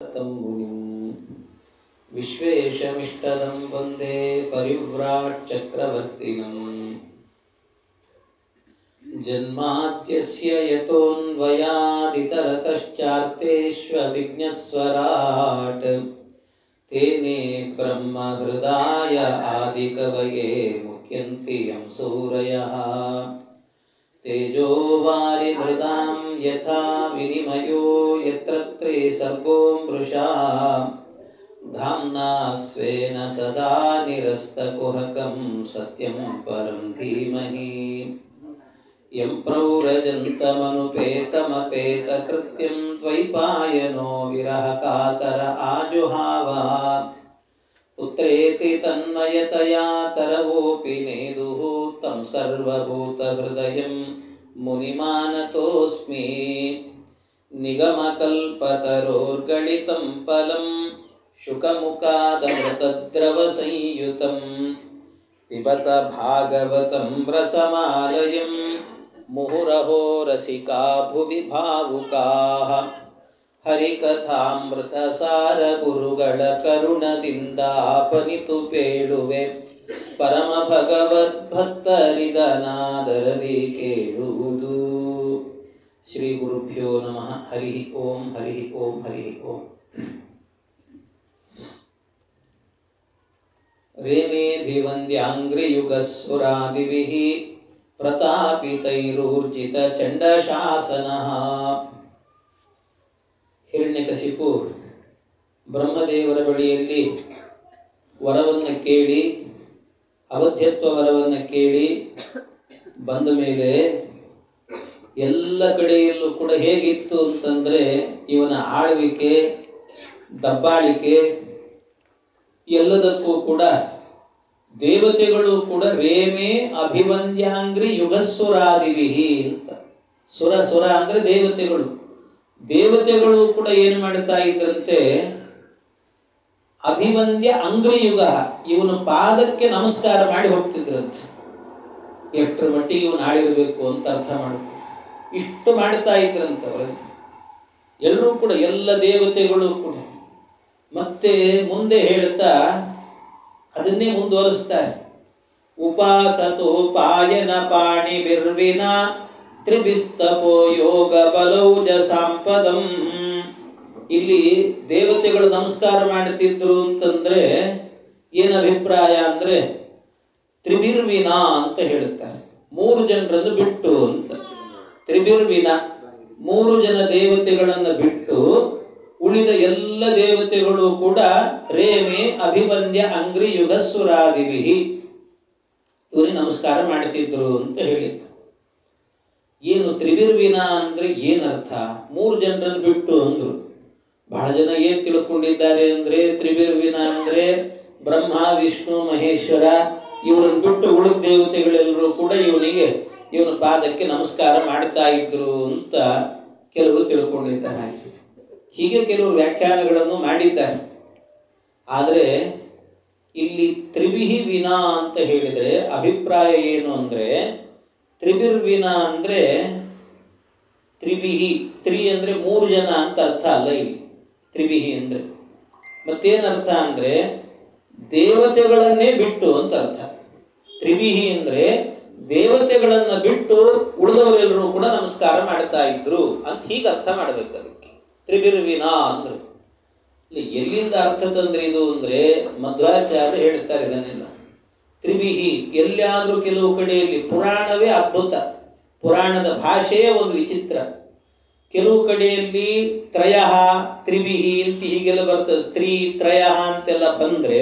मुनिं विश्वेशमिष्टदं वन्दे परिव्राट् चक्रवर्तिनम् जन्माद्यस्य यतोऽन्वयादितरतश्चार्तेष्वभिज्ञस्वराट् तेने ब्रह्महृदाय आदिकवये मुह्यन्ति यं सूरयः तेजो वारिमृदां यथा विनिमयो यत्र सर्गो मृषा धाम्ना स्वेन सदा निरस्तकुहकं सत्यं परं धीमहि यं प्रव्रजन्तमनुपेतमपेतकृत्यं द्वैपायनो विरहकातर आजुहाव पुत्रेति तन्मयतया तरवोऽपि नेदुः तं सर्वभूतहृदयं मुनिमानतोऽस्मि निगमकल्पतरोर्गलितं फलं शुकमुखादमृतद्रवसंयुतं पिबत भागवतं रसमालयं मुहुरहो रसिका भुवि भावुकाः ಹರಿಕಥಾಮೃತಸಾರ ಗುರುಗಳ ಕರುಣದಿಂದಾಪನಿತು ಪೇಳುವೆ ಪರಮ ಭಗವದ್ಭಕ್ತರಿದನಾದರದಿ ಕೇಳುವುದು. ಶ್ರೀ ಗುರುಭ್ಯೋ ನಮಃ. ಹರಿ ಓಂ ಹರಿ ಓಂ ಹರಿ ಓಂ. ರೇಮೇಭಿವಂದ್ಯಾಂಗ್ರಿಯುಗಸ್ಸುರಾದಿಭಿಃ ಪ್ರತಾಪಿತೈರೂರ್ಜಿತ ಚಂಡಶಾಸನಃ. ಹಿರಣ್ಯಕಶಿಪು ಬ್ರಹ್ಮದೇವರ ಬಳಿಯಲ್ಲಿ ವರವನ್ನು ಕೇಳಿ, ಅವಧ್ಯತ್ವ ವರವನ್ನು ಕೇಳಿ ಬಂದ ಮೇಲೆ ಎಲ್ಲ ಕಡೆಯಲ್ಲೂ ಕೂಡ ಹೇಗಿತ್ತು ಅಂತಂದರೆ, ಇವನ ಆಳ್ವಿಕೆ, ದಬ್ಬಾಳಿಕೆ ಎಲ್ಲದಕ್ಕೂ ಕೂಡ ದೇವತೆಗಳು ಕೂಡ ರೇಮೆ ಅಭಿವಂದ್ಯಾಂಗ್ರಿ ಯುಗಸ್ಸುರಾದಿವಿಹಿ ಅಂತ. ಸುರ ಸುರ ಅಂದರೆ ದೇವತೆಗಳು. ದೇವತೆಗಳು ಕೂಡ ಏನು ಮಾಡ್ತಾ ಇದ್ರಂತೆ, ಅಭಿವಂದ್ಯ ಅಂಗ್ರಿಯುಗ, ಇವನು ಪಾದಕ್ಕೆ ನಮಸ್ಕಾರ ಮಾಡಿ ಹೋಗ್ತಿದ್ರಂತೆ. ಎಷ್ಟರ ಮಟ್ಟಿಗೆ ಇವನು ಆಳಿರಬೇಕು ಅಂತ ಅರ್ಥ ಮಾಡಬೇಕು. ಇಷ್ಟು ಮಾಡ್ತಾ ಇದ್ರಂತೆ ಅವರಲ್ಲಿ ಎಲ್ಲರೂ ಕೂಡ, ಎಲ್ಲ ದೇವತೆಗಳು ಕೂಡ. ಮತ್ತೆ ಮುಂದೆ ಹೇಳ್ತಾ ಅದನ್ನೇ ಮುಂದುವರಿಸ್ತಾರೆ. ಉಪಾಸತೋ ಪಾಯನ ಪಾಣಿ ಬಿರ್ವಿನ ತ್ರಿಭಿಸ್ತಪೋ ಯೋಗ ಬಲೌಜ ಸಾಂಪದಂ. ಇಲ್ಲಿ ದೇವತೆಗಳು ನಮಸ್ಕಾರ ಮಾಡ್ತಿದ್ರು ಅಂತಂದ್ರೆ ಏನು ಅಭಿಪ್ರಾಯ ಅಂದರೆ, ತ್ರಿಭಿರ್ವಿನ ಅಂತ ಹೇಳುತ್ತಾರೆ, 3 ಜನರನ್ನು ಬಿಟ್ಟು ಅಂತ. ತ್ರಿಭಿರ್ವಿನ 3 ಜನ ದೇವತೆಗಳನ್ನು ಬಿಟ್ಟು ಉಳಿದ ಎಲ್ಲ ದೇವತೆಗಳು ಕೂಡ ರೇಮೆ ಅಭಿವಂದ್ಯ ಅಂಗ್ರಿ ಯುಗಸ್ಸುರಾದಿವಿಹಿ ಇವರಿಗೆ ನಮಸ್ಕಾರ ಮಾಡ್ತಿದ್ರು ಅಂತ ಹೇಳಿದ್ರು. ಏನು ತ್ರಿಭಿರ್ವಿನ ಅಂದರೆ ಏನರ್ಥ? 3 ಜನರನ್ನು ಬಿಟ್ಟು ಅಂದರು. ಬಹಳ ಜನ ಏನು ತಿಳ್ಕೊಂಡಿದ್ದಾರೆ ಅಂದರೆ, ತ್ರಿಭಿರ್ವಿನ ಅಂದರೆ ಬ್ರಹ್ಮ ವಿಷ್ಣು ಮಹೇಶ್ವರ ಇವರನ್ನು ಬಿಟ್ಟು ಉಳಿದ ದೇವತೆಗಳೆಲ್ಲರೂ ಕೂಡ ಇವನ ಪಾದಕ್ಕೆ ನಮಸ್ಕಾರ ಮಾಡ್ತಾ ಇದ್ರು ಅಂತ ಕೆಲವರು ತಿಳ್ಕೊಂಡಿದ್ದಾರೆ. ಹೀಗೆ ಕೆಲವರು ವ್ಯಾಖ್ಯಾನಗಳನ್ನು ಮಾಡಿದ್ದಾರೆ. ಆದರೆ ಇಲ್ಲಿ ತ್ರಿಭಿಹಿ ವಿನಾ ಅಂತ ಹೇಳಿದರೆ ಅಭಿಪ್ರಾಯ ಏನು ಅಂದರೆ, ತ್ರಿಭಿರ್ವಿನ ಅಂದರೆ ತ್ರಿಭಿಹಿ, ತ್ರಿ ಅಂದರೆ 3 ಜನ ಅಂತ ಅರ್ಥ ಅಲ್ಲ ಇಲ್ಲಿ ತ್ರಿಭಿಹಿ ಅಂದರೆ. ಮತ್ತೇನರ್ಥ ಅಂದರೆ ದೇವತೆಗಳನ್ನೇ ಬಿಟ್ಟು ಅಂತ ಅರ್ಥ. ತ್ರಿಭಿಹಿ ಅಂದರೆ ದೇವತೆಗಳನ್ನು ಬಿಟ್ಟು ಉಳಿದವರೆಲ್ಲರೂ ಕೂಡ ನಮಸ್ಕಾರ ಮಾಡ್ತಾ ಇದ್ರು ಅಂತ ಹೀಗೆ ಅರ್ಥ ಮಾಡಬೇಕು. ಅದಕ್ಕೆ ತ್ರಿಭಿರ್ವಿನ ಅಂದರೆ ಎಲ್ಲಿಂದ ಅರ್ಥ ತಂದ್ರೆ ಇದು ಅಂದರೆ, ಮಧ್ವಾಚಾರ್ಯ ಹೇಳ್ತಾರೆ ಇದನ್ನೆಲ್ಲ. ತ್ರಿಭಿಹಿ ಎಲ್ಲಾದರೂ ಕೆಲವು ಕಡೆಯಲ್ಲಿ ಪುರಾಣವೇ ಅದ್ಭುತ, ಪುರಾಣದ ಭಾಷೆಯೇ ಒಂದು ವಿಚಿತ್ರ. ಕೆಲವು ಕಡೆಯಲ್ಲಿ ತ್ರಯಃ ತ್ರಿಭಿಹಿ ಅಂತ ಹೀಗೆಲ್ಲ ಬರ್ತದೆ, ತ್ರಯಃ ಅಂತೆಲ್ಲ ಬಂದರೆ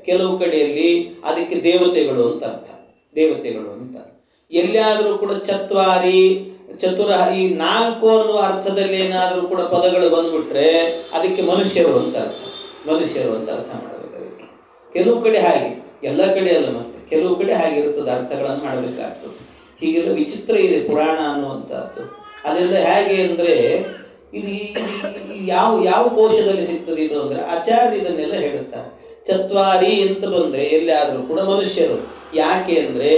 ಕೆಲವು ಕಡೆಯಲ್ಲಿ ಅದಕ್ಕೆ ದೇವತೆಗಳು ಅಂತ ಅರ್ಥ, ದೇವತೆಗಳು ಅಂತ. ಎಲ್ಲಿಯಾದರೂ ಕೂಡ ಚತ್ವಾರಿ ಚತುರ ಈ 4 ಅನ್ನುವ ಅರ್ಥದಲ್ಲಿ ಏನಾದರೂ ಕೂಡ ಪದಗಳು ಬಂದುಬಿಟ್ರೆ ಅದಕ್ಕೆ ಮನುಷ್ಯರು ಅಂತ ಅರ್ಥ, ಮನುಷ್ಯರು ಅಂತ ಅರ್ಥ ಮಾಡಬೇಕು. ಅದಕ್ಕೆ ಕೆಲವು ಕಡೆ ಹಾಗೆ, ಎಲ್ಲ ಕಡೆ ಅಲ್ಲ, ಮತ್ತೆ ಕೆಲವು ಕಡೆ ಹಾಗಿರ್ತದೆ, ಅರ್ಥಗಳನ್ನು ಮಾಡಬೇಕಾಗ್ತದೆ. ಹೀಗೆಲ್ಲ ವಿಚಿತ್ರ ಇದೆ ಪುರಾಣ ಅನ್ನುವಂಥದ್ದು. ಅದೆಲ್ಲ ಹೇಗೆ ಅಂದರೆ, ಇದು ಯಾವ ಕೋಶದಲ್ಲಿ ಸಿಗ್ತದೆ ಇದು ಅಂದರೆ, ಆಚಾರ್ಯ ಇದನ್ನೆಲ್ಲ ಹೇಳುತ್ತಾರೆ. ಚತ್ವಾರಿ ಅಂತ ಬಂದರೆ ಎಲ್ಲಿಯಾದರೂ ಕೂಡ ಮನುಷ್ಯರು. ಯಾಕೆ ಅಂದರೆ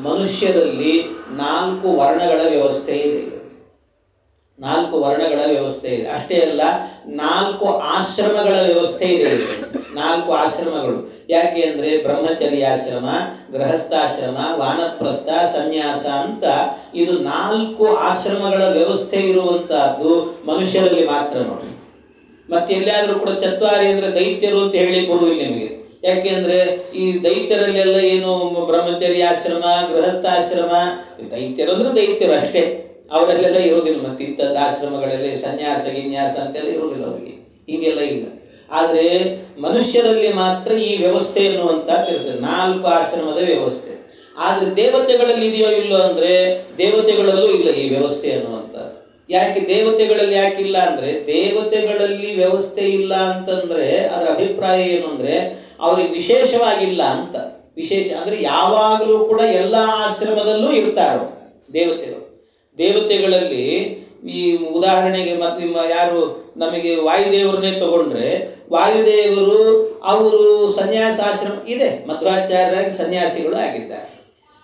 ಮನುಷ್ಯರಲ್ಲಿ 4 ವರ್ಣಗಳ ವ್ಯವಸ್ಥೆ ಇದೆ. 4 ವರ್ಣಗಳ ವ್ಯವಸ್ಥೆ ಇದೆ. ಅಷ್ಟೇ ಅಲ್ಲ, 4 ಆಶ್ರಮಗಳ ವ್ಯವಸ್ಥೆ ಇದೆ. 4 ಆಶ್ರಮಗಳು. ಯಾಕೆ ಅಂದರೆ ಬ್ರಹ್ಮಚರ್ಯಾಶ್ರಮ, ಗೃಹಸ್ಥಾಶ್ರಮ, ವಾನಪ್ರಸ್ಥ, ಸನ್ಯಾಸ ಅಂತ ಇದು 4 ಆಶ್ರಮಗಳ ವ್ಯವಸ್ಥೆ ಇರುವಂತಹದ್ದು ಮನುಷ್ಯರಲ್ಲಿ ಮಾತ್ರ ನೋಡಿ. ಮತ್ತೆ ಎಲ್ಲಾದರೂ ಕೂಡ ಚತ್ವಾರಿ ಅಂದರೆ ದೈತ್ಯರು ಅಂತ ಹೇಳಿ ಬರುವುದಿಲ್ಲ ನಿಮಗೆ. ಯಾಕೆಂದರೆ ಈ ದೈತ್ಯರಲ್ಲೆಲ್ಲ ಏನು ಬ್ರಹ್ಮಚರ್ಯಾಶ್ರಮ, ಗೃಹಸ್ಥಾಶ್ರಮ, ದೈತ್ಯರು ಅಂದರೆ ದೈತ್ಯರು ಅಷ್ಟೇ, ಅವರಲ್ಲೆಲ್ಲ ಇರೋದಿಲ್ಲ. ಮತ್ತು ಇಂಥದ್ದು ಆಶ್ರಮಗಳಲ್ಲಿ ಸನ್ಯಾಸ ಗಿನ್ಯಾಸ ಅಂತೆಲ್ಲ ಇರೋದಿಲ್ಲ ಅವರಿಗೆ, ಹೀಗೆಲ್ಲ ಇಲ್ಲ. ಆದರೆ ಮನುಷ್ಯರಲ್ಲಿ ಮಾತ್ರ ಈ ವ್ಯವಸ್ಥೆ ಎನ್ನುವಂಥದ್ದು ಇರ್ತದೆ, 4 ಆಶ್ರಮದ ವ್ಯವಸ್ಥೆ. ಆದರೆ ದೇವತೆಗಳಲ್ಲಿ ಇದೆಯೋ ಇಲ್ಲೋ ಅಂದರೆ ದೇವತೆಗಳಲ್ಲೂ ಇಲ್ಲ ಈ ವ್ಯವಸ್ಥೆ ಅನ್ನುವಂಥದ್ದು. ಯಾಕೆ ದೇವತೆಗಳಲ್ಲಿ ಯಾಕಿಲ್ಲ ಅಂದರೆ, ದೇವತೆಗಳಲ್ಲಿ ವ್ಯವಸ್ಥೆ ಇಲ್ಲ ಅಂತಂದರೆ ಅದರ ಅಭಿಪ್ರಾಯ ಏನು ಅಂದರೆ ಅವ್ರಿಗೆ ವಿಶೇಷವಾಗಿಲ್ಲ ಅಂತ. ವಿಶೇಷ ಅಂದರೆ ಯಾವಾಗಲೂ ಕೂಡ ಎಲ್ಲ ಆಶ್ರಮದಲ್ಲೂ ಇರ್ತಾರೋ ದೇವತೆಗಳು. ದೇವತೆಗಳಲ್ಲಿ ಈ ಉದಾಹರಣೆಗೆ ಮತ್ತು ನಿಮ್ಮ ಯಾರು ನಮಗೆ ವಾಯುದೇವರನ್ನೇ ತಗೊಂಡ್ರೆ, ವಾಯುದೇವರು ಅವರು ಸನ್ಯಾಸಾಶ್ರಮ ಇದೆ, ಮಧ್ವಾಚಾರ್ಯರಾಗಿ ಸನ್ಯಾಸಿಗಳು ಆಗಿದ್ದಾರೆ.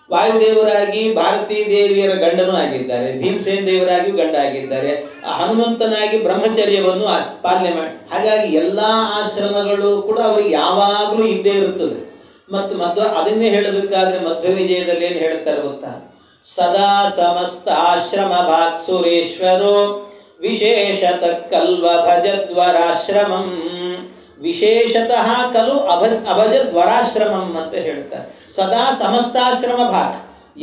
ವಾಯುದೇವರಾಗಿ ಭಾರತೀ ದೇವಿಯರ ಗಂಡನೂ ಆಗಿದ್ದಾರೆ, ಭೀಮಸೇನ ದೇವರಾಗಿಯೂ ಗಂಡ ಆಗಿದ್ದಾರೆ, ಹನುಮಂತನಾಗಿ ಬ್ರಹ್ಮಚರ್ಯವನ್ನು ಪಾಲನೆ ಮಾಡಿ. ಹಾಗಾಗಿ ಎಲ್ಲ ಆಶ್ರಮಗಳು ಕೂಡ ಅವರಿಗೆ ಯಾವಾಗಲೂ ಇದ್ದೇ ಇರುತ್ತದೆ. ಮತ್ತು ಅದನ್ನೇ ಹೇಳಬೇಕಾದ್ರೆ ಮಧ್ವ ವಿಜಯದಲ್ಲಿ ಏನು ಹೇಳ್ತಾರೆ ಗೊತ್ತಾ? ಸದಾ ಸಮಸ್ತಾಶ್ರಮ ಭಾಕ್ಸುರೇಶ್ವರೋ ವಿಶೇಷತಃ ಕಲ್ವ ಭಜದ್ವರಾಶ್ರಮಂ. ವಿಶೇಷತಃ ಕಲು ಅಭಜದ್ವರಾಶ್ರಮಂ ಅಂತ ಹೇಳ್ತಾರೆ. ಸದಾ ಸಮಸ್ತಾಶ್ರಮ ಭಾಗ,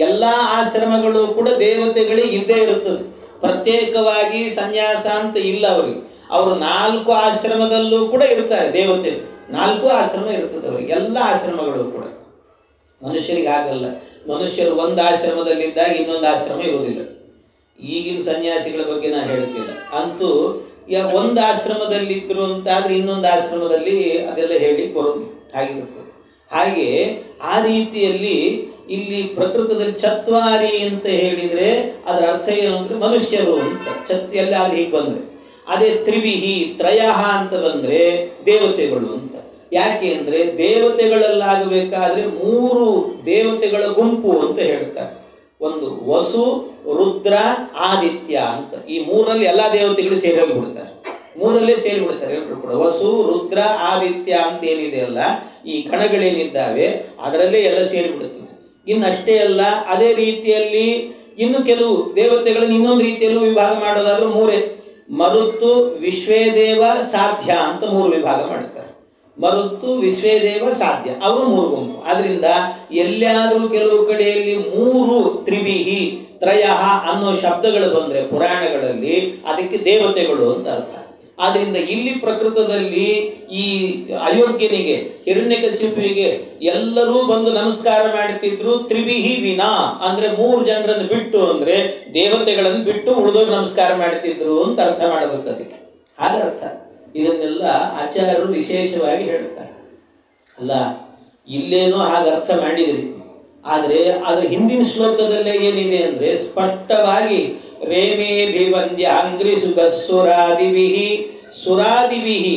ಎಲ್ಲ ಆಶ್ರಮಗಳು ಕೂಡ ದೇವತೆಗಳಿಗೆ ಇದ್ದೇ ಇರುತ್ತದೆ. ಪ್ರತ್ಯೇಕವಾಗಿ ಸನ್ಯಾಸ ಅಂತ ಇಲ್ಲ ಅವರಿಗೆ. ಅವರು 4 ಆಶ್ರಮದಲ್ಲೂ ಕೂಡ ಇರ್ತಾರೆ ದೇವತೆಗಳು. 4 ಆಶ್ರಮ ಇರ್ತದೆ ಅವರಿಗೆ, ಎಲ್ಲ ಆಶ್ರಮಗಳು ಕೂಡ. ಮನುಷ್ಯರಿಗೆ ಆಗಲ್ಲ. ಮನುಷ್ಯರು ಒಂದು ಆಶ್ರಮದಲ್ಲಿದ್ದಾಗ ಇನ್ನೊಂದು ಆಶ್ರಮ ಇರುವುದಿಲ್ಲ. ಈಗಿನ ಸನ್ಯಾಸಿಗಳ ಬಗ್ಗೆ ನಾನು ಹೇಳ್ತಿಲ್ಲ. ಅಂತೂ ಒಂದು ಆಶ್ರಮದಲ್ಲಿದ್ದರು ಅಂತಾದರೆ ಇನ್ನೊಂದು ಆಶ್ರಮದಲ್ಲಿ ಅದೆಲ್ಲ ಹೇಳಿ ಬರೋದು ಆಗಿರುತ್ತದೆ. ಹಾಗೆ ಆ ರೀತಿಯಲ್ಲಿ ಇಲ್ಲಿ ಪ್ರಕೃತದಲ್ಲಿ ಚತ್ವಾರಿ ಅಂತ ಹೇಳಿದರೆ ಅದರ ಅರ್ಥ ಏನು ಅಂದರೆ ಮನುಷ್ಯರು ಅಂತ. ಎಲ್ಲಾದರೂ ಹೀಗೆ ಬಂದರೆ, ಅದೇ ತ್ರಿವಿಹಿ ತ್ರಯಃ ಅಂತ ಬಂದರೆ ದೇವತೆಗಳು ಅಂತ. ಯಾಕೆ ಅಂದರೆ ದೇವತೆಗಳಲ್ಲಾಗಬೇಕಾದ್ರೆ 3 ದೇವತೆಗಳ ಗುಂಪು ಅಂತ ಹೇಳ್ತಾರೆ. ಒಂದು ವಸು, ರುದ್ರ, ಆದಿತ್ಯ ಅಂತ. ಈ 3ರಲ್ಲಿ ಎಲ್ಲ ದೇವತೆಗಳು ಸೇರಿಬಿಡ್ತಾರೆ. 3ರಲ್ಲೇ ಸೇರಿಬಿಡ್ತಾರೆ ಎಲ್ಲರೂ ಕೂಡ. ವಸು, ರುದ್ರ, ಆದಿತ್ಯ ಅಂತ ಏನಿದೆ ಅಲ್ಲ, ಈ ಗಣಗಳೇನಿದ್ದಾವೆ ಅದರಲ್ಲೇ ಎಲ್ಲ ಸೇರಿಬಿಡುತ್ತದೆ. ಇನ್ನಷ್ಟೇ ಅಲ್ಲ, ಅದೇ ರೀತಿಯಲ್ಲಿ ಇನ್ನು ಕೆಲವು ದೇವತೆಗಳನ್ನು ಇನ್ನೊಂದು ರೀತಿಯಲ್ಲೂ ವಿಭಾಗ ಮಾಡೋದಾದ್ರೂ 3. ಮರುತ್ತು, ವಿಶ್ವೇದೇವ, ಸಾಧ್ಯ ಅಂತ 3 ವಿಭಾಗ ಮಾಡ್ತಾರೆ. ಮರುತ್ತು, ವಿಶ್ವೇದೇವ, ಸಾಧ್ಯ, ಅವರು 3 ಗುಂಪು. ಆದ್ದರಿಂದ ಎಲ್ಲಾದರೂ ಕೆಲವು ಕಡೆಯಲ್ಲಿ 3 ತ್ರಿವಿಹಿ ತ್ರಯಃ ಅನ್ನೋ ಶಬ್ದಗಳು ಬಂದರೆ ಪುರಾಣಗಳಲ್ಲಿ ಅದಕ್ಕೆ ದೇವತೆಗಳು ಅಂತ ಅರ್ಥ. ಆದ್ದರಿಂದ ಇಲ್ಲಿ ಪ್ರಕೃತದಲ್ಲಿ ಈ ಅಯೋಗ್ಯನಿಗೆ, ಹಿರಣ್ಯಕಶಿಪುವಿಗೆ ಎಲ್ಲರೂ ಬಂದು ನಮಸ್ಕಾರ ಮಾಡುತ್ತಿದ್ರು. ತ್ರಿವಿಹಿ ವಿನಾ ಅಂದರೆ 3 ಜನರನ್ನು ಬಿಟ್ಟು, ಅಂದರೆ ದೇವತೆಗಳನ್ನು ಬಿಟ್ಟು ಉಳಿದವರು ನಮಸ್ಕಾರ ಮಾಡುತ್ತಿದ್ರು ಅಂತ ಅರ್ಥ ಮಾಡಬೇಕು. ಅದಕ್ಕೆ ಹಾಗೆ ಅರ್ಥ. ಇದನ್ನೆಲ್ಲ ಆಚಾರ್ಯರು ವಿಶೇಷವಾಗಿ ಹೇಳ್ತಾರೆ. ಅಲ್ಲ, ಇಲ್ಲೇನೋ ಹಾಗೆ ಅರ್ಥ ಮಾಡಿದ್ರಿ, ಆದರೆ ಅದರ ಹಿಂದಿನ ಶ್ಲೋಕದಲ್ಲೇ ಏನಿದೆ ಅಂದರೆ ಸ್ಪಷ್ಟವಾಗಿ ರೇಮೇ ಭಿವಂದ್ಯ ಅಂಗ್ರಿ ಸುರಾದಿಭಿಹಿ ಸುರಾದಿಭಿಹಿ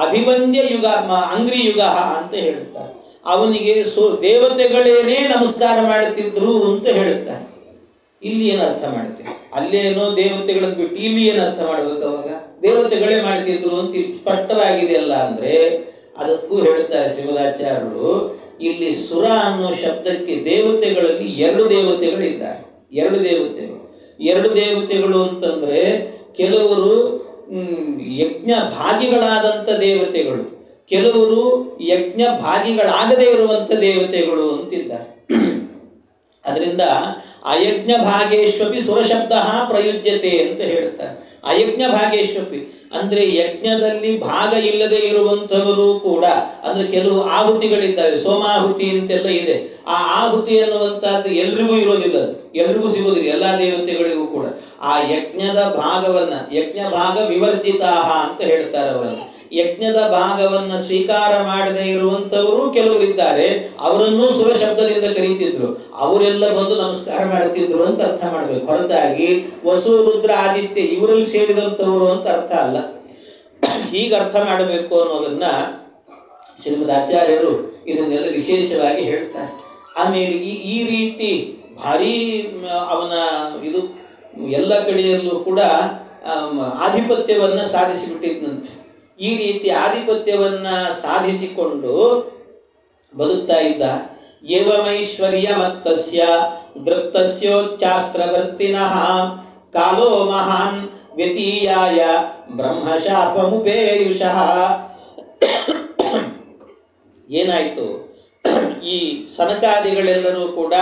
ಅಭಿವಂದ್ಯ ಯುಗ ಅಂಗ್ರಿ ಯುಗ ಅಂತ ಹೇಳ್ತಾರೆ. ಅವನಿಗೆ ದೇವತೆಗಳೇನೇ ನಮಸ್ಕಾರ ಮಾಡುತ್ತಿದ್ರು ಅಂತ ಹೇಳ್ತಾರೆ. ಇಲ್ಲಿ ಏನು ಅರ್ಥ ಮಾಡ್ತೇವೆ? ಅಲ್ಲೇನೋ ದೇವತೆಗಳನ್ನು ಬಿಟ್ಟು ಇಲ್ಲಿ ಏನು ಅರ್ಥ ಮಾಡಬೇಕು? ಅವಾಗ ದೇವತೆಗಳೇ ಮಾಡ್ತಿದ್ರು ಅಂತ ಸ್ಪಷ್ಟವಾಗಿದೆ ಅಲ್ಲ ಅಂದರೆ ಅದಕ್ಕೂ ಹೇಳ್ತಾರೆ ಶ್ರೀಮದಾಚಾರ್ಯರು. ಇಲ್ಲಿ ಸುರ ಅನ್ನೋ ಶಬ್ದಕ್ಕೆ ದೇವತೆಗಳಲ್ಲಿ 2 ದೇವತೆಗಳಿದ್ದಾರೆ. 2 ದೇವತೆಗಳು ಅಂತಂದರೆ ಕೆಲವರು ಯಜ್ಞ ಭಾಗಿಗಳಾದಂಥ ದೇವತೆಗಳು, ಕೆಲವರು ಯಜ್ಞ ಭಾಗಿಗಳಾಗದೇ ಇರುವಂಥ ದೇವತೆಗಳು ಅಂತಿದ್ದಾರೆ. ಅದರಿಂದ ಅಯಜ್ಞ ಭಾಗೇಶ್ವಪಿ ಸುರಶಬ್ದ ಪ್ರಯುಜ್ಯತೆ ಅಂತ ಹೇಳ್ತಾರೆ. ಅಯಜ್ಞ ಭಾಗೇಶ್ವಪಿ ಅಂದರೆ ಯಜ್ಞದಲ್ಲಿ ಭಾಗ ಇಲ್ಲದೆ ಇರುವಂಥವರು ಕೂಡ, ಅಂದರೆ ಕೆಲವು ಆಹುತಿಗಳಿದ್ದಾವೆ, ಸೋಮಾಹುತಿ ಅಂತೆಲ್ಲ ಇದೆ. ಆ ಆಹುತಿ ಅನ್ನುವಂಥದ್ದು ಎಲ್ರಿಗೂ ಇರೋದಿಲ್ಲ, ಅದು ಎಲ್ರಿಗೂ ಸಿಗೋದಿಲ್ಲ, ಎಲ್ಲ ದೇವತೆಗಳಿಗೂ ಕೂಡ. ಆ ಯಜ್ಞದ ಭಾಗವನ್ನು, ಯಜ್ಞ ಭಾಗ ವಿವರ್ಜಿತಾ ಅಂತ ಹೇಳ್ತಾರೆ ಅವರನ್ನು. ಯಜ್ಞದ ಭಾಗವನ್ನು ಸ್ವೀಕಾರ ಮಾಡದೇ ಇರುವಂಥವರು ಕೆಲವರಿದ್ದಾರೆ, ಅವರನ್ನೂ ಸುರ ಶಬ್ದದಿಂದ ಕರೀತಿದ್ರು. ಅವರೆಲ್ಲ ಬಂದು ನಮಸ್ಕಾರ ಮಾಡ್ತಿದ್ರು ಅಂತ ಅರ್ಥ ಮಾಡಬೇಕು. ಹೊರತಾಗಿ ವಸು, ರುದ್ರ, ಆದಿತ್ಯ ಇವರಲ್ಲಿ ಸೇರಿದಂಥವರು ಅಂತ ಅರ್ಥ ಅಲ್ಲ. ಹೀಗೆ ಅರ್ಥ ಮಾಡಬೇಕು ಅನ್ನೋದನ್ನು ಶ್ರೀಮದ್ ಆಚಾರ್ಯರು ಇದನ್ನೆಲ್ಲ ವಿಶೇಷವಾಗಿ ಹೇಳ್ತಾರೆ. ಆಮೇಲೆ ಈ ರೀತಿ ಭಾರೀ ಅವನ ಇದು ಎಲ್ಲ ಕಡೆಯಲ್ಲೂ ಕೂಡ ಆಧಿಪತ್ಯವನ್ನು ಸಾಧಿಸಿಬಿಟ್ಟಿದ್ದಂತೆ. ಈ ರೀತಿ ಆಧಿಪತ್ಯವನ್ನು ಸಾಧಿಸಿಕೊಂಡು ಬದುಕ್ತಾ ಇದ್ದ. ಏವಮೈಶ್ವರ್ಯ ಮತ್ತಸ್ಯ ದೃಪ್ತಸ್ಯೋಚ್ಚಾಸ್ತ್ರವರ್ತಿನಃ ಕಾಲೋ ಮಹಾನ್ ವ್ಯತೀಯಾಯ ಬ್ರಹ್ಮಶಾಪಮುಪೇಯುಷಃ. ಏನಾಯಿತು, ಈ ಸನಕಾದಿಗಳೆಲ್ಲರೂ ಕೂಡ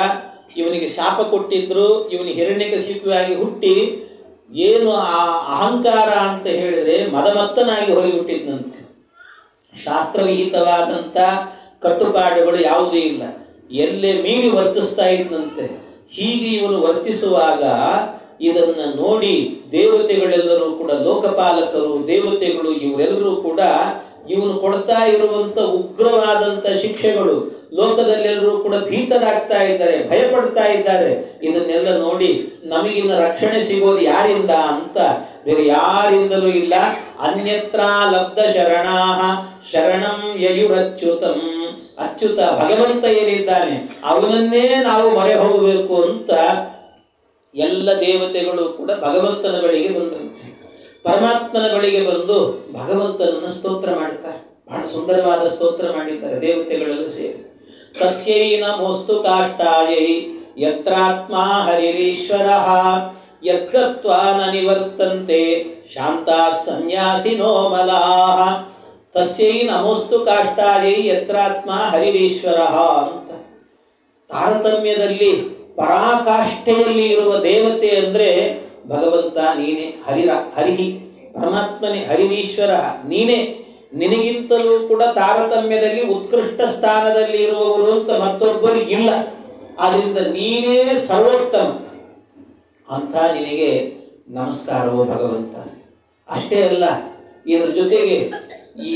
ಇವನಿಗೆ ಶಾಪ ಕೊಟ್ಟಿದ್ರು. ಇವನು ಹಿರಣ್ಯಕಶಿಪುವಾಗಿ ಹುಟ್ಟಿ ಏನು ಆ ಅಹಂಕಾರ ಅಂತ ಹೇಳಿದರೆ ಮದಮತ್ತನಾಗಿ ಹೋಗಿಬಿಟ್ಟಿದ್ದಂತೆ. ಶಾಸ್ತ್ರವಿಹಿತವಾದಂಥ ಕಟ್ಟುಪಾಡುಗಳು ಯಾವುದೂ ಇಲ್ಲ, ಎಲ್ಲೇ ಮೀರಿ ವರ್ತಿಸ್ತಾ ಇದ್ದಂತೆ. ಹೀಗೆ ಇವನು ವರ್ತಿಸುವಾಗ ಇದನ್ನು ನೋಡಿ ದೇವತೆಗಳೆಲ್ಲರೂ ಕೂಡ, ಲೋಕಪಾಲಕರು, ದೇವತೆಗಳು, ಇವರೆಲ್ಲರೂ ಕೂಡ ಇವನು ಕೊಡ್ತಾ ಇರುವಂಥ ಉಗ್ರವಾದಂಥ ಶಿಕ್ಷೆಗಳು, ಲೋಕದಲ್ಲೆಲ್ಲರೂ ಕೂಡ ಭೀತರಾಗ್ತಾ ಇದ್ದಾರೆ, ಭಯಪಡ್ತಾ ಇದ್ದಾರೆ. ಇದನ್ನೆಲ್ಲ ನೋಡಿ ನಮಗಿನ್ನ ರಕ್ಷಣೆ ಸಿಗೋದು ಯಾರಿಂದ ಅಂತ ಬೇರೆ ಯಾರಿಂದಲೂ ಇಲ್ಲ. ಅನ್ಯತ್ರ ಲಬ್ಧ ಶರಣಾಹ ಶರಣಂ ಯಯುರಚ್ಯುತಂ. ಅಚ್ಯುತ ಭಗವಂತ ಏನಿದ್ದಾನೆ ಅವನನ್ನೇ ನಾವು ಮೊರೆ ಹೋಗಬೇಕು ಅಂತ ಎಲ್ಲ ದೇವತೆಗಳು ಕೂಡ ಭಗವಂತನ ಬಳಿಗೆ ಬಂದಂತೆ. ಪರಮಾತ್ಮನ ಬಳಿಗೆ ಬಂದು ಭಗವಂತನನ್ನು ಸ್ತೋತ್ರ ಮಾಡುತ್ತಾರೆ. ಬಹಳ ಸುಂದರವಾದ ಸ್ತೋತ್ರ ಮಾಡಿದ್ದಾರೆ ದೇವತೆಗಳೆಲ್ಲ ಸೇರಿ. ತಸ್ಯೈ ನಮೋಸ್ತು ಕಾಷ್ಟಾಯೈ ಯತ್ರಾತ್ಮ ಹರಿರೀಶ್ವರಃ ಯತ್ಗತ್ವಾ ನ ನಿವರ್ತಂತೆ ಶಾಂತಾಃ ಸನ್ಯಾಸಿನೋ ಮಲಾಃ. ತಸ್ಯೈ ನಮೋಸ್ತು ಕಾಷ್ಟಾಯೈ ಯತ್ರಾತ್ಮ ಹರಿರೀಶ್ವರಃ ಅಂತ. ತಾರತಮ್ಯದಲ್ಲಿ ಪರಾಕಾಷ್ಠೆಯಲ್ಲಿ ಇರುವ ದೇವತೆ ಅಂದರೆ ಭಗವಂತ ನೀನೇ. ಹರಿಹಿ ಪರಮಾತ್ಮನೇ, ಹರಿರೀಶ್ವರ ನೀನೇ. ನಿನಗಿಂತಲೂ ಕೂಡ ತಾರತಮ್ಯದಲ್ಲಿ ಉತ್ಕೃಷ್ಟ ಸ್ಥಾನದಲ್ಲಿ ಇರುವವರು ಅಂತ ಮತ್ತೊಬ್ಬರು ಇಲ್ಲ. ಆದ್ದರಿಂದ ನೀನೇ ಸರ್ವೋತ್ತಮ ಅಂತ ನಿನಗೆ ನಮಸ್ಕಾರವೋ ಭಗವಂತ. ಅಷ್ಟೇ ಅಲ್ಲ, ಇದರ ಜೊತೆಗೆ ಈ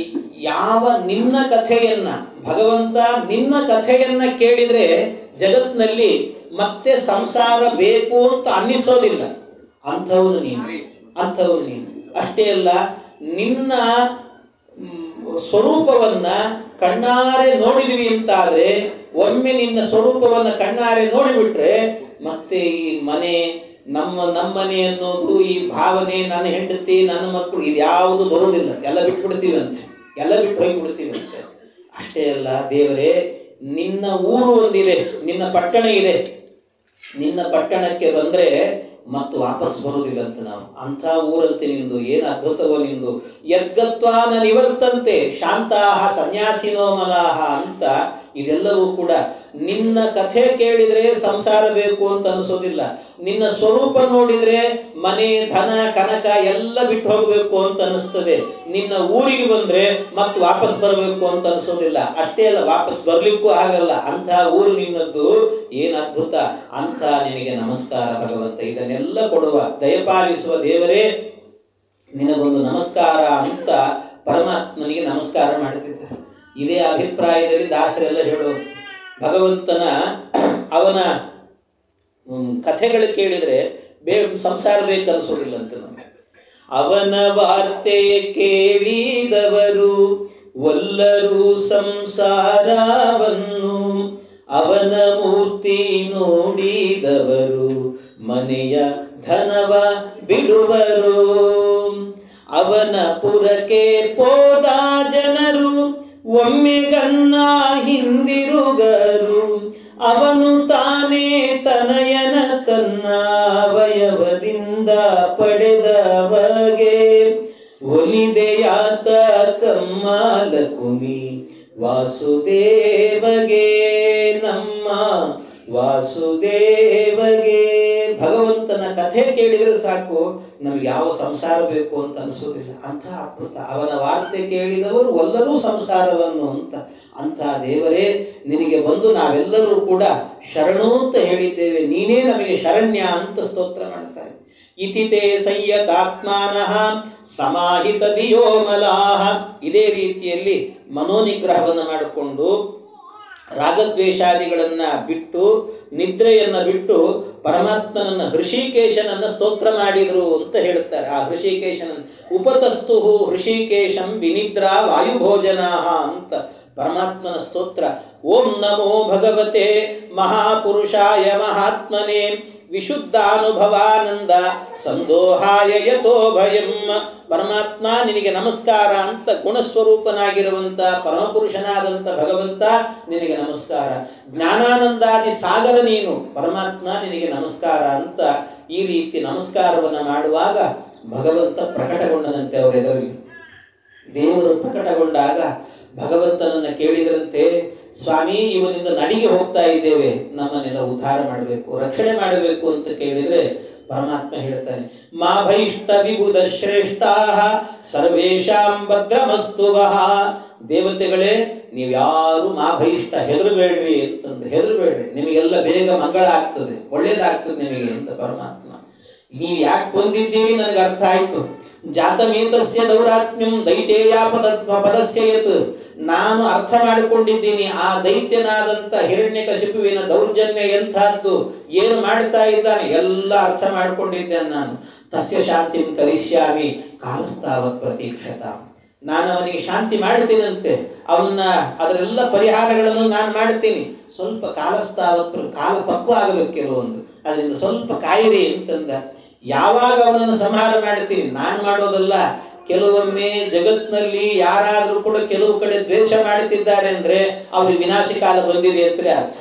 ಯಾವ ನಿನ್ನ ಕಥೆಯನ್ನ ಭಗವಂತ ನಿನ್ನ ಕಥೆಯನ್ನ ಕೇಳಿದರೆ ಜಗತ್ತಿನಲ್ಲಿ ಮತ್ತೆ ಸಂಸಾರ ಬೇಕು ಅಂತ ಅನ್ನಿಸೋದಿಲ್ಲ. ಅಂಥವನು ನೀನು. ಅಷ್ಟೇ ಅಲ್ಲ, ನಿನ್ನ ಸ್ವರೂಪವನ್ನು ಕಣ್ಣಾರೆ ನೋಡಿದ್ವಿ ಅಂತಾದರೆ, ಒಮ್ಮೆ ನಿನ್ನ ಸ್ವರೂಪವನ್ನು ಕಣ್ಣಾರೆ ನೋಡಿಬಿಟ್ರೆ ಮತ್ತೆ ಈ ಮನೆ, ನಮ್ಮನೆ ಅನ್ನೋದು, ಈ ಭಾವನೆ, ನನ್ನ ಹೆಂಡತಿ, ನನ್ನ ಮಕ್ಕಳು, ಇದ್ಯಾವುದು ಬರುವುದಿಲ್ಲ. ಎಲ್ಲ ಬಿಟ್ಬಿಡ್ತೀವಂತೆ, ಎಲ್ಲ ಬಿಟ್ಟು ಹೋಗಿಬಿಡ್ತೀವಂತೆ. ಅಷ್ಟೇ ಅಲ್ಲ ದೇವರೇ, ನಿನ್ನ ಊರು ಒಂದಿದೆ, ನಿನ್ನ ಪಟ್ಟಣ ಇದೆ. ನಿನ್ನ ಪಟ್ಟಣಕ್ಕೆ ಬಂದರೆ ಮತ್ತು ವಾಪಸ್ ಬರುವುದಿಲ್ಲ ಅಂತ ನಾವು. ಅಂಥ ಊರಂತೆ ನಿಂದು, ಏನು ಅದ್ಭುತವೋ ನಿಂದು. ಯದ್ಗತ್ವಾನ ನಿವರ್ತಂತೆ ಶಾಂತಾಹ ಸನ್ಯಾಸಿನೋ ಮಲಾಹ ಅಂತ. ಇದೆಲ್ಲವೂ ಕೂಡ ನಿನ್ನ ಕಥೆ ಕೇಳಿದರೆ ಸಂಸಾರ ಬೇಕು ಅಂತ ಅನಿಸೋದಿಲ್ಲ. ನಿನ್ನ ಸ್ವರೂಪ ನೋಡಿದರೆ ಮನೆ, ಧನ, ಕನಕ ಎಲ್ಲ ಬಿಟ್ಟು ಹೋಗಬೇಕು ಅಂತ ಅನಿಸ್ತದೆ. ನಿನ್ನ ಊರಿಗೆ ಬಂದರೆ ಮತ್ತೆ ವಾಪಸ್ ಬರಬೇಕು ಅಂತ ಅನಿಸೋದಿಲ್ಲ. ಅಷ್ಟೇ ಅಲ್ಲ, ವಾಪಸ್ ಬರಲಿಕ್ಕೂ ಆಗಲ್ಲ. ಅಂಥ ಊರು ನಿನ್ನದ್ದು, ಏನು ಅದ್ಭುತ. ಅಂಥ ನಿನಗೆ ನಮಸ್ಕಾರ ಭಗವಂತ. ಇದನ್ನೆಲ್ಲ ಕೊಡುವ, ದಯಪಾಲಿಸುವ ದೇವರೇ ನಿನಗೊಂದು ನಮಸ್ಕಾರ ಅಂತ ಪರಮಾತ್ಮನಿಗೆ ನಮಸ್ಕಾರ ಮಾಡುತ್ತಿದ್ದಾರೆ. ಇದೇ ಅಭಿಪ್ರಾಯದಲ್ಲಿ ದಾಸರೆಲ್ಲ ಹೇಳೋದು. ಭಗವಂತನ ಅವನ ಕಥೆಗಳು ಕೇಳಿದರೆ ಸಂಸಾರ ಬೇಕನ್ನಿಸೋದಿಲ್ಲ ಅಂತ ನಮಗೆ. ಅವನ ವಾರ್ತೆ ಕೇಳಿದವರು ಒಲ್ಲರೂ ಸಂಸಾರವನ್ನು, ಅವನ ಮೂರ್ತಿ ನೋಡಿದವರು ಮನೆಯ ಧನವ ಬಿಡುವರು. ಅವನ ಪುರಕ್ಕೆ ಹೋದ ಜನರು ಒಮ್ಮೆಗನ್ನ ಹಿಂದಿರುಗರು. ಅವನು ತಾನೇ ತನಯನ ತನ್ನ ಅವಯವದಿಂದ ಪಡೆದವಗೆ ಒಲಿದೆಯಾತ ಕಮ್ಮಲಕುಮಿ ವಾಸುದೇವಗೆ, ನಮ್ಮ ವಾಸುದೇವಗೆ. ಭಗವಂತನ ಕಥೆ ಕೇಳಿದರೆ ಸಾಕು, ನಮಗೆ ಯಾವ ಸಂಸಾರ ಬೇಕು ಅಂತ ಅನಿಸೋದಿಲ್ಲ. ಅಂಥ ಅದ್ಭುತ. ಅವನ ವಾರ್ತೆ ಕೇಳಿದವರು ಒಲ್ಲರೂ ಸಂಸಾರವನ್ನು ಅಂತ. ಅಂಥ ದೇವರೇ ನಿನಗೆ ಬಂದು ನಾವೆಲ್ಲರೂ ಕೂಡ ಶರಣು ಅಂತ ಹೇಳಿದ್ದೇವೆ. ನೀನೇ ನಮಗೆ ಶರಣ್ಯ ಅಂತ ಸ್ತೋತ್ರ ಮಾಡ್ತಾರೆ. ಇತಿತೇ ಸಂಯತಾತ್ಮಾನಃ ಸಮಾಹಿತ ಧಿಯೋ ಮಲಾಹ. ಇದೇ ರೀತಿಯಲ್ಲಿ ಮನೋನಿಗ್ರಹವನ್ನು ಮಾಡಿಕೊಂಡು ರಾಗದ್ವೇಷಾದಿಗಳನ್ನು ಬಿಟ್ಟು, ನಿದ್ರೆಯನ್ನು ಬಿಟ್ಟು ಪರಮಾತ್ಮನನ್ನು, ಹೃಷಿಕೇಶನನ್ನು ಸ್ತೋತ್ರ ಮಾಡಿದರು ಅಂತ ಹೇಳುತ್ತಾರೆ. ಆ ಹೃಷಿಕೇಶನನ್ನು ಉಪತಸ್ತು ಹೃಷಿಕೇಶಂ ವಿನಿದ್ರಾ ವಾಯುಭೋಜನಾ ಅಂತ ಪರಮಾತ್ಮನ ಸ್ತೋತ್ರ. ಓಂ ನಮೋ ಭಗವತೆ ಮಹಾಪುರುಷಾಯ ಮಹಾತ್ಮನೆ ವಿಶುದ್ಧಾನುಭವಾನಂದ ಸಂದೋಹಾಯ ಯತೋ ಭಯಂ. ಪರಮಾತ್ಮ ನಿನಗೆ ನಮಸ್ಕಾರ ಅಂತ ಗುಣಸ್ವರೂಪನಾಗಿರುವಂಥ ಪರಮಪುರುಷನಾದಂಥ ಭಗವಂತ ನಿನಗೆ ನಮಸ್ಕಾರ. ಜ್ಞಾನಾನಂದಾದಿ ಸಾಗರ ನೀನು ಪರಮಾತ್ಮ ನಿನಗೆ ನಮಸ್ಕಾರ ಅಂತ ಈ ರೀತಿ ನಮಸ್ಕಾರವನ್ನು ಮಾಡುವಾಗ ಭಗವಂತ ಪ್ರಕಟಗೊಂಡನಂತೆ ಅವರೆದುರಲ್ಲಿ. ದೇವರು ಪ್ರಕಟಗೊಂಡಾಗ ಭಗವಂತನನ್ನು ಕೇಳಿದರಂತೆ, ಸ್ವಾಮಿ ಇವನಿಂದ ನಡಿಗೆ ಹೋಗ್ತಾ ಇದ್ದೇವೆ, ನಮ್ಮನ್ನೆಲ್ಲ ಉದ್ಧಾರ ಮಾಡಬೇಕು, ರಕ್ಷಣೆ ಮಾಡಬೇಕು ಅಂತ ಕೇಳಿದರೆ ಪರಮಾತ್ಮ ಹೇಳ್ತಾನೆ, ಮಾ ಭೈಷ್ಟ ವಿಬುಧ ಶ್ರೇಷ್ಠಾ ಸರ್ವೇಷಾಂ ಭದ್ರಮಸ್ತು ವಃ. ದೇವತೆಗಳೇ ನೀವ್ಯಾರು ಮಾ ಭೈಷ್ಟ ಹೆದರಬೇಡ್ರಿ ಅಂತಂದು, ಹೆದರಬೇಡ್ರಿ, ನಿಮಗೆಲ್ಲ ಬೇಗ ಮಂಗಳ ಆಗ್ತದೆ, ಒಳ್ಳೇದಾಗ್ತದೆ ನಿಮಗೆ ಅಂತ ಪರಮಾತ್ಮ. ನೀವು ಯಾಕೆ ಬಂದಿದ್ದೀರಿ ನನಗೆ ಅರ್ಥ ಆಯಿತು. ಜಾತಮೇತಸ್ಯ ದೌರಾತ್ಮ್ಯಂ ದೈತೇಯಾಪದಸ್ಯ ಯತ್. ನಾನು ಅರ್ಥ ಮಾಡಿಕೊಂಡಿದ್ದೀನಿ ಆ ದೈತ್ಯನಾದಂಥ ಹಿರಣ್ಯಕಶಿಪುವಿನ ದೌರ್ಜನ್ಯ ಎಂಥದ್ದು, ಏನು ಮಾಡ್ತಾ ಇದ್ದಾನೆ ಎಲ್ಲ ಅರ್ಥ ಮಾಡಿಕೊಂಡಿದ್ದೇನೆ ನಾನು. ತಸ್ಯ ಶಾಂತಿಂ ಕರಿಷ್ಯಾಮಿ ಕಾಲಸ್ತಾವತ್ ಪ್ರತೀಕ್ಷತಾಂ. ನಾನು ಅವನಿಗೆ ಶಾಂತಿ ಮಾಡ್ತೀನಂತೆ, ಅವನ್ನ ಅದರೆಲ್ಲ ಪರಿಹಾರಗಳನ್ನು ನಾನು ಮಾಡ್ತೀನಿ, ಸ್ವಲ್ಪ ಕಾಲಸ್ತಾವತ್ ಕಾಲ ಪಕ್ವ ಆಗಬೇಕು ಕೆಲವೊಂದು, ಅದರಿಂದ ಸ್ವಲ್ಪ ಕಾಯಿರಿ ಅಂತಂದ. ಯಾವಾಗ ಅವನನ್ನು ಸಂಹಾರ ಮಾಡ್ತೀನಿ, ನಾನು ಮಾಡೋದಲ್ಲ. ಕೆಲವೊಮ್ಮೆ ಜಗತ್ತಿನಲ್ಲಿ ಯಾರಾದರೂ ಕೂಡ ಕೆಲವು ಕಡೆ ದ್ವೇಷ ಮಾಡುತ್ತಿದ್ದಾರೆ ಅಂದರೆ ಅವ್ರಿಗೆ ವಿನಾಶ ಕಾಲ ಬಂದಿದೆ ಅಂತಲೇ ಅರ್ಥ.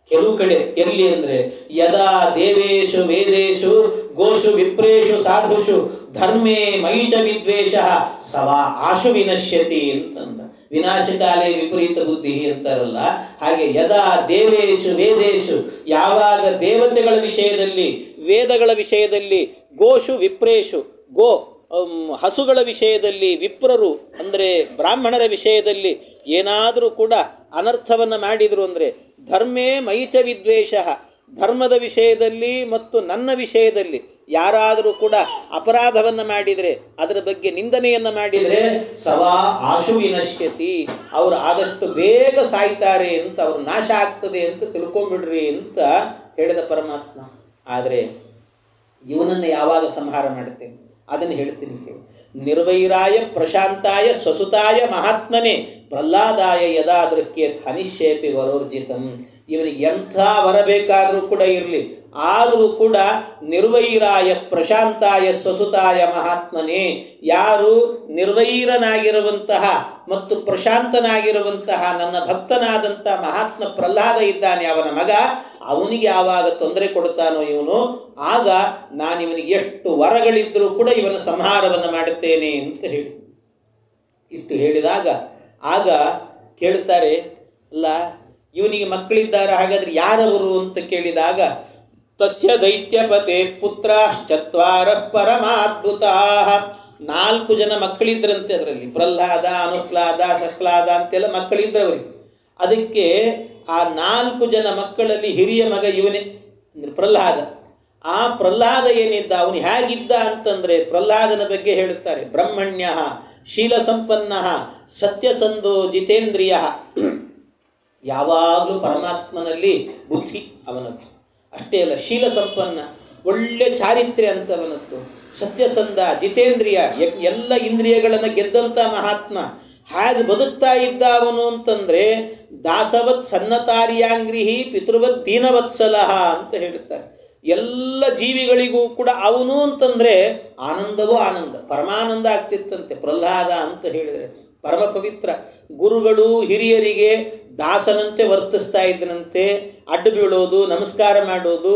ಕೆಲವು ಕಡೆ ಎಲ್ಲಿ ಅಂದರೆ ಯದಾ ದೇವೇಶು ವೇದೇಶು ಗೋಷು ವಿಪ್ರೇಷು ಸಾಧುಷು ಧರ್ಮೇ ಮೈಚ ವಿದ್ವೇಷ ಸವಾ ಆಶು ವಿನಶ್ಯತಿ ಅಂತಂದ. ವಿನಾಶಕಾಲೇ ವಿಪರೀತ ಬುದ್ಧಿ ಅಂತಾರಲ್ಲ ಹಾಗೆ, ಯದಾ ದೇವೇಶು ವೇದೇಶು, ಯಾವಾಗ ದೇವತೆಗಳ ವಿಷಯದಲ್ಲಿ ವೇದಗಳ ವಿಷಯದಲ್ಲಿ, ಗೋಷು ವಿಪ್ರೇಷು ಗೋ ಹಸುಗಳ ವಿಷಯದಲ್ಲಿ, ವಿಪ್ರರು ಅಂದರೆ ಬ್ರಾಹ್ಮಣರ ವಿಷಯದಲ್ಲಿ ಏನಾದರೂ ಕೂಡ ಅನರ್ಥವನ್ನು ಮಾಡಿದರು ಅಂದರೆ, ಧರ್ಮೇ ಮೈಚ ವಿದ್ವೇಷ, ಧರ್ಮದ ವಿಷಯದಲ್ಲಿ ಮತ್ತು ನನ್ನ ವಿಷಯದಲ್ಲಿ ಯಾರಾದರೂ ಕೂಡ ಅಪರಾಧವನ್ನು ಮಾಡಿದರೆ, ಅದರ ಬಗ್ಗೆ ನಿಂದನೆಯನ್ನು ಮಾಡಿದರೆ ಸವಾ ಆಶು ವಿನಶ್ಯತಿ, ಅವರು ಆದಷ್ಟು ಬೇಗ ಸಾಯ್ತಾರೆ ಅಂತ, ಅವರು ನಾಶ ಆಗ್ತದೆ ಅಂತ ತಿಳ್ಕೊಂಬಿಡ್ರಿ ಅಂತ ಹೇಳಿದ ಪರಮಾತ್ಮ. ಆದರೆ ಇವನನ್ನು ಯಾವಾಗ ಸಂಹಾರ ಮಾಡುತ್ತೇನೆ ಅದನ್ನು ಹೇಳ್ತೀನಿ ಕೇಳಿ. ನಿರ್ವೈರಾಯ ಪ್ರಶಾಂತಾಯ ಸ್ವಸುತಾಯ ಮಹಾತ್ಮನೇ ಪ್ರಹ್ಲಾದಾಯ ಯದಾ ದೃಕ್ಯೇತ್ ಹನಿಶ್ಯೇಪಿ ವರೋರ್ಜಿತಂ. ಇವನಿಗೆ ಎಂಥ ವರ ಬೇಕಾದರೂ ಕೂಡ ಇರಲಿ, ಆದರೂ ಕೂಡ ನಿರ್ವೈರಾಯ ಪ್ರಶಾಂತಾಯ ಸ್ವಸುತಾಯ ಮಹಾತ್ಮನೇ, ಯಾರು ನಿರ್ವೈರನಾಗಿರುವಂತಹ ಮತ್ತು ಪ್ರಶಾಂತನಾಗಿರುವಂತಹ ನನ್ನ ಭಕ್ತನಾದಂಥ ಮಹಾತ್ಮ ಪ್ರಹ್ಲಾದ ಇದ್ದಾನೆ, ಅವನ ಮಗ, ಅವನಿಗೆ ಯಾವಾಗ ತೊಂದರೆ ಕೊಡ್ತಾನೋ ಇವನು, ಆಗ ನಾನು ಇವನಿಗೆ ಎಷ್ಟು ವರಗಳಿದ್ದರೂ ಕೂಡ ಇವನ ಸಂಹಾರವನ್ನು ಮಾಡುತ್ತೇನೆ ಅಂತ ಹೇಳಿ ಇಷ್ಟು ಹೇಳಿದಾಗ ಆಗ ಕೇಳ್ತಾರೆ, ಅಲ್ಲ ಇವನಿಗೆ ಮಕ್ಕಳಿದ್ದಾರೆ, ಹಾಗಾದರೆ ಯಾರವರು ಅಂತ ಕೇಳಿದಾಗ, ತಸ್ಯ ದೈತ್ಯಪತೆ ಪುತ್ರಾಶ್ಚತ್ವಾರ ಪರಮಾದ್ಭುತಾ. 4 ಜನ ಮಕ್ಕಳಿದ್ರಂತೆ ಅದರಲ್ಲಿ, ಪ್ರಹ್ಲಾದ ಅನುಹ್ಲಾದ ಸಹ್ಲಾದ ಅಂತೆಲ್ಲ ಮಕ್ಕಳಿದ್ರವರಿಗೆ. ಅದಕ್ಕೆ ಆ 4 ಜನ ಮಕ್ಕಳಲ್ಲಿ ಹಿರಿಯ ಮಗ ಇವನೇ ಅಂದರೆ ಪ್ರಹ್ಲಾದ. ಆ ಪ್ರಹ್ಲಾದ ಏನಿದ್ದ, ಅವನು ಹೇಗಿದ್ದ ಅಂತಂದರೆ ಪ್ರಹ್ಲಾದನ ಬಗ್ಗೆ ಹೇಳುತ್ತಾರೆ, ಬ್ರಹ್ಮಣ್ಯ ಶೀಲ ಸಂಪನ್ನ ಸತ್ಯಸಂಧೋ ಜಿತೇಂದ್ರಿಯ. ಯಾವಾಗಲೂ ಪರಮಾತ್ಮನಲ್ಲಿ ಬುದ್ಧಿ ಅವನದ್ದು, ಅಷ್ಟೇ ಅಲ್ಲ ಶೀಲ ಸಂಪನ್ನ, ಒಳ್ಳೆ ಚಾರಿತ್ರ್ಯ ಅಂತವನದ್ದು, ಸತ್ಯಸಂಧ ಜಿತೇಂದ್ರಿಯ, ಎಲ್ಲ ಇಂದ್ರಿಯಗಳನ್ನು ಗೆದ್ದಂಥ ಮಹಾತ್ಮ. ಹಾಗೆ ಬದುಕ್ತಾ ಇದ್ದ ಅವನು ಅಂತಂದರೆ ದಾಸವತ್ ಸನ್ನತಾರ್ಯಾಂಗ್ರಿಹಿ ಪಿತೃವತ್ ದೀನವತ್ಸಲಹ ಅಂತ ಹೇಳುತ್ತಾರೆ. ಎಲ್ಲ ಜೀವಿಗಳಿಗೂ ಕೂಡ ಅವನು ಅಂತಂದರೆ ಆನಂದವೋ ಆನಂದ, ಪರಮಾನಂದ ಆಗ್ತಿತ್ತಂತೆ ಪ್ರಹ್ಲಾದ ಅಂತ ಹೇಳಿದರೆ. ಪರಮ ಪವಿತ್ರ, ಗುರುಗಳು ಹಿರಿಯರಿಗೆ ದಾಸನಂತೆ ವರ್ತಿಸ್ತಾ ಇದ್ದನಂತೆ, ಅಡ್ಡು ಬೀಳೋದು, ನಮಸ್ಕಾರ ಮಾಡೋದು,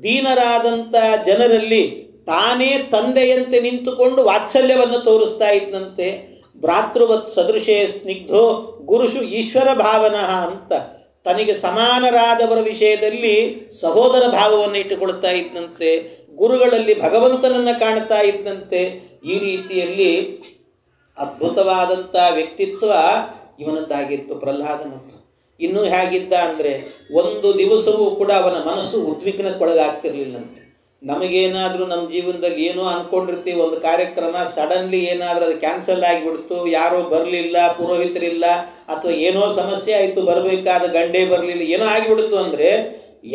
ದೀನರಾದಂಥ ಜನರಲ್ಲಿ ತಾನೇ ತಂದೆಯಂತೆ ನಿಂತುಕೊಂಡು ವಾತ್ಸಲ್ಯವನ್ನು ತೋರಿಸ್ತಾ ಇದ್ದಂತೆ. ಭ್ರಾತೃವತ್ ಸದೃಶೇ ಸ್ನಿಗ್ಧೋ ಗುರುಷು ಈಶ್ವರ ಭಾವನಃ ಅಂತ ತನಗೆ ಸಮಾನರಾದವರ ವಿಷಯದಲ್ಲಿ ಸಹೋದರ ಭಾವವನ್ನು ಇಟ್ಟುಕೊಳ್ತಾ ಇದ್ದಂತೆ, ಗುರುಗಳಲ್ಲಿ ಭಗವಂತನನ್ನು ಕಾಣ್ತಾ ಇದ್ದಂತೆ. ಈ ರೀತಿಯಲ್ಲಿ ಅದ್ಭುತವಾದಂಥ ವ್ಯಕ್ತಿತ್ವ ಇವನದ್ದಾಗಿತ್ತು ಪ್ರಹ್ಲಾದನದ್ದು. ಇನ್ನೂ ಹೇಗಿದ್ದ ಅಂದರೆ ಒಂದು ದಿವಸವೂ ಕೂಡ ಅವನ ಮನಸ್ಸು ಉದ್ವಿಗ್ನಕ್ಕೊಳಗಾಗ್ತಿರ್ಲಿಲ್ಲಂತೆ. ನಮಗೇನಾದರೂ ನಮ್ಮ ಜೀವನದಲ್ಲಿ ಏನೋ ಅಂದ್ಕೊಂಡಿರ್ತೀವಿ, ಒಂದು ಕಾರ್ಯಕ್ರಮ ಸಡನ್ಲಿ ಏನಾದರೂ ಅದು ಕ್ಯಾನ್ಸಲ್ ಆಗಿಬಿಡ್ತು, ಯಾರೋ ಬರಲಿಲ್ಲ, ಪುರೋಹಿತರಿಲ್ಲ, ಅಥವಾ ಏನೋ ಸಮಸ್ಯೆ ಆಯಿತು, ಬರಬೇಕಾದ ಗಂಡೇ ಬರಲಿಲ್ಲ, ಏನೋ ಆಗಿಬಿಡ್ತು ಅಂದರೆ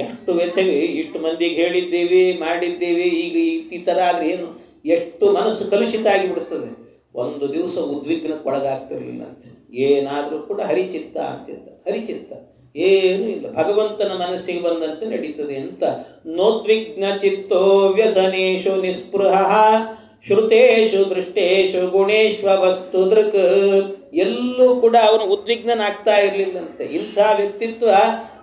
ಎಷ್ಟು ವ್ಯಥೆಗೆ, ಇಷ್ಟು ಮಂದಿಗೆ ಹೇಳಿದ್ದೀವಿ ಮಾಡಿದ್ದೀವಿ, ಈಗ ಈ ಥರ ಆದರೆ ಏನು, ಎಷ್ಟು ಮನಸ್ಸು ಕಲುಷಿತ ಆಗಿಬಿಡ್ತದೆ. ಒಂದು ದಿವಸ ಉದ್ವಿಗ್ನಕ್ಕೆ ಒಳಗಾಗ್ತಿರ್ಲಿಲ್ಲಂತೆ. ಏನಾದರೂ ಕೂಡ ಹರಿಚಿತ್ತ ಅಂತಿದ್ದ, ಹರಿಚಿತ್ತ ಏನೂ ಇಲ್ಲ, ಭಗವಂತನ ಮನಸ್ಸಿಗೆ ಬಂದಂತೆ ನಡೀತದೆ ಅಂತ. ನೋದ್ವಿಗ್ನ ಚಿತ್ತೋ ವ್ಯಸನೇಶು ನಿಸ್ಪೃಹ ಶ್ರುತೇಶು ದೃಷ್ಟೇಶು ಗುಣೇಶ್ವ ವಸ್ತು ದೃಕ್. ಎಲ್ಲೂ ಕೂಡ ಅವನು ಉದ್ವಿಗ್ನಾಗ್ತಾ ಇರಲಿಲ್ಲಂತೆ. ಇಂಥ ವ್ಯಕ್ತಿತ್ವ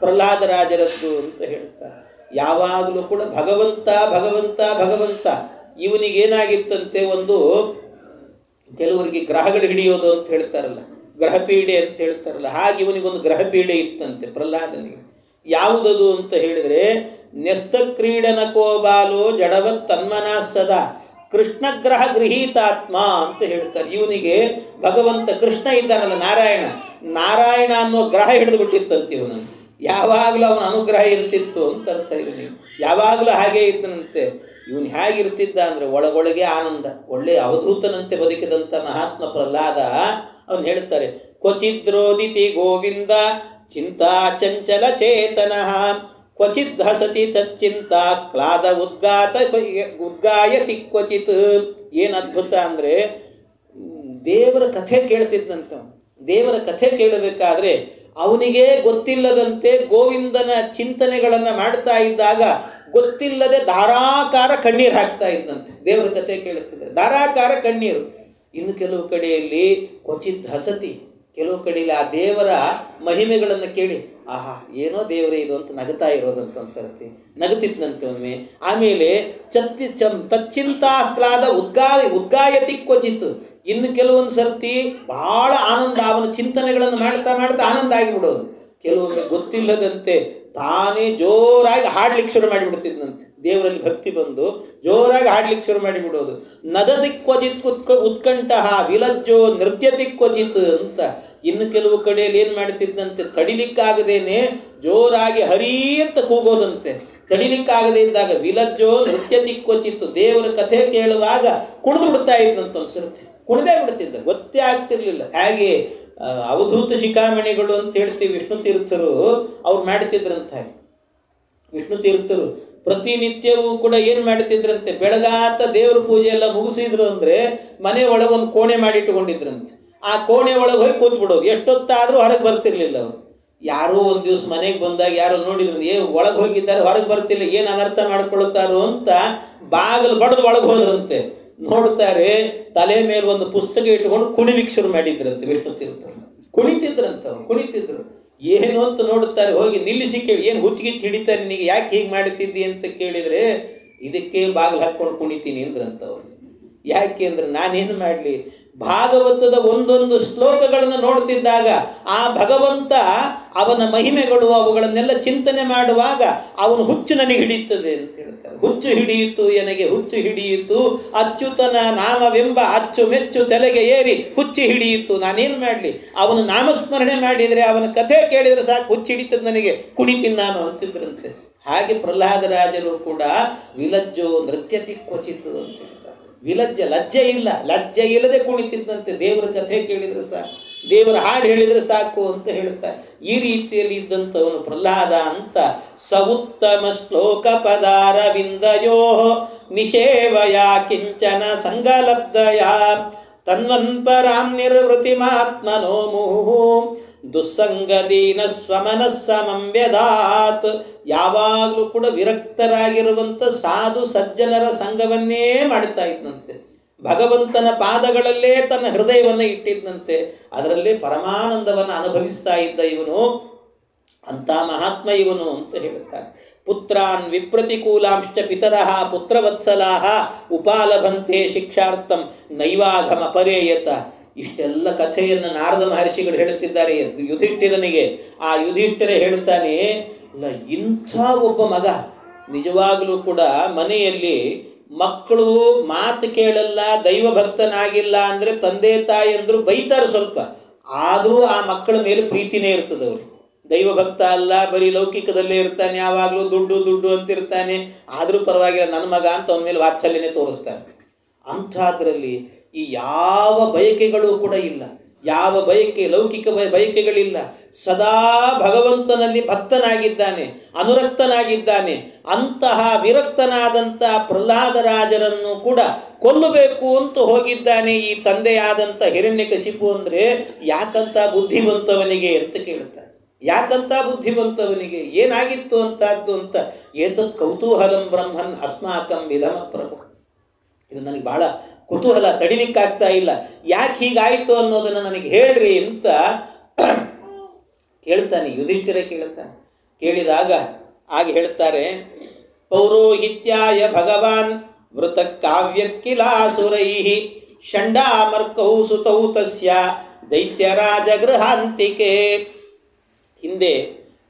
ಪ್ರಹ್ಲಾದರಾಜರದ್ದು ಅಂತ ಹೇಳ್ತಾರೆ. ಯಾವಾಗಲೂ ಕೂಡ ಭಗವಂತ ಭಗವಂತ ಭಗವಂತ. ಇವನಿಗೇನಾಗಿತ್ತಂತೆ, ಒಂದು ಕೆಲವರಿಗೆ ಗ್ರಹಗಳು ಹಿಡಿಯೋದು ಅಂತ ಹೇಳ್ತಾರಲ್ಲ, ಗ್ರಹಪೀಡೆ ಅಂತ ಹೇಳ್ತಾರಲ್ಲ, ಹಾಗೆ ಇವನಿಗೊಂದು ಗ್ರಹಪೀಡೆ ಇತ್ತಂತೆ ಪ್ರಹ್ಲಾದನಿಗೆ. ಯಾವುದದು ಅಂತ ಹೇಳಿದರೆ, ನ್ಯಸ್ತ ಕ್ರೀಡನ ಕೋಬಾಲೋ ಜಡವತ್ ತನ್ಮನಾ ಸದಾ ಕೃಷ್ಣಗ್ರಹ ಗೃಹೀತಾತ್ಮ ಅಂತ ಹೇಳ್ತಾರೆ. ಇವನಿಗೆ ಭಗವಂತ ಕೃಷ್ಣ ಇದ್ದಾನಲ್ಲ, ನಾರಾಯಣ ಅನ್ನೋ ಗ್ರಹ ಹಿಡಿದು ಬಿಟ್ಟಿತ್ತಂತೆ ಇವನನ್ನು. ಯಾವಾಗಲೂ ಅವನ ಅನುಗ್ರಹ ಇರ್ತಿತ್ತು ಅಂತ ಅರ್ಥ. ಇವನಿಗೆ ಯಾವಾಗಲೂ ಹಾಗೇ ಇದ್ದನಂತೆ. ಇವನು ಹೇಗಿರ್ತಿದ್ದ ಅಂದರೆ ಒಳಗೊಳಗೆ ಆನಂದ, ಒಳ್ಳೆಯ ಅವಧೂತನಂತೆ ಬದುಕಿದಂಥ ಮಹಾತ್ಮ ಪ್ರಹ್ಲಾದ. ಅವನು ಹೇಳ್ತಾರೆ, ಕ್ವಚಿದ್ರೋದಿತಿ ಗೋವಿಂದ ಚಿಂತಾ ಚಂಚಲ ಚೇತನ ಕ್ವಚಿದ್ ಹಸತಿ ತಚ್ಚಿಂತ ಕ್ಲಾದ ಉದ್ಗಾಯತಿ ಕ್ವಚಿತ್. ಏನು ಅದ್ಭುತ ಅಂದರೆ, ದೇವರ ಕಥೆ ಕೇಳ್ತಿದ್ದಂತ. ದೇವರ ಕಥೆ ಕೇಳಬೇಕಾದ್ರೆ ಅವನಿಗೇ ಗೊತ್ತಿಲ್ಲದಂತೆ ಗೋವಿಂದನ ಚಿಂತನೆಗಳನ್ನು ಮಾಡ್ತಾ ಇದ್ದಾಗ ಗೊತ್ತಿಲ್ಲದೆ ಧಾರಾಕಾರ ಕಣ್ಣೀರು ಹಾಕ್ತಾ ಇದ್ದಂತೆ. ದೇವರ ಕಥೆ ಕೇಳುತ್ತಿದ್ದರೆ ಧಾರಾಕಾರ ಕಣ್ಣೀರು. ಇನ್ನು ಕೆಲವು ಕಡೆಯಲ್ಲಿ ಕ್ವಚಿತ್ ಹಸತಿ, ಕೆಲವು ಕಡೆಯಲ್ಲಿ ಆ ದೇವರ ಮಹಿಮೆಗಳನ್ನು ಕೇಳಿ ಆಹಾ ಏನೋ ದೇವರೇ ಇದು ಅಂತ ನಗುತ್ತಾ ಇರೋದಂತ ಒಂದು ಸರ್ತಿ ನಗುತ್ತಿದ್ದಂತೆ ಒಮ್ಮೆ. ಆಮೇಲೆ ತಚ್ಚಿಂತಾಹ್ಲಾದ ಉದ್ಗಾಯತಿ ಕ್ವಚಿತ್. ಇನ್ನು ಕೆಲವೊಂದು ಸರ್ತಿ ಭಾಳ ಆನಂದ, ಅವನ ಚಿಂತನೆಗಳನ್ನು ಮಾಡ್ತಾ ಮಾಡ್ತಾ ಆನಂದ ಆಗಿಬಿಡೋದು. ಕೆಲವೊಮ್ಮೆ ಗೊತ್ತಿಲ್ಲದಂತೆ ತಾನೇ ಜೋರಾಗಿ ಹಾಡ್ಲಿಕ್ಕೆ ಶುರು ಮಾಡಿಬಿಡ್ತಿದ್ದಂತೆ. ದೇವರಲ್ಲಿ ಭಕ್ತಿ ಬಂದು ಜೋರಾಗಿ ಹಾಡ್ಲಿಕ್ಕೆ ಶುರು ಮಾಡಿಬಿಡೋದು. ನದತಿ ಕ್ವಚಿತ್ ಉತ್ಕಂಠ ವಿಲಜ್ಜೋ ನೃತ್ಯತಿ ಕ್ವಚಿತ್ ಅಂತ. ಇನ್ನು ಕೆಲವು ಕಡೆಯಲ್ಲಿ ಏನು ಮಾಡ್ತಿದ್ದಂತೆ, ತಡಿಲಿಕ್ಕಾಗದೇನೆ ಜೋರಾಗಿ ಹರಿ ಅಂತ ಕೂಗೋದಂತೆ. ತಡಿಲಿಕ್ಕಾಗದೇ ಇದ್ದಾಗ ವಿಲಜ್ಜೋ ನೃತ್ಯತಿ ಕ್ವಚಿತ್. ದೇವರ ಕಥೆ ಕೇಳುವಾಗ ಕುಣಿದು ಬಿಡ್ತಾ ಇದ್ದಂತ ಒಂದು ಸರ್ತಿ, ಕುಣಿದೇ ಬಿಡ್ತಿದ್ದ, ಗೊತ್ತೇ ಆಗ್ತಿರ್ಲಿಲ್ಲ. ಹಾಗೆ ಅವಧೂತ ಶಿಖಾಮಣಿಗಳು ಅಂತ ಹೇಳ್ತೀವಿ, ವಿಷ್ಣು ತೀರ್ಥರು ಅವ್ರು ಮಾಡ್ತಿದ್ರಂತ. ವಿಷ್ಣು ತೀರ್ಥರು ಪ್ರತಿನಿತ್ಯವೂ ಕೂಡ ಏನು ಮಾಡ್ತಿದ್ರಂತೆ, ಬೆಳಗಾತ ದೇವ್ರ ಪೂಜೆ ಎಲ್ಲ ಮುಗಿಸಿದ್ರು ಅಂದರೆ ಮನೆ ಒಳಗೆ ಒಂದು ಕೋಣೆ ಮಾಡಿಟ್ಟುಕೊಂಡಿದ್ರಂತೆ. ಆ ಕೋಣೆ ಒಳಗೆ ಹೋಗಿ ಕೂತ್ಬಿಡೋದು. ಎಷ್ಟೊತ್ತಾದರೂ ಹೊರಗೆ ಬರ್ತಿರ್ಲಿಲ್ಲ ಅವರು. ಯಾರೋ ಒಂದು ದಿವಸ ಮನೆಗೆ ಬಂದಾಗ ಯಾರೋ ನೋಡಿದ್ರು, ಒಳಗೆ ಹೋಗಿದ್ದಾರೆ ಹೊರಗೆ ಬರ್ತಿಲ್ಲ, ಏನು ಅನರ್ಥ ಮಾಡ್ಕೊಳ್ತಾರೋ ಅಂತ ಬಾಗಿಲು ಬಡ್ದು ಒಳಗೆ ಹೋದ್ರಂತೆ. ನೋಡ್ತಾರೆ, ತಲೆ ಮೇಲೆ ಒಂದು ಪುಸ್ತಕ ಇಟ್ಕೊಂಡು ಕುಣಿಲಿಕ್ಕೆ ಶುರು ಮಾಡಿದ್ರಂತೆ ವಿಷ್ಣು ತೀರ್ಥರು. ಕುಣಿತಿದ್ರು. ಏನು ಅಂತ ನೋಡುತ್ತಾರೆ, ಹೋಗಿ ನಿಲ್ಲಿಸಿ ಕೇಳಿ, ಏನು ಹುಚ್ಚಿಗಿಚ್ಚಿ ಹಿಡಿತಾರೆ ನಿನಗೆ, ಯಾಕೆ ಹೀಗೆ ಮಾಡುತ್ತಿದ್ದಿ ಅಂತ ಕೇಳಿದರೆ, ಇದಕ್ಕೆ ಬಾಗಿಲು ಹಾಕ್ಕೊಂಡು ಕುಣಿತೀನಿ ಅಂದ್ರಂತವ್ರು. ಯಾಕೆ ಅಂದರೆ ನಾನೇನು ಮಾಡಲಿ, ಭಾಗವತದ ಒಂದೊಂದು ಶ್ಲೋಕಗಳನ್ನು ನೋಡ್ತಿದ್ದಾಗ ಆ ಭಗವಂತ ಅವನ ಮಹಿಮೆಗಳು ಅವುಗಳನ್ನೆಲ್ಲ ಚಿಂತನೆ ಮಾಡುವಾಗ ಅವನು ಹುಚ್ಚು ನನಗೆ ಹಿಡಿಯುತ್ತದೆ ಅಂತ ಹೇಳ್ತಾರೆ. ಹುಚ್ಚು ಹಿಡಿಯಿತು ನನಗೆ, ಹುಚ್ಚು ಹಿಡಿಯಿತು ಅಚ್ಯುತನ ನಾಮವೆಂಬ ಅಚ್ಚು ಮೆಚ್ಚು ತಲೆಗೆ ಏರಿ ಹುಚ್ಚು ಹಿಡಿಯಿತು. ನಾನೇನು ಮಾಡಲಿ, ಅವನು ನಾಮಸ್ಮರಣೆ ಮಾಡಿದರೆ, ಅವನ ಕಥೆ ಕೇಳಿದರೆ ಸಾಕು ಹುಚ್ಚು ಹಿಡಿತದೆ ನನಗೆ, ಕುಣಿತೀನಿ ನಾನು ಅಂತಿದ್ರಂತೆ. ಹಾಗೆ ಪ್ರಹ್ಲಾದರಾಜರು ಕೂಡ ವಿಲಜ್ಜೋ ನೃತ್ಯತಿ ಕ್ವಚಿತ್ ಅಂತ ಹೇಳ್ತಾರೆ. ಲಜ್ಜೆ ಇಲ್ಲದೆ ಕುಣಿತಿದ್ದಂತೆ. ದೇವರ ಕಥೆ ಕೇಳಿದರೆ ಸಾಕು, ದೇವರ ಹಾಡು ಹೇಳಿದರೆ ಸಾಕು ಅಂತ ಹೇಳ್ತಾರೆ. ಈ ರೀತಿಯಲ್ಲಿ ಇದ್ದಂಥವನು ಪ್ರಹ್ಲಾದ ಅಂತ. ಸವುತ್ತಮ ಶ್ಲೋಕ ಪದಾರವಿಂದಯೋ ನಿಷೇವಯ ಕಿಂಚನ ಸಂಗಲಬ್ಧಯ ತನ್ವನ್ಪರಾಂ ನಿರ್ವೃತಿಮಾತ್ಮನೋ ಮುಹು ದುಸ್ಸಂಗದೀನ ಸ್ವಮನಸ್ಸಮಂ ವ್ಯದಾತ್. ಯಾವಾಗಲೂ ಕೂಡ ವಿರಕ್ತರಾಗಿರುವಂಥ ಸಾಧು ಸಜ್ಜನರ ಸಂಘವನ್ನೇ ಮಾಡ್ತಾ ಇದ್ದಂತೆ. ಭಗವಂತನ ಪಾದಗಳಲ್ಲೇ ತನ್ನ ಹೃದಯವನ್ನು ಇಟ್ಟಿದ್ದಂತೆ. ಅದರಲ್ಲೇ ಪರಮಾನಂದವನ್ನು ಅನುಭವಿಸ್ತಾ ಇದ್ದ ಇವನು ಅಂಥ ಮಹಾತ್ಮ ಇವನು ಅಂತ ಹೇಳುತ್ತಾರೆ. ಪುತ್ರಾನ್ ವಿಪ್ರತಿಕೂಲಾಂಶ್ಚ ಪಿತರಃ ಪುತ್ರವತ್ಸಲಾಹ ಉಪಾಲಭಂತೆ ಶಿಕ್ಷಾರ್ಥಂ ನೈವಾಘಮ ಪರೇಯತ. ಇಷ್ಟೆಲ್ಲ ಕಥೆಯನ್ನು ನಾರದ ಮಹರ್ಷಿಗಳು ಹೇಳುತ್ತಿದ್ದಾರೆ ಯುಧಿಷ್ಠಿರನಿಗೆ. ಆ ಯುಧಿಷ್ಠಿರ ಹೇಳ್ತಾನೆ, ಅಲ್ಲ ಇಂಥ ಒಬ್ಬ ಮಗ, ನಿಜವಾಗಲೂ ಕೂಡ ಮನೆಯಲ್ಲಿ ಮಕ್ಕಳು ಮಾತು ಕೇಳಲ್ಲ, ದೈವ ಭಕ್ತನಾಗಿಲ್ಲ ಅಂದರೆ ತಂದೆ ತಾಯಿಯಂದರು ಬೈತಾರೆ ಸ್ವಲ್ಪ, ಆದರೂ ಆ ಮಕ್ಕಳ ಮೇಲೆ ಪ್ರೀತಿನೇ ಇರ್ತದೆ ಅವರು. ದೈವ ಭಕ್ತ ಅಲ್ಲ, ಬರೀ ಲೌಕಿಕದಲ್ಲೇ ಇರ್ತಾನೆ, ಯಾವಾಗಲೂ ದುಡ್ಡು ಅಂತಿರ್ತಾನೆ, ಆದರೂ ಪರವಾಗಿಲ್ಲ ನನ್ನ ಮಗ ಅಂತ ಅವನ ಮೇಲೆ ವಾತ್ಸಲ್ಯನೇ ತೋರಿಸ್ತಾರೆ. ಅಂಥದ್ರಲ್ಲಿ ಈ ಯಾವ ಬಯಕೆಗಳು ಕೂಡ ಇಲ್ಲ, ಯಾವ ಲೌಕಿಕ ಬಯಕೆಗಳಿಲ್ಲ. ಸದಾ ಭಗವಂತನಲ್ಲಿ ಭಕ್ತನಾಗಿದ್ದಾನೆ, ಅನುರಕ್ತನಾಗಿದ್ದಾನೆ. ಅಂತಹ ವಿರಕ್ತನಾದಂಥ ಪ್ರಹ್ಲಾದರಾಜರನ್ನು ಕೂಡ ಕೊಲ್ಲಬೇಕು ಅಂತ ಹೋಗಿದ್ದಾನೆ ಈ ತಂದೆಯಾದಂಥ ಹಿರಣ್ಯಕಶಿಪು. ಅಂದರೆ ಯಾಕಂತ ಬುದ್ಧಿ ಬಂತವನಿಗೆ ಅಂತ ಕೇಳುತ್ತಾರೆ. ಯಾಕಂತ ಬುದ್ಧಿ ಬಂತವನಿಗೆ, ಏನಾಗಿತ್ತು ಅಂತದ್ದು ಅಂತ. ಏತತ್ ಕೌತೂಹಲಂ ಬ್ರಹ್ಮನ್ ಅಸ್ಮಾಕಂ ವಿಧಮ ಪ್ರಭು. ಇದು ನನಗೆ ಭಾಳ ಕುತೂಹಲ, ತಡಿಲಿಕ್ಕಾಗ್ತಾ ಇಲ್ಲ, ಯಾಕೆ ಹೀಗಾಯಿತು ಅನ್ನೋದನ್ನು ನನಗೆ ಹೇಳ್ರಿ ಅಂತ ಕೇಳ್ತಾನೆ. ಯುಧಿಷ್ಠಿರ ಕೇಳ್ತಾನೆ. ಕೇಳಿದಾಗ ಆಗ ಹೇಳ್ತಾರೆ, ಪೌರೋಹಿತ್ಯಾಯ ಭಗವಾನ್ ವೃತ ಕಾವ್ಯಕ್ಕಿಲಾಸುರೈ ಷಂಡಾಮರ್ಕೌ ಸುತೌ ತಸ್ಯ ದೈತ್ಯರಾಜ ಗೃಹಾಂತಿಕೆ. ಹಿಂದೆ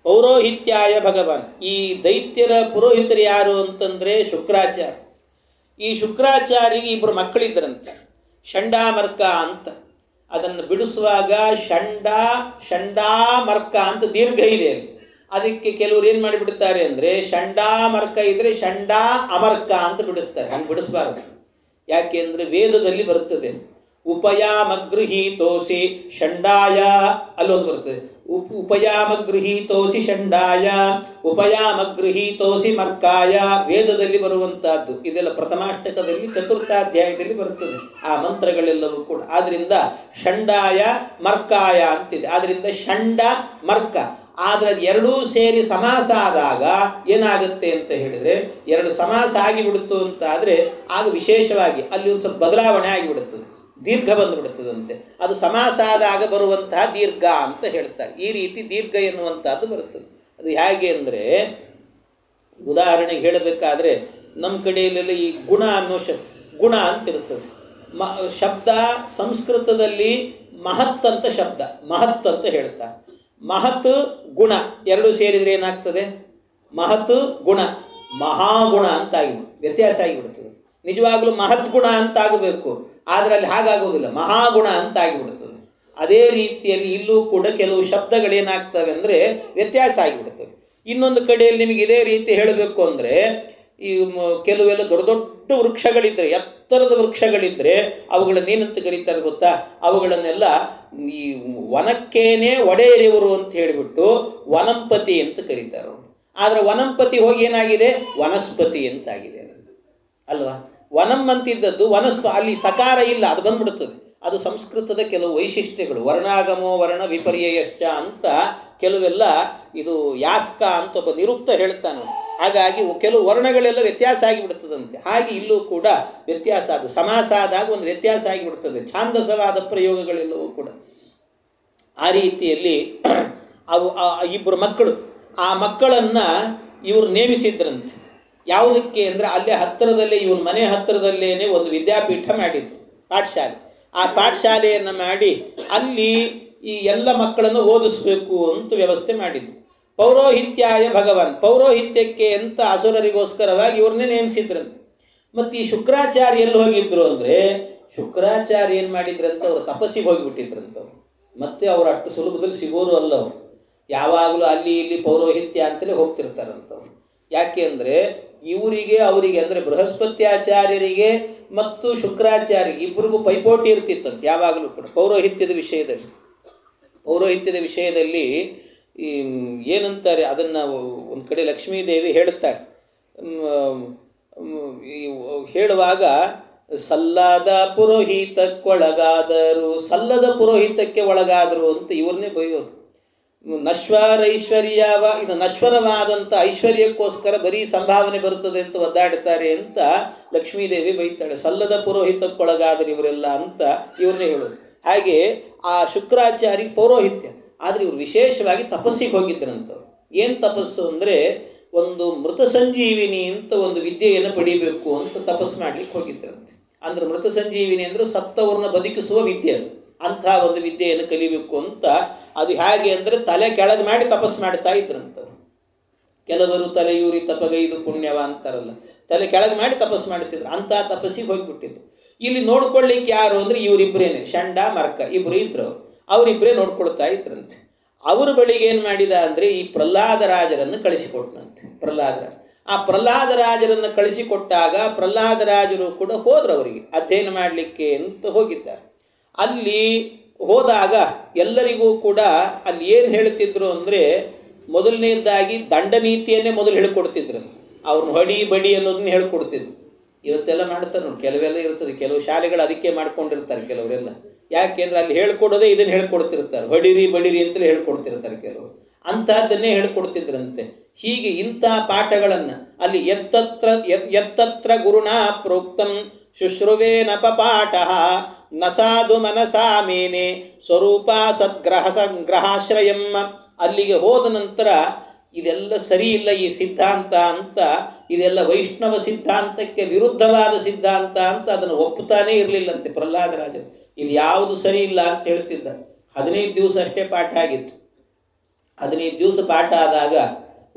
ಪೌರೋಹಿತ್ಯಾಯ ಭಗವಾನ್, ಈ ದೈತ್ಯರ ಪುರೋಹಿತರು ಯಾರು ಅಂತಂದರೆ ಶುಕ್ರಾಚಾರ್ಯ. ಈ ಶುಕ್ರಾಚಾರ್ಯಗೆ ಇಬ್ಬರು ಮಕ್ಕಳಿದ್ದರಂತೆ, ಷಂಡಾಮರ್ಕ ಅಂತ. ಅದನ್ನು ಬಿಡಿಸುವಾಗ ಷಂಡಾಮರ್ಕ ಅಂತ ದೀರ್ಘ ಇದೆ ಅಲ್ಲಿ. ಅದಕ್ಕೆ ಕೆಲವರು ಏನು ಮಾಡಿಬಿಡ್ತಾರೆ ಅಂದರೆ ಷಂಡಾಮರ್ಕ ಇದ್ದರೆ ಷಂಡಾ ಅಮರ್ಕ ಅಂತ ಬಿಡಿಸ್ತಾರೆ. ಹಂಗೆ ಬಿಡಿಸ್ಬಾರ್ದು. ಯಾಕೆಂದರೆ ವೇದದಲ್ಲಿ ಬರ್ತದೆ, ಉಪಯಾಮಗೃಹೀತೋಸಿ ಷಂಡಾಯ ಅಲ್ಲೊಂದು ಬರ್ತದೆ, ಉಪಯಾಮಗೃಹೀತೋಸಿ ಷಂಡಾಯ ಉಪಯಾಮಗೃಹೀತೋಸಿ ಮರ್ಕಾಯ. ವೇದದಲ್ಲಿ ಬರುವಂತಹದ್ದು ಇದೆಲ್ಲ ಪ್ರಥಮಾಷ್ಟಕದಲ್ಲಿ ಚತುರ್ಥಾಧ್ಯಾಯದಲ್ಲಿ ಬರುತ್ತದೆ ಆ ಮಂತ್ರಗಳೆಲ್ಲವೂ ಕೂಡ. ಆದ್ದರಿಂದ ಷಂಡಾಯ ಮರ್ಕಾಯ ಅಂತಿದೆ. ಆದ್ದರಿಂದ ಷಂಡ ಮರ್ಕ. ಆದರೆ ಅದು ಎರಡೂ ಸೇರಿ ಸಮಾಸ ಆದಾಗ ಏನಾಗುತ್ತೆ ಅಂತ ಹೇಳಿದರೆ, ಎರಡು ಸಮಾಸ ಆಗಿಬಿಡ್ತು ಅಂತ ಆದರೆ ಆಗ ವಿಶೇಷವಾಗಿ ಅಲ್ಲಿ ಒಂದು ಸ್ವಲ್ಪ ಬದಲಾವಣೆ ಆಗಿಬಿಡುತ್ತದೆ, ದೀರ್ಘ ಬಂದುಬಿಡುತ್ತದಂತೆ. ಅದು ಸಮಾಸ ಆದಾಗ ಬರುವಂತಹ ದೀರ್ಘ ಅಂತ ಹೇಳ್ತಾರೆ. ಈ ರೀತಿ ದೀರ್ಘ ಎನ್ನುವಂಥದ್ದು ಬರುತ್ತದೆ. ಅದು ಹೇಗೆ ಅಂದರೆ, ಉದಾಹರಣೆಗೆ ಹೇಳಬೇಕಾದ್ರೆ ನಮ್ಮ ಕಡೆಯಲ್ಲೆಲ್ಲ ಈ ಗುಣ ಅನ್ನೋ ಗುಣ ಅಂತಿರ್ತದೆ. ಶಬ್ದ ಸಂಸ್ಕೃತದಲ್ಲಿ ಮಹತ್ ಅಂತ ಶಬ್ದ, ಮಹತ್ ಅಂತ ಹೇಳ್ತಾರೆ. ಮಹತ್ ಗುಣ ಎರಡೂ ಸೇರಿದರೆ ಏನಾಗ್ತದೆ, ಮಹತ್ ಗುಣ ಮಹಾಗುಣ ಅಂತಾಗಿ ವ್ಯತ್ಯಾಸ ಆಗಿಬಿಡ್ತದೆ. ನಿಜವಾಗಲೂ ಮಹತ್ ಗುಣ ಅಂತಾಗಬೇಕು, ಆದರೆ ಅಲ್ಲಿ ಹಾಗಾಗೋದಿಲ್ಲ, ಮಹಾಗುಣ ಅಂತಾಗಿಬಿಡ್ತದೆ. ಅದೇ ರೀತಿಯಲ್ಲಿ ಇಲ್ಲೂ ಕೂಡ ಕೆಲವು ಶಬ್ದಗಳೇನಾಗ್ತವೆ ಅಂದರೆ ವ್ಯತ್ಯಾಸ ಆಗಿಬಿಡ್ತದೆ. ಇನ್ನೊಂದು ಕಡೆಯಲ್ಲಿ ನಿಮಗೆ ಇದೇ ರೀತಿ ಹೇಳಬೇಕು ಅಂದರೆ, ಈ ಕೆಲವೆಲ್ಲ ದೊಡ್ಡ ದೊಡ್ಡ ವೃಕ್ಷಗಳಿದ್ದರೆ, ಎತ್ತರದ ವೃಕ್ಷಗಳಿದ್ದರೆ ಅವುಗಳನ್ನೇನಂತ ಕರೀತಾರೆ ಗೊತ್ತಾ, ಅವುಗಳನ್ನೆಲ್ಲ ಈ ವನಕ್ಕೇನೆ ಒಡೆಯರಿವರು ಅಂತ ಹೇಳಿಬಿಟ್ಟು ವನಂಪತಿ ಅಂತ ಕರೀತಾರೆ. ಆದರೆ ವನಂಪತಿ ಹೋಗಿ ಏನಾಗಿದೆ, ವನಸ್ಪತಿ ಅಂತಾಗಿದೆ ಅಲ್ವಾ. ವನಂ ಅಂತಿದ್ದದ್ದು ಅಲ್ಲಿ ಸಕಾರ ಇಲ್ಲ, ಅದು ಬಂದ್ಬಿಡುತ್ತದೆ. ಅದು ಸಂಸ್ಕೃತದ ಕೆಲವು ವೈಶಿಷ್ಟ್ಯಗಳು. ವರ್ಣಾಗಮೋ ವರ್ಣ ವಿಪರ್ಯಯಶ್ಚ ಅಂತ ಕೆಲವೆಲ್ಲ, ಇದು ಯಾಸ್ಕ ಅಂತ ಒಬ್ಬ ನಿರುಕ್ತ ಹೇಳ್ತಾನೆ. ಹಾಗಾಗಿ ಕೆಲವು ವರ್ಣಗಳೆಲ್ಲ ವ್ಯತ್ಯಾಸ ಆಗಿಬಿಡ್ತದಂತೆ. ಹಾಗೆ ಇಲ್ಲೂ ಕೂಡ ವ್ಯತ್ಯಾಸ, ಅದು ಸಮಾಸ ಆದಾಗ ಒಂದು ವ್ಯತ್ಯಾಸ ಆಗಿಬಿಡ್ತದೆ. ಛಾಂದಸವಾದ ಪ್ರಯೋಗಗಳೆಲ್ಲವೂ ಕೂಡ ಆ ರೀತಿಯಲ್ಲಿ. ಅವು ಇಬ್ಬರು ಮಕ್ಕಳು, ಆ ಮಕ್ಕಳನ್ನು ಇವರು ನೇಮಿಸಿದ್ರಂತೆ. ಯಾವುದಕ್ಕೆ ಅಂದರೆ ಅಲ್ಲೇ ಹತ್ತಿರದಲ್ಲೇ, ಇವನ ಮನೆ ಹತ್ತಿರದಲ್ಲೇ ಒಂದು ವಿದ್ಯಾಪೀಠ ಮಾಡಿದ್ರು, ಪಾಠಶಾಲೆ. ಆ ಪಾಠಶಾಲೆಯನ್ನು ಮಾಡಿ ಅಲ್ಲಿ ಈ ಎಲ್ಲ ಮಕ್ಕಳನ್ನು ಓದಿಸ್ಬೇಕು ಅಂತ ವ್ಯವಸ್ಥೆ ಮಾಡಿದ್ರು. ಪೌರೋಹಿತ್ಯಾಯ ಭಗವಾನ್, ಪೌರೋಹಿತ್ಯಕ್ಕೆ ಅಂತ ಅಸುರರಿಗೋಸ್ಕರವಾಗಿ ಇವ್ರನ್ನೇ ನೇಮಿಸಿದ್ರಂತೆ. ಮತ್ತು ಈ ಶುಕ್ರಾಚಾರ್ಯ ಎಲ್ಲಿ ಹೋಗಿದ್ರು ಅಂದರೆ, ಶುಕ್ರಾಚಾರ್ಯ ಏನು ಮಾಡಿದ್ರಂತ, ಅವರು ತಪಸ್ಸಿಗೆ ಹೋಗಿಬಿಟ್ಟಿದ್ರಂತವ್ರು. ಮತ್ತು ಅವರು ಅಷ್ಟು ಸುಲಭದಲ್ಲಿ ಸಿಗೋರು ಅಲ್ಲ. ಅವರು ಯಾವಾಗಲೂ ಅಲ್ಲಿ ಇಲ್ಲಿ ಪೌರೋಹಿತ್ಯ ಅಂತಲೇ ಹೋಗ್ತಿರ್ತಾರಂತವ್ರು. ಯಾಕೆ ಅಂದರೆ ಇವರಿಗೆ ಅವರಿಗೆ ಅಂದರೆ ಬೃಹಸ್ಪತ್ಯಾಚಾರ್ಯರಿಗೆ ಮತ್ತು ಶುಕ್ರಾಚಾರ್ಯರಿಗೆ ಇಬ್ಬರಿಗೂ ಪೈಪೋಟಿ ಇರ್ತಿತ್ತಂತೆ ಯಾವಾಗಲೂ ಕೂಡ ಪೌರೋಹಿತ್ಯದ ವಿಷಯದಲ್ಲಿ. ಪೌರೋಹಿತ್ಯದ ವಿಷಯದಲ್ಲಿ ಏನಂತಾರೆ ಅದನ್ನು ಒಂದು ಕಡೆ ಲಕ್ಷ್ಮೀದೇವಿ ಹೇಳುತ್ತಾರೆ. ಹೇಳುವಾಗ ಸಲ್ಲದ ಪುರೋಹಿತಕ್ಕೊಳಗಾದರು, ಸಲ್ಲದ ಪುರೋಹಿತಕ್ಕೆ ಒಳಗಾದರು ಅಂತ ಇವ್ರನ್ನೇ ಬೈಯೋದು. ನಶ್ವರೈಶ್ವರ್ಯವ, ಇದು ನಶ್ವರವಾದಂಥ ಐಶ್ವರ್ಯಕ್ಕೋಸ್ಕರ ಬರೀ ಸಂಭಾವನೆ ಬರುತ್ತದೆ ಅಂತ ಒದ್ದಾಡ್ತಾರೆ ಅಂತ ಲಕ್ಷ್ಮೀದೇವಿ ಬೈತಾಳೆ. ಸಲ್ಲದ ಪುರೋಹಿತಕ್ಕೊಳಗಾದರು ಇವರೆಲ್ಲ ಅಂತ ಇವ್ರನ್ನೇ ಹೇಳೋದು. ಹಾಗೆ ಆ ಶುಕ್ರಾಚಾರ್ಯ ಪೌರೋಹಿತ್ಯ, ಆದರೆ ಇವರು ವಿಶೇಷವಾಗಿ ತಪಸ್ಸಿಗೆ ಹೋಗಿದ್ದರಂಥವ್ರು. ಏನು ತಪಸ್ಸು ಅಂದರೆ, ಒಂದು ಮೃತ ಸಂಜೀವಿನಿ ಅಂತ ಒಂದು ವಿದ್ಯೆಯನ್ನು ಪಡಿಬೇಕು ಅಂತ ತಪಸ್ಸು ಮಾಡಲಿಕ್ಕೆ ಹೋಗಿದ್ದರಂತೆ. ಅಂದರೆ ಮೃತ ಸಂಜೀವಿನಿ ಅಂದರೆ ಸತ್ತವ್ರನ್ನ ಬದುಕಿಸುವ ವಿದ್ಯೆ, ಅದು ಅಂಥ ಒಂದು ವಿದ್ಯೆಯನ್ನು ಕಲಿಬೇಕು ಅಂತ. ಅದು ಹೇಗೆ ಅಂದರೆ ತಲೆ ಕೆಳಗೆ ಮಾಡಿ ತಪಸ್ಸು ಮಾಡ್ತಾ ಇದ್ರಂಥವ್ರು. ಕೆಲವರು ತಲೆಯೂರಿ ತಪಗೈದು ಪುಣ್ಯವ ಅಂತಾರಲ್ಲ, ತಲೆ ಕೆಳಗೆ ಮಾಡಿ ತಪಸ್ಸು ಮಾಡ್ತಿದ್ರು. ಅಂಥ ತಪಸ್ಸಿಗೆ ಹೋಗಿಬಿಟ್ಟಿದ್ರು. ಇಲ್ಲಿ ನೋಡ್ಕೊಳ್ಳಿಕ್ಕೆ ಯಾರು ಅಂದರೆ ಇವರಿಬ್ಬರೇನೆ, ಷಂಡ ಮರ್ಕ ಇಬ್ಬರು ಇದ್ರು. ಅವರಿಬ್ಬರೇ ನೋಡ್ಕೊಳ್ತಾ ಇದ್ರಂತೆ. ಅವ್ರ ಬಳಿಗೆ ಏನು ಮಾಡಿದ ಅಂದರೆ ಈ ಪ್ರಹ್ಲಾದರಾಜರನ್ನು ಕಳಿಸಿಕೊಟ್ಟನಂತೆ. ಆ ಪ್ರಹ್ಲಾದರಾಜರನ್ನು ಕಳಿಸಿಕೊಟ್ಟಾಗ ಪ್ರಹ್ಲಾದರಾಜರು ಕೂಡ ಹೋದ್ರು ಅವರಿಗೆ ಅಧ್ಯಯನ ಮಾಡಲಿಕ್ಕೆ ಅಂತ ಹೋಗಿದ್ದಾರೆ. ಅಲ್ಲಿ ಹೋದಾಗ ಎಲ್ಲರಿಗೂ ಕೂಡ ಅಲ್ಲಿ ಏನು ಹೇಳ್ತಿದ್ರು ಅಂದರೆ, ಮೊದಲನೇದಾಗಿ ದಂಡನೀತಿಯನ್ನೇ ಮೊದಲು ಹೇಳ್ಕೊಡ್ತಿದ್ರು. ಅವ್ರನ್ನ ಹೊಡಿ ಬಡಿ ಅನ್ನೋದನ್ನ ಹೇಳ್ಕೊಡ್ತಿದ್ರು. ಇವತ್ತೆಲ್ಲ ಮಾಡ್ತಾರೆ ನೋಡಿ, ಕೆಲವೆಲ್ಲ ಇರ್ತದೆ, ಕೆಲವು ಶಾಲೆಗಳು ಅದಕ್ಕೆ ಮಾಡ್ಕೊಂಡಿರ್ತಾರೆ ಕೆಲವರೆಲ್ಲ. ಯಾಕೆಂದರೆ ಅಲ್ಲಿ ಹೇಳ್ಕೊಡೋದೇ ಇದನ್ನು ಹೇಳ್ಕೊಡ್ತಿರ್ತಾರೆ, ಹೊಡಿರಿ ಬಡಿರಿ ಅಂತಲೇ ಹೇಳ್ಕೊಡ್ತಿರ್ತಾರೆ ಕೆಲವರು. ಅಂಥದ್ದನ್ನೇ ಹೇಳ್ಕೊಡ್ತಿದ್ರಂತೆ. ಹೀಗೆ ಇಂಥ ಪಾಠಗಳನ್ನು ಅಲ್ಲಿ ಎತ್ತತ್ರ ಗುರುಣಾ ಪ್ರೋಕ್ತಂ ಶುಶ್ರುವೇನ ಪಪಾಠ ನ ಸಾಧು ಮನಸಾ ಮೇನೆ ಸ್ವರೂಪ ಸಂಗ್ರಹಾಶ್ರಯಂ. ಅಲ್ಲಿಗೆ ಹೋದ ನಂತರ ಇದೆಲ್ಲ ಸರಿ ಇಲ್ಲ ಈ ಸಿದ್ಧಾಂತ ಅಂತ, ಇದೆಲ್ಲ ವೈಷ್ಣವ ಸಿದ್ಧಾಂತಕ್ಕೆ ವಿರುದ್ಧವಾದ ಸಿದ್ಧಾಂತ ಅಂತ ಅದನ್ನು ಒಪ್ಪುತ್ತಾನೇ ಇರಲಿಲ್ಲಂತೆ ಪ್ರಹ್ಲಾದರಾಜರು. ಇದು ಯಾವುದು ಸರಿ ಇಲ್ಲ ಅಂತ ಹೇಳ್ತಿದ್ದ. 15 ದಿವಸ ಅಷ್ಟೇ ಪಾಠ ಆಗಿತ್ತು. 15 ದಿವಸ ಪಾಠ ಆದಾಗ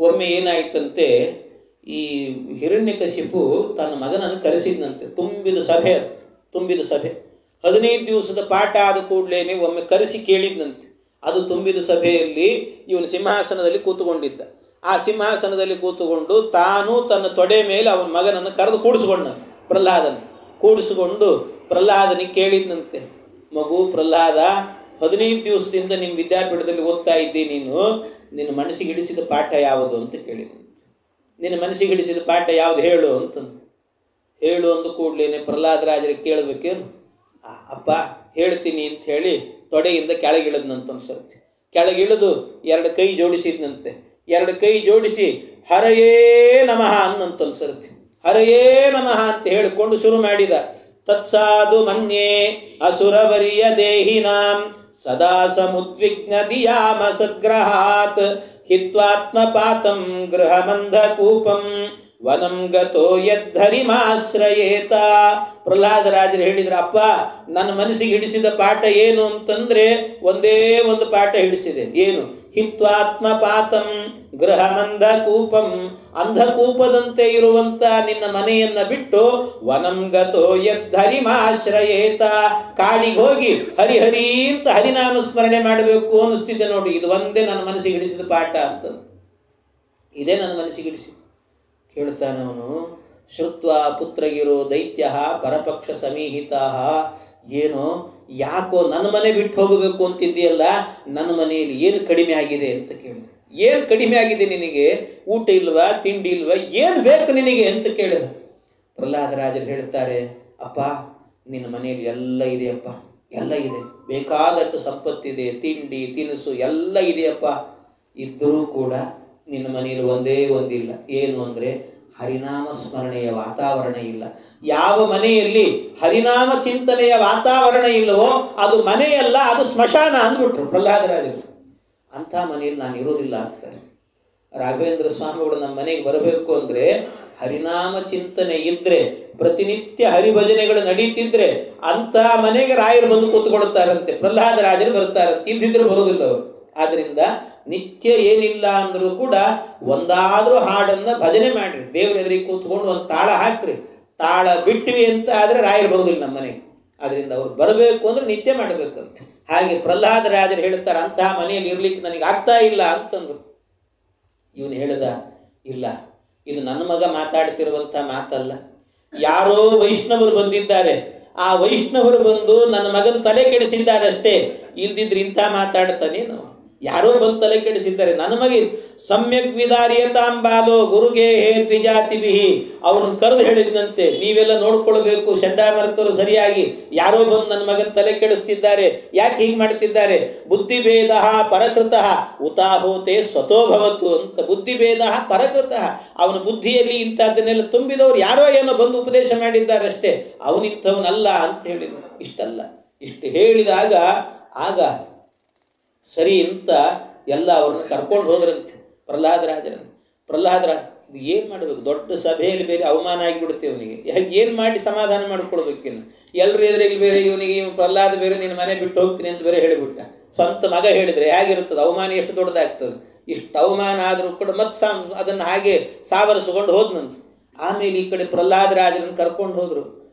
ಒಮ್ಮೆ ಏನಾಯ್ತಂತೆ, ಈ ಹಿರಣ್ಯಕಶಿಪು ತನ್ನ ಮಗನನ್ನು ಕರೆಸಿದ್ನಂತೆ. ತುಂಬಿದ ಸಭೆ 15 ದಿವಸದ ಪಾಠ ಆದ ಕೂಡಲೇ ಒಮ್ಮೆ ಕರೆಸಿ ಕೇಳಿದ್ನಂತೆ. ಅದು ತುಂಬಿದ ಸಭೆಯಲ್ಲಿ ಇವನು ಸಿಂಹಾಸನದಲ್ಲಿ ಕೂತುಕೊಂಡಿದ್ದ. ಆ ಸಿಂಹಾಸನದಲ್ಲಿ ಕೂತುಕೊಂಡು ತಾನು ತನ್ನ ತೊಡೆ ಮೇಲೆ ಅವನ ಮಗನನ್ನು ಕರೆದು ಕೂಡಿಸಿಕೊಂಡು ಪ್ರಹ್ಲಾದನಿಗೆ ಕೇಳಿದ್ನಂತೆ, ಮಗು ಪ್ರಹ್ಲಾದ, 15 ದಿವಸದಿಂದ ನಿಮ್ಮ ವಿದ್ಯಾಪೀಠದಲ್ಲಿ ಓದ್ತಾ ಇದ್ದಿ, ನಿನ್ನ ಮನಸ್ಸಿಗೆ ಹಿಡಿಸಿದ ಪಾಠ ಯಾವುದು ಅಂತ ಕೇಳಿದಂತೆ. ನಿನ್ನ ಮನಸ್ಸಿಗೆ ಹಿಡಿಸಿದ ಪಾಠ ಯಾವುದು ಹೇಳು ಅಂತಂದು. ಹೇಳು ಅಂದ ಕೂಡಲೇ ಪ್ರಹ್ಲಾದರಾಜರಿಗೆ ಕೇಳಬೇಕೇನು, ಅಪ್ಪ ಹೇಳ್ತೀನಿ ಅಂತ ಹೇಳಿ ತೊಡೆಯಿಂದ ಕೆಳಗಿಳಿದ್ನಂತ. ಒಂದು ಸರ್ತಿ ಕೆಳಗಿಳಿದು 2 ಕೈ ಜೋಡಿಸಿದ್ನಂತೆ. 2 ಕೈ ಜೋಡಿಸಿ ಹರಯೇ ನಮಃ ಅನ್ನಂತೊಂದು ಸರ್ತಿ ಹರಯೇ ನಮಃ ಅಂತ ಹೇಳಿಕೊಂಡು ಶುರು ಮಾಡಿದ. ತತ್ಸಾಧು ಮನ್ಯೇ ಅಸುರವರಿಯ ದೇಹಿನಾಂ ಸದಾ ಸಮುದ್ವಿಗ್ನ ಧಿಯಾಮ ಸದ್ಗ್ರಹಾತ್ ಹಿತ್ವಾತ್ಮಪಾತಂ ಗೃಹಮಂಧಕೂಪಂ ವನಂ ಗತೋ ಯದ್ಧರಿಮಾಶ್ರಯೇತ. ಪ್ರಹ್ಲಾದರಾಜರು ಹೇಳಿದ್ರು, ಅಪ್ಪ ನನ್ನ ಮನಸ್ಸಿಗೆ ಹಿಡಿಸಿದ ಪಾಠ ಏನು ಅಂತಂದರೆ ಒಂದೇ ಒಂದು ಪಾಠ ಹಿಡಿಸಿದೆ. ಏನು? ಹಿತ್ವಾತ್ಮಪಾತಂ ಗೃಹಮಂಧಕೂಪಂ. ಅಂಧಕೂಪದಂತೆ ಇರುವಂಥ ನಿನ್ನ ಮನೆಯನ್ನು ಬಿಟ್ಟು ವನಂ ಗತೋ ಯದ್ಧರಿಮಾಶ್ರಯೇತ, ಕಾಡಿಗೆ ಹೋಗಿ ಹರಿಹರಿ ಅಂತ ಹರಿನಾಮ ಸ್ಮರಣೆ ಮಾಡಬೇಕು ಅನ್ನಿಸ್ತಿದ್ದೆ ನೋಡಿ. ಇದು ಒಂದೇ ನನ್ನ ಮನಸ್ಸಿಗೆ ಹಿಡಿಸಿದ ಪಾಠ ಅಂತಂದು. ಇದೇ ನನ್ನ ಮನಸ್ಸಿಗೆ ಹಿಡಿಸಿದ್ದು. ಕೇಳ್ತಾನವನು, ಶ್ರುತ್ವಾ ಪುತ್ರಗಿರೋ ದೈತ್ಯ ಪರಪಕ್ಷ ಸಮೀಹಿತ. ಏನೋ ಯಾಕೋ ನನ್ನ ಮನೆ ಬಿಟ್ಟು ಹೋಗಬೇಕು ಅಂತಿದ್ದೀಯಲ್ಲ, ನನ್ನ ಮನೆಯಲ್ಲಿ ಏನು ಕಡಿಮೆ ಆಗಿದೆ ಅಂತ ಕೇಳಿದೆ. ಏನು ಕಡಿಮೆ ಆಗಿದೆ ನಿನಗೆ? ಊಟ ಇಲ್ವಾ, ತಿಂಡಿ ಇಲ್ವಾ, ಏನು ಬೇಕು ನಿನಗೆ ಅಂತ ಕೇಳಿದ. ಪ್ರಹ್ಲಾದರಾಜರು ಹೇಳ್ತಾರೆ, ಅಪ್ಪ ನಿನ್ನ ಮನೆಯಲ್ಲಿ ಎಲ್ಲ ಇದೆಯಪ್ಪ, ಎಲ್ಲ ಇದೆ, ಬೇಕಾದಷ್ಟು ಸಂಪತ್ತಿದೆ, ತಿಂಡಿ ತಿನಿಸು ಎಲ್ಲ ಇದೆಯಪ್ಪ. ಇದ್ದರೂ ಕೂಡ ನಿನ್ನ ಮನೆಯಲ್ಲಿ ಒಂದೇ ಒಂದಿಲ್ಲ. ಏನು ಅಂದರೆ ಹರಿನಾಮ ಸ್ಮರಣೆಯ ವಾತಾವರಣ ಇಲ್ಲ. ಯಾವ ಮನೆಯಲ್ಲಿ ಹರಿನಾಮ ಚಿಂತನೆಯ ವಾತಾವರಣ ಇಲ್ಲವೋ ಅದು ಮನೆಯಲ್ಲ, ಅದು ಸ್ಮಶಾನ ಅಂದ್ಬಿಟ್ರು ಪ್ರಹ್ಲಾದರಾಜರು. ಅಂಥ ಮನೆಯಲ್ಲಿ ನಾನು ಇರೋದಿಲ್ಲ ಅಂತಾರೆ. ರಾಘವೇಂದ್ರ ಸ್ವಾಮಿಗಳು ನಮ್ಮ ಮನೆಗೆ ಬರಬೇಕು ಅಂದರೆ ಹರಿನಾಮ ಚಿಂತನೆ ಇದ್ದರೆ, ಪ್ರತಿನಿತ್ಯ ಹರಿಭಜನೆಗಳು ನಡೀತಿದ್ರೆ ಅಂಥ ಮನೆಗೆ ರಾಯರು ಬಂದು ಕೂತ್ಕೊಳ್ತಾರಂತೆ, ಪ್ರಹ್ಲಾದರಾಜರು ಬರ್ತಾರಂತೆ. ಇದ್ದಿದ್ರು ಬರೋದಿಲ್ಲ ಅವರು. ಆದ್ದರಿಂದ ನಿತ್ಯ ಏನಿಲ್ಲ ಅಂದರೂ ಕೂಡ ಒಂದಾದರೂ ಹಾಡನ್ನು ಭಜನೆ ಮಾಡಿರಿ, ದೇವ್ರ ಎದುರಿಗೆ ಕೂತ್ಕೊಂಡು ಒಂದು ತಾಳ ಹಾಕ್ರಿ. ತಾಳ ಬಿಟ್ವಿ ಅಂತ ಆದರೆ ರಾಯರು ಬರೋದಿಲ್ಲ ನಮ್ಮ ಮನೆಗೆ. ಆದ್ದರಿಂದ ಅವ್ರು ಬರಬೇಕು ಅಂದರೆ ನಿತ್ಯ ಮಾಡಬೇಕಂತ. ಹಾಗೆ ಪ್ರಹ್ಲಾದರಾಜರು ಹೇಳ್ತಾರೆ, ಅಂತಹ ಮನೆಯಲ್ಲಿ ಇರ್ಲಿಕ್ಕೆ ನನಗೆ ಆಗ್ತಾ ಇಲ್ಲ ಅಂತಂದರು. ಇವನು ಹೇಳಿದ, ಇಲ್ಲ, ಇದು ನನ್ನ ಮಗ ಮಾತಾಡ್ತಿರುವಂಥ ಮಾತಲ್ಲ. ಯಾರೋ ವೈಷ್ಣವರು ಬಂದಿದ್ದಾರೆ, ಆ ವೈಷ್ಣವರು ಬಂದು ನನ್ನ ಮಗನ ತಲೆ ಕೆಡಿಸಿದ್ದಾರೆ ಅಷ್ಟೇ. ಇಲ್ದಿದ್ರೆ ಇಂಥ ಮಾತಾಡ್ತಾನೇನು? ಯಾರೋ ಬಂದು ತಲೆ ಕೆಡಿಸಿದ್ದಾರೆ. ನನ್ನ ಮಗ ಸಮ್ಯಕ್ ವಿದಾರ್ಯತಾಂಬಾಲೋ ಗುರುಗೆ ಹೇ ದ್ವಿಜಾತಿಭಿಹಿ. ಅವ್ರನ್ನ ಕರೆದು ಹೇಳಿದಂತೆ, ನೀವೆಲ್ಲ ನೋಡ್ಕೊಳ್ಬೇಕು, ಚಂಡಾಮರ್ಕರು ಸರಿಯಾಗಿ ಯಾರೋ ಬಂದು ನನ್ನ ಮಗನ ತಲೆ ಕೆಡಿಸ್ತಿದ್ದಾರೆ, ಯಾಕೆ ಹೀಗೆ ಮಾಡ್ತಿದ್ದಾರೆ? ಬುದ್ಧಿಭೇದ ಪರಕೃತ ಉತಾಹೋತೆ ಸ್ವತೋಭವತು ಅಂತ. ಬುದ್ಧಿಭೇದ ಪರಕೃತ, ಅವನ ಬುದ್ಧಿಯಲ್ಲಿ ಇಂಥದ್ದನ್ನೆಲ್ಲ ತುಂಬಿದವರು ಯಾರೋ ಏನೋ ಬಂದು ಉಪದೇಶ ಮಾಡಿದ್ದಾರೆ ಅಷ್ಟೇ, ಅವನಿಂಥವನಲ್ಲ ಅಂತ ಹೇಳಿದರು. ಇಷ್ಟು ಹೇಳಿದಾಗ ಆಗ ಸರಿ ಅಂತ ಎಲ್ಲ ಅವ್ರನ್ನ ಕರ್ಕೊಂಡು ಹೋದ್ರಂತೆ ಪ್ರಹ್ಲಾದರಾಜರನ್ನು. ಪ್ರಹ್ಲಾದರಾಜ ಇದು ಏನು ಮಾಡಬೇಕು? ದೊಡ್ಡ ಸಭೆಯಲ್ಲಿ ಬೇರೆ ಅವಮಾನ ಆಗಿಬಿಡುತ್ತೆ ಇವನಿಗೆ. ಏನು ಮಾಡಿ ಸಮಾಧಾನ ಮಾಡಿಕೊಡ್ಬೇಕಿನ್ನು? ಎಲ್ಲರೂ ಎದುರಿಗೆ ಬೇರೆ ಇವನಿಗೆ, ಪ್ರಹ್ಲಾದ ಬೇರೆ ನಿನ್ನ ಮನೆ ಬಿಟ್ಟು ಹೋಗ್ತೀನಿ ಅಂತ ಬೇರೆ ಹೇಳಿಬಿಟ್ಟ. ಸ್ವಂತ ಮಗ ಹೇಳಿದರೆ ಹೇಗಿರ್ತದೆ? ಅವಮಾನ ಎಷ್ಟು ದೊಡ್ಡದಾಗ್ತದೆ. ಇಷ್ಟು ಅವಮಾನ ಆದರೂ ಕೂಡ ಮತ್ತೆ ಅದನ್ನು ಹಾಗೆ ಸಾವರಿಸ್ಕೊಂಡು ಹೋದ್ನಂತೆ. ಆಮೇಲೆ ಈ ಕಡೆ ಪ್ರಹ್ಲಾದರಾಜರನ್ನು ಕರ್ಕೊಂಡು ಹೋದರು.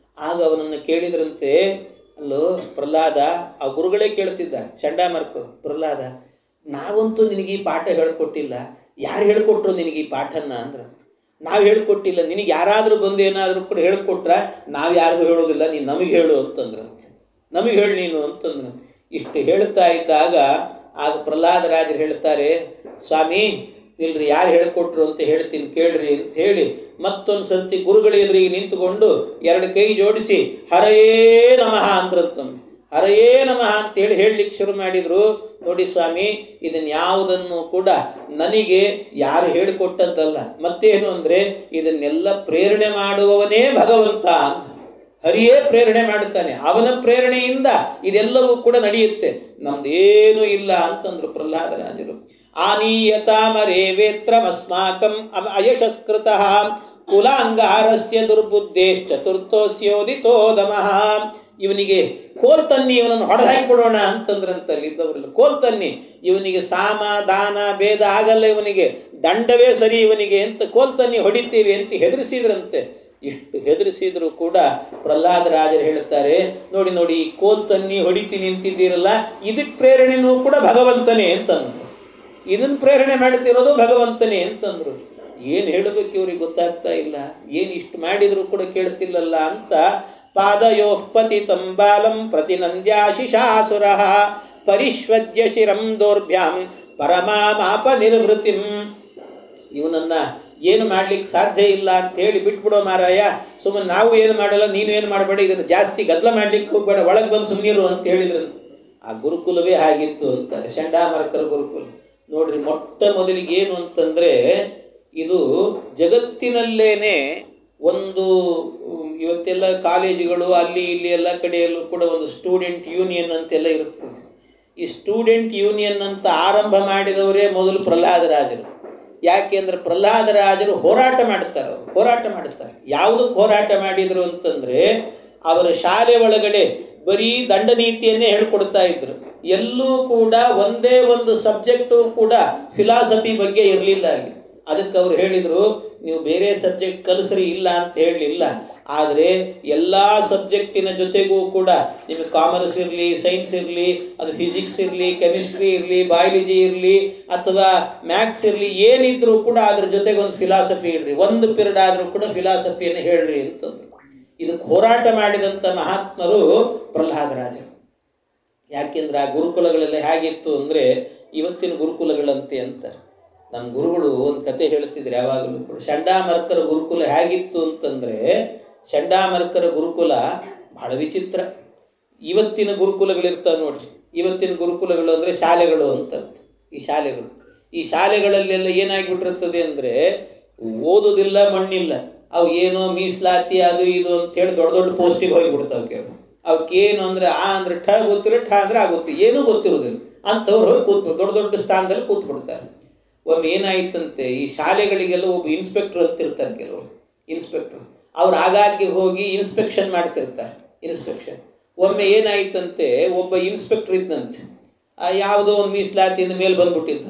ಆಗ ಅವನನ್ನು ಕೇಳಿದ್ರಂತೆ, ಅಲ್ಲೋ ಪ್ರಹ್ಲಾದ, ಆ ಗುರುಗಳೇ ಕೇಳ್ತಿದ್ದಾರೆ ಚಂಡಾಮರ್ಕರು, ಪ್ರಹ್ಲಾದ ನಾವಂತೂ ನಿನಗೆ ಈ ಪಾಠ ಹೇಳ್ಕೊಟ್ಟಿಲ್ಲ, ಯಾರು ಹೇಳ್ಕೊಟ್ರು ನಿನಗೆ ಈ ಪಾಠನ ಅಂದ್ರೆ? ನಾವು ಹೇಳ್ಕೊಟ್ಟಿಲ್ಲ, ನಿನಗೆ ಯಾರಾದರೂ ಬಂದು ಏನಾದರೂ ಕೂಡ ಹೇಳ್ಕೊಟ್ರ? ನಾವು ಯಾರಿಗೂ ಹೇಳೋದಿಲ್ಲ, ನೀನು ನಮಗೆ ಹೇಳು ಅಂತಂದ್ರಂತೆ. ನಮಗೆ ಹೇಳಿ ನೀನು ಅಂತಂದ್ರು. ಇಷ್ಟು ಹೇಳ್ತಾ ಇದ್ದಾಗ ಆಗ ಪ್ರಹ್ಲಾದರಾಜರು ಹೇಳ್ತಾರೆ, ಸ್ವಾಮಿ ಇಲ್ರಿ, ಯಾರು ಹೇಳ್ಕೊಟ್ರು ಅಂತ ಹೇಳ್ತೀನಿ ಕೇಳ್ರಿ ಅಂತ ಹೇಳಿ ಮತ್ತೊಂದು ಸರ್ತಿ ಗುರುಗಳ ಎದುರಿಗೆ ನಿಂತುಕೊಂಡು 2 ಕೈ ಜೋಡಿಸಿ ಹರಯೇ ನಮಃ ಅಂದ್ರಂತೊಮ್ಮೆ. ಹರಯೇ ನಮಃ ಅಂತೇಳಿ ಹೇಳಲಿಕ್ಕೆ ಶುರು ಮಾಡಿದರು. ನೋಡಿ ಸ್ವಾಮಿ, ಇದನ್ಯಾವುದನ್ನು ಕೂಡ ನನಗೆ ಯಾರು ಹೇಳಿಕೊಟ್ಟದ್ದಲ್ಲ. ಮತ್ತೇನು ಅಂದರೆ ಇದನ್ನೆಲ್ಲ ಪ್ರೇರಣೆ ಮಾಡುವವನೇ ಭಗವಂತ ಅಂತ. ಹರಿಯೇ ಪ್ರೇರಣೆ ಮಾಡುತ್ತಾನೆ, ಅವನ ಪ್ರೇರಣೆಯಿಂದ ಇದೆಲ್ಲವೂ ಕೂಡ ನಡೆಯುತ್ತೆ, ನಮ್ದೇನೂ ಇಲ್ಲ ಅಂತಂದ್ರು ಪ್ರಹ್ಲಾದರಾಜರು. ಆನೀಯತಾಮರೇವೇತ್ರಮಸ್ಮಾಕಂ ಅಯಶಸ್ಕೃತಃ ಕುಲಾಂಗಾರಸ್ಯ ದುರ್ಬುದ್ಧೇಶ್ಚ ಚತುರ್ಥೋಸ್ಯೋದಿತೋ ದಮಃ. ಇವನಿಗೆ ಕೋಲ್ ತನ್ನಿ, ಇವನನ್ನು ಹೊಡೆದು ಹಾಕಿಬಿಡೋಣ ಅಂತಂದ್ರಂತಲ್ಲಿದ್ದವರೆಲ್ಲ. ಕೋಲ್ ತನ್ನಿ, ಇವನಿಗೆ ಸಾಮ ದಾನ ಭೇದ ಆಗಲ್ಲ, ಇವನಿಗೆ ದಂಡವೇ ಸರಿ ಇವನಿಗೆ ಅಂತ ಕೋಲ್ ತನ್ನಿ ಹೊಡಿತೀವಿ ಅಂತ ಹೆದರಿಸಿದ್ರಂತೆ. ಇಷ್ಟು ಹೆದರಿಸಿದ್ರು ಕೂಡ ಪ್ರಹ್ಲಾದರಾಜರು ಹೇಳುತ್ತಾರೆ, ನೋಡಿ ನೋಡಿ, ಈ ಕೋಲ್ ತನ್ನಿ ಹೊಡಿತೀನಿ ನಿಂತಿದ್ದೀರಲ್ಲ, ಇದಕ್ಕೆ ಪ್ರೇರಣೆನೂ ಕೂಡ ಭಗವಂತನೇ ಅಂತಂದರು. ಇದನ್ನು ಪ್ರೇರಣೆ ಮಾಡ್ತಿರೋದು ಭಗವಂತನೇ ಅಂತಂದರು. ಏನು ಹೇಳಬೇಕು ಇವ್ರಿಗೆ ಗೊತ್ತಾಗ್ತಾ ಇಲ್ಲ, ಏನು ಇಷ್ಟು ಮಾಡಿದರೂ ಕೂಡ ಕೇಳ್ತಿಲ್ಲಲ್ಲ ಅಂತ ಪಾದಯೋಃ ಪತಿತಂ ಬಾಲಂ ಪ್ರತಿನಂದ್ಯಾಶಿಷಾಸುರಃ ಪರಿಶ್ವಜ್ಯ ಶಿರಂ ದೌರ್ಭ್ಯಾಂ ಪರಮಾಮಾಪ ನಿರ್ವೃತಿಂ. ಇವನನ್ನು ಏನು ಮಾಡಲಿಕ್ಕೆ ಸಾಧ್ಯ ಇಲ್ಲ ಅಂಥೇಳಿ ಬಿಟ್ಬಿಡೋ ಮಾರಾಯ, ಸುಮ್ಮನೆ ನಾವು ಏನು ಮಾಡಲ್ಲ, ನೀನು ಏನು ಮಾಡಬೇಡ, ಇದನ್ನು ಜಾಸ್ತಿ ಗದ್ದಲ ಮಾಡಲಿಕ್ಕೆ ಹೋಗಬೇಡ, ಒಳಗೆ ಬಂದು ಸುಮ್ಮನಿರು ಅಂತ ಹೇಳಿದ್ರು. ಆ ಗುರುಕುಲವೇ ಆಗಿತ್ತು ಅಂತಾರೆ, ಚಂಡಾಮರ್ಕರ ಗುರುಕುಲ. ನೋಡ್ರಿ, ಮೊಟ್ಟ ಮೊದಲಿಗೆ ಏನು ಅಂತಂದರೆ, ಇದು ಜಗತ್ತಿನಲ್ಲೇನೆ ಒಂದು, ಇವತ್ತೆಲ್ಲ ಕಾಲೇಜುಗಳು ಅಲ್ಲಿ ಇಲ್ಲಿ ಎಲ್ಲ ಕಡೆಯಲ್ಲೂ ಕೂಡ ಒಂದು ಸ್ಟೂಡೆಂಟ್ ಯೂನಿಯನ್ ಅಂತೆಲ್ಲ ಇರುತ್ತದೆ. ಈ ಸ್ಟೂಡೆಂಟ್ ಯೂನಿಯನ್ ಅಂತ ಆರಂಭ ಮಾಡಿದವರೇ ಮೊದಲು ಪ್ರಹ್ಲಾದರಾಜರು. ಯಾಕೆ ಅಂದರೆ ಪ್ರಹ್ಲಾದರಾಜರು ಹೋರಾಟ ಮಾಡ್ತಾರೆ. ಯಾವುದಕ್ಕೆ ಹೋರಾಟ ಮಾಡಿದರು ಅಂತಂದರೆ, ಅವರ ಶಾಲೆ ಒಳಗಡೆ ಬರೀ ದಂಡನೀತಿಯನ್ನೇ ಹೇಳ್ಕೊಡ್ತಾ ಇದ್ರು. ಎಲ್ಲೂ ಕೂಡ ಒಂದೇ ಒಂದು ಸಬ್ಜೆಕ್ಟು ಕೂಡ ಫಿಲಾಸಫಿ ಬಗ್ಗೆ ಇರಲಿಲ್ಲ ಅಲ್ಲಿ. ಅದಕ್ಕೆ ಅವರು ಹೇಳಿದರು, ನೀವು ಬೇರೆ ಸಬ್ಜೆಕ್ಟ್ ಕಲಿಸ್ರಿ, ಇಲ್ಲ ಅಂತ ಹೇಳಲಿಲ್ಲ, ಆದರೆ ಎಲ್ಲ ಸಬ್ಜೆಕ್ಟಿನ ಜೊತೆಗೂ ಕೂಡ ನಿಮಗೆ ಕಾಮರ್ಸ್ ಇರಲಿ, ಸೈನ್ಸ್ ಇರಲಿ, ಅದು ಫಿಸಿಕ್ಸ್ ಇರಲಿ, ಕೆಮಿಸ್ಟ್ರಿ ಇರಲಿ, ಬಯಾಲಜಿ ಇರಲಿ ಅಥವಾ ಮ್ಯಾಥ್ಸ್ ಇರಲಿ, ಏನಿದ್ರೂ ಕೂಡ ಅದ್ರ ಜೊತೆಗೆ ಒಂದು ಫಿಲಾಸಫಿ ಇಡ್ರಿ, ಒಂದು ಪಿರಿಯಡ್ ಆದರೂ ಕೂಡ ಫಿಲಾಸಫಿಯನ್ನು ಹೇಳ್ರಿ ಅಂತಂದರು. ಇದಕ್ಕೆ ಹೋರಾಟ ಮಾಡಿದಂಥ ಮಹಾತ್ಮರು ಪ್ರಹ್ಲಾದರಾಜರು. ಯಾಕೆಂದರೆ ಆ ಗುರುಕುಲಗಳೆಲ್ಲ ಹೇಗಿತ್ತು ಅಂದರೆ ಇವತ್ತಿನ ಗುರುಕುಲಗಳಂತೆ ಅಂತಾರೆ. ನಮ್ಮ ಗುರುಗಳು ಒಂದು ಕತೆ ಹೇಳ್ತಿದ್ರು ಯಾವಾಗಲೂ ಕೂಡ. ಚಂಡಾಮರ್ಕರ ಗುರುಕುಲ ಹೇಗಿತ್ತು ಅಂತಂದರೆ, ಚಂಡಾಮರ್ಕರ ಗುರುಕುಲ ಬಹಳ ವಿಚಿತ್ರ. ಇವತ್ತಿನ ಗುರುಕುಲಗಳಿರ್ತಾವೆ ನೋಡ್ರಿ, ಇವತ್ತಿನ ಗುರುಕುಲಗಳು ಅಂದರೆ ಶಾಲೆಗಳು ಅಂತ. ಈ ಶಾಲೆಗಳಲ್ಲೆಲ್ಲ ಏನಾಗಿಬಿಟ್ಟಿರ್ತದೆ ಅಂದರೆ, ಓದೋದಿಲ್ಲ, ಮಣ್ಣಿಲ್ಲ, ಅವು ಏನೋ ಮೀಸಲಾತಿ ಅದು ಇದು ಅಂಥೇಳಿ ದೊಡ್ಡ ದೊಡ್ಡ ಪೋಸ್ಟಿಗೆ ಹೋಗಿಬಿಡ್ತಾವೆ ಕೆಲವು. ಅವಕ್ಕೇನು ಅಂದರೆ ಆ ಅಂದರೆ ಠ ಗೊತ್ತಿರೋ, ಠ ಅಂದರೆ ಆಗುತ್ತೆ, ಏನೂ ಗೊತ್ತಿರೋದಿಲ್ಲ ಅಂಥವ್ರು ಹೋಗಿ ಕೂತ್ಬಿಟ್ಟು ದೊಡ್ಡ ದೊಡ್ಡ ಸ್ಥಾನದಲ್ಲಿ ಕೂತ್ಬಿಡ್ತಾರೆ. ಒಮ್ಮೆ ಏನಾಯ್ತಂತೆ, ಈ ಶಾಲೆಗಳಿಗೆಲ್ಲ ಒಬ್ಬ ಇನ್ಸ್ಪೆಕ್ಟ್ರ್ ಅಂತಿರ್ತಾರೆ, ಕೆಲವರು ಇನ್ಸ್ಪೆಕ್ಟ್ರು, ಅವ್ರು ಆಗಾಗ್ಗೆ ಹೋಗಿ ಇನ್ಸ್ಪೆಕ್ಷನ್ ಮಾಡ್ತಿರ್ತಾರೆ. ಒಮ್ಮೆ ಏನಾಯ್ತಂತೆ, ಒಬ್ಬ ಇನ್ಸ್ಪೆಕ್ಟ್ರ್ ಇದ್ದಂತೆ, ಯಾವುದೋ ಒಂದು ಮೀಸಲಾತಿಯಿಂದ ಮೇಲೆ ಬಂದ್ಬಿಟ್ಟಿದ್ದ.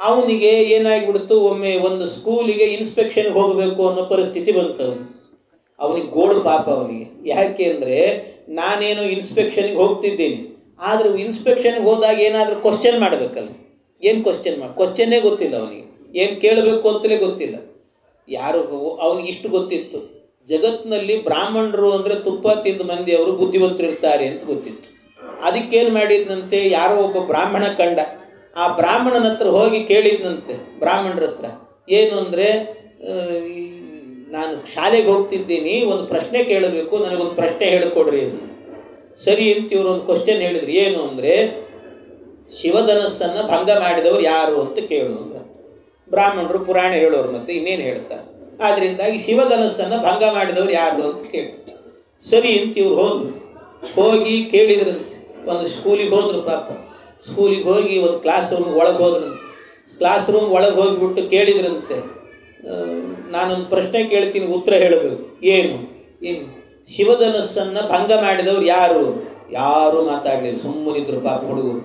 ಅವನಿಗೆ ಏನಾಗಿಬಿಡ್ತು, ಒಮ್ಮೆ ಒಂದು ಸ್ಕೂಲಿಗೆ ಇನ್ಸ್ಪೆಕ್ಷನ್ಗೆ ಹೋಗಬೇಕು ಅನ್ನೋ ಪರಿಸ್ಥಿತಿ ಬಂತು. ಅವನಿಗೆ ಗೋಳು ಪಾಪ ಅವನಿಗೆ. ಯಾಕೆ ಅಂದರೆ, ನಾನೇನು ಇನ್ಸ್ಪೆಕ್ಷನ್ಗೆ ಹೋಗ್ತಿದ್ದೀನಿ, ಆದರೆ ಇನ್ಸ್ಪೆಕ್ಷನ್ಗೆ ಹೋದಾಗ ಏನಾದರೂ ಕ್ವಶನ್ ಮಾಡಬೇಕಲ್ಲ, ಏನು ಕ್ವಶನ್ನೇ ಗೊತ್ತಿಲ್ಲ ಅವನಿಗೆ, ಏನು ಕೇಳಬೇಕು ಅಂತಲೇ ಗೊತ್ತಿಲ್ಲ. ಅವನಿಗೆ ಇಷ್ಟು ಗೊತ್ತಿತ್ತು, ಜಗತ್ತಿನಲ್ಲಿ ಬ್ರಾಹ್ಮಣರು ಅಂದರೆ ತುಪ್ಪ ತಿಂದ ಮಂದಿ ಅವರು ಬುದ್ಧಿವಂತರು ಇರ್ತಾರೆ ಅಂತ ಗೊತ್ತಿತ್ತು. ಅದಕ್ಕೇನು ಮಾಡಿದ್ನಂತೆ, ಯಾರೋ ಒಬ್ಬ ಬ್ರಾಹ್ಮಣ ಕಂಡ, ಆ ಬ್ರಾಹ್ಮಣನ ಹತ್ರ ಹೋಗಿ ಕೇಳಿದ್ನಂತೆ, ಬ್ರಾಹ್ಮಣರ ಹತ್ರ, ಏನು ಅಂದರೆ, ನಾನು ಶಾಲೆಗೆ ಹೋಗ್ತಿದ್ದೀನಿ, ಒಂದು ಪ್ರಶ್ನೆ ಕೇಳಬೇಕು, ನನಗೊಂದು ಪ್ರಶ್ನೆ ಹೇಳಿಕೊಡ್ರಿ ಅಂತ. ಸರಿ ಅಂತ ಇವರು ಒಂದು ಕ್ವಶನ್ ಹೇಳಿದ್ರು. ಏನು ಅಂದರೆ, ಶಿವಧನಸ್ಸನ್ನು ಭಂಗ ಮಾಡಿದವರು ಯಾರು ಅಂತ ಕೇಳು ಅಂತ. ಬ್ರಾಹ್ಮಣರು ಪುರಾಣ ಹೇಳೋರು, ಮತ್ತು ಇನ್ನೇನು ಹೇಳ್ತಾರೆ. ಆದ್ದರಿಂದಾಗಿ ಶಿವಧನಸ್ಸನ್ನು ಭಂಗ ಮಾಡಿದವರು ಯಾರು ಅಂತ ಕೇಳಿ. ಸರಿ ಅಂತ ಇವ್ರು ಹೋಗಿ ಕೇಳಿದ್ರಂತೆ. ಒಂದು ಸ್ಕೂಲಿಗೆ ಹೋದ್ರು ಪಾಪ. ಸ್ಕೂಲಿಗೆ ಹೋಗಿ ಒಂದು ಕ್ಲಾಸ್ ರೂಮ್ ಒಳಗೆ ಹೋದ್ರಂತೆ. ಕ್ಲಾಸ್ ರೂಮ್ ಒಳಗೆ ಹೋಗಿಬಿಟ್ಟು ಕೇಳಿದ್ರಂತೆ, ನಾನೊಂದು ಪ್ರಶ್ನೆ ಕೇಳ್ತೀನಿ, ಉತ್ತರ ಹೇಳಬೇಕು. ಏನು ಶಿವಧನಸ್ಸನ್ನು ಭಂಗ ಮಾಡಿದವರು ಯಾರು ಮಾತಾಡಲಿಲ್ಲ, ಸುಮ್ಮನಿದ್ರು ಪಾಪ ಹುಡುಗರು.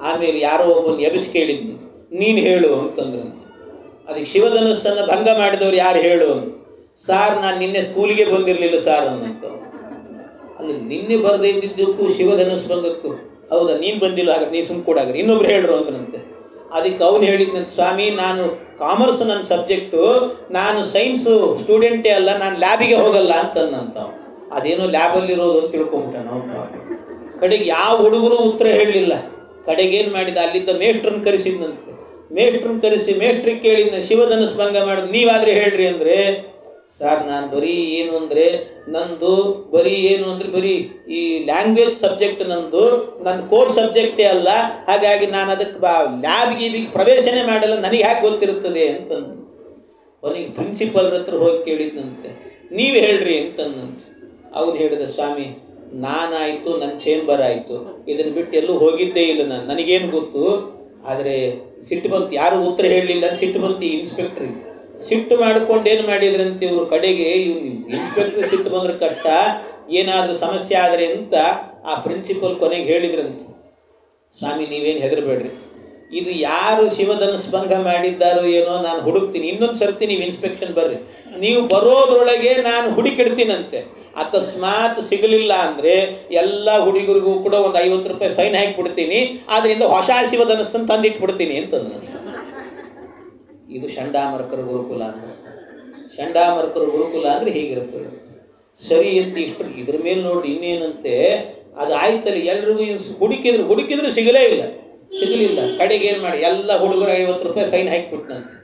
ಆಮೇಲೆ ಯಾರೋ ಒಬ್ಬನು ಎಬ್ಬಿಸಿ ಕೇಳಿದ್ನು, ನೀನು ಹೇಳು ಅಂತಂದ್ರಂತೆ. ಅದಕ್ಕೆ ಶಿವಧನಸ್ಸನ್ನು ಭಂಗ ಮಾಡಿದವರು ಯಾರು ಹೇಳು ಅಂತ. ಸಾರ್, ನಾನು ನಿನ್ನೆ ಸ್ಕೂಲಿಗೆ ಬಂದಿರಲಿಲ್ಲ ಸಾರ್ ಅನ್ನಂತ. ಅಲ್ಲಿ ನಿನ್ನೆ ಬರದೇ ಇದ್ದಿದ್ದಕ್ಕೂ ಶಿವಧನಸ್ಸು ಭಂಗಕ್ಕೂ, ಹೌದಾ ನೀನು ಬಂದಿಲ್ಲ, ಹಾಗಾದ್ರೆ ನೀನು ಸುಮ್ಮ ಕೊಡಾಗ್ರಿ, ಇನ್ನೊಬ್ರು ಹೇಳ್ರು ಅಂತಂತೆ. ಅದಕ್ಕೆ ಅವನು ಹೇಳಿದ್ನಂತೆ, ಸ್ವಾಮಿ ನಾನು ಕಾಮರ್ಸ್ ನನ್ನ ಸಬ್ಜೆಕ್ಟು, ನಾನು ಸೈನ್ಸು ಸ್ಟೂಡೆಂಟೇ ಅಲ್ಲ, ನಾನು ಲ್ಯಾಬಿಗೆ ಹೋಗಲ್ಲ ಅಂತಂದಂತ. ಅದೇನೋ ಲ್ಯಾಬಲ್ಲಿರೋದು ಅಂತ ತಿಳ್ಕೊಂಬಿಟ್ಟ ನಾವು. ಕಡೆಗೆ ಯಾವ ಹುಡುಗರು ಉತ್ತರ ಹೇಳಲಿಲ್ಲ. ಕಡೆಗೇನು ಮಾಡಿದ, ಅಲ್ಲಿದ್ದ ಮೇಷ್ಟ್ರನ್ನ ಕರೆಸಿದ್ನಂತೆ. ಮೇಷ್ಟ್ರಿಗೆ ಕೇಳಿದ್ನ, ಶಿವಧನಸ್ಸು ಭಂಗ ಮಾಡೋದು ನೀವಾದರೆ ಹೇಳ್ರಿ ಅಂದರೆ, ಸರ್ ನಾನು ಬರೀ ಏನು ಅಂದರೆ ನಂದು ಬರೀ ಈ ಲ್ಯಾಂಗ್ವೇಜ್ ಸಬ್ಜೆಕ್ಟ್ ನನ್ನ ಕೋರ್ ಸಬ್ಜೆಕ್ಟೇ ಅಲ್ಲ, ಹಾಗಾಗಿ ನಾನು ಅದಕ್ಕೆ ಲ್ಯಾಬ್ಗೆ ಪ್ರವೇಶನೇ ಮಾಡಲ್ಲ, ನನಗೆ ಯಾಕೆ ಗೊತ್ತಿರುತ್ತದೆ ಅಂತಂದು. ಅವನಿಗೆ ಪ್ರಿನ್ಸಿಪಲ್ ಹತ್ರ ಹೋಗಿ ಕೇಳಿದ್ದಂತೆ, ನೀವು ಹೇಳ್ರಿ ಅಂತಂದಂತೆ. ಅವ್ನು ಹೇಳಿದ, ಸ್ವಾಮಿ ನಾನಾಯಿತು, ನನ್ನ ಚೇಂಬರ್ ಆಯಿತು, ಇದನ್ನು ಬಿಟ್ಟು ಎಲ್ಲೂ ಹೋಗಿದ್ದೇ ಇಲ್ಲ ನನಗೇನು ಗೊತ್ತು. ಆದರೆ ಸಿಟ್ಟು ಬಂತು, ಯಾರು ಉತ್ತರ ಹೇಳಲಿಲ್ಲ, ಸಿಟ್ಟು ಬಂತು ಈ ಇನ್ಸ್ಪೆಕ್ಟ್ರಿಗೆ. ಸಿಟ್ಟು ಮಾಡ್ಕೊಂಡು ಏನು ಮಾಡಿದ್ರಂತೆ ಇವರು, ಕಡೆಗೆ ಇವ್ನು ಇನ್ಸ್ಪೆಕ್ಟ್ರಿಗೆ ಸಿಟ್ಟು ಬಂದ್ರೆ ಕಷ್ಟ, ಏನಾದರೂ ಸಮಸ್ಯೆ ಆದರೆ ಅಂತ ಆ ಪ್ರಿನ್ಸಿಪಲ್ ಕೊನೆಗೆ ಹೇಳಿದ್ರಂತೆ, ಸ್ವಾಮಿ ನೀವೇನು ಹೆದರಬೇಡ್ರಿ, ಇದು ಯಾರು ಶಿವಧನುಸ್ ಭಂಗ ಮಾಡಿದ್ದಾರೋ ಏನೋ ನಾನು ಹುಡುಕ್ತೀನಿ, ಇನ್ನೊಂದು ಸರ್ತಿ ನೀವು ಇನ್ಸ್ಪೆಕ್ಷನ್ ಬರ್ರಿ, ನೀವು ಬರೋದ್ರೊಳಗೆ ನಾನು ಹುಡುಕಿಡ್ತೀನಂತೆ. ಅಕಸ್ಮಾತ್ ಸಿಗಲಿಲ್ಲ ಅಂದರೆ ಎಲ್ಲ ಹುಡುಗರಿಗೂ ಕೂಡ ಒಂದು 50 ರೂಪಾಯಿ ಫೈನ್ ಹಾಕಿಬಿಡ್ತೀನಿ, ಆದ್ದರಿಂದ ಹೊಸ ಶಿವಧನಸ್ಸನ್ನು ತಂದಿಟ್ಬಿಡ್ತೀನಿ ಅಂತಂದು. ಇದು ಚಂಡಾಮರ್ಕರ ಗುರುಕುಲ ಅಂದರೆ. ಚಂಡಾಮರ್ಕರ ಗುರುಕುಲ ಅಂದರೆ ಹೀಗಿರ್ತದೆ. ಸರಿ ಅಂತ ಇಷ್ಟು ಇದ್ರ ಮೇಲೆ ನೋಡಿ ಇನ್ನೇನಂತೆ, ಅದು ಆಯ್ತಲ್ಲ, ಎಲ್ರಿಗೂ ಹುಡುಕಿದ್ರು ಸಿಗಲಿಲ್ಲ. ಕಡೆಗೆ ಏನು ಮಾಡಿ ಎಲ್ಲ ಹುಡುಗರು 50 ರೂಪಾಯಿ ಫೈನ್ ಹಾಕಿಬಿಟ್ನಂತೆ.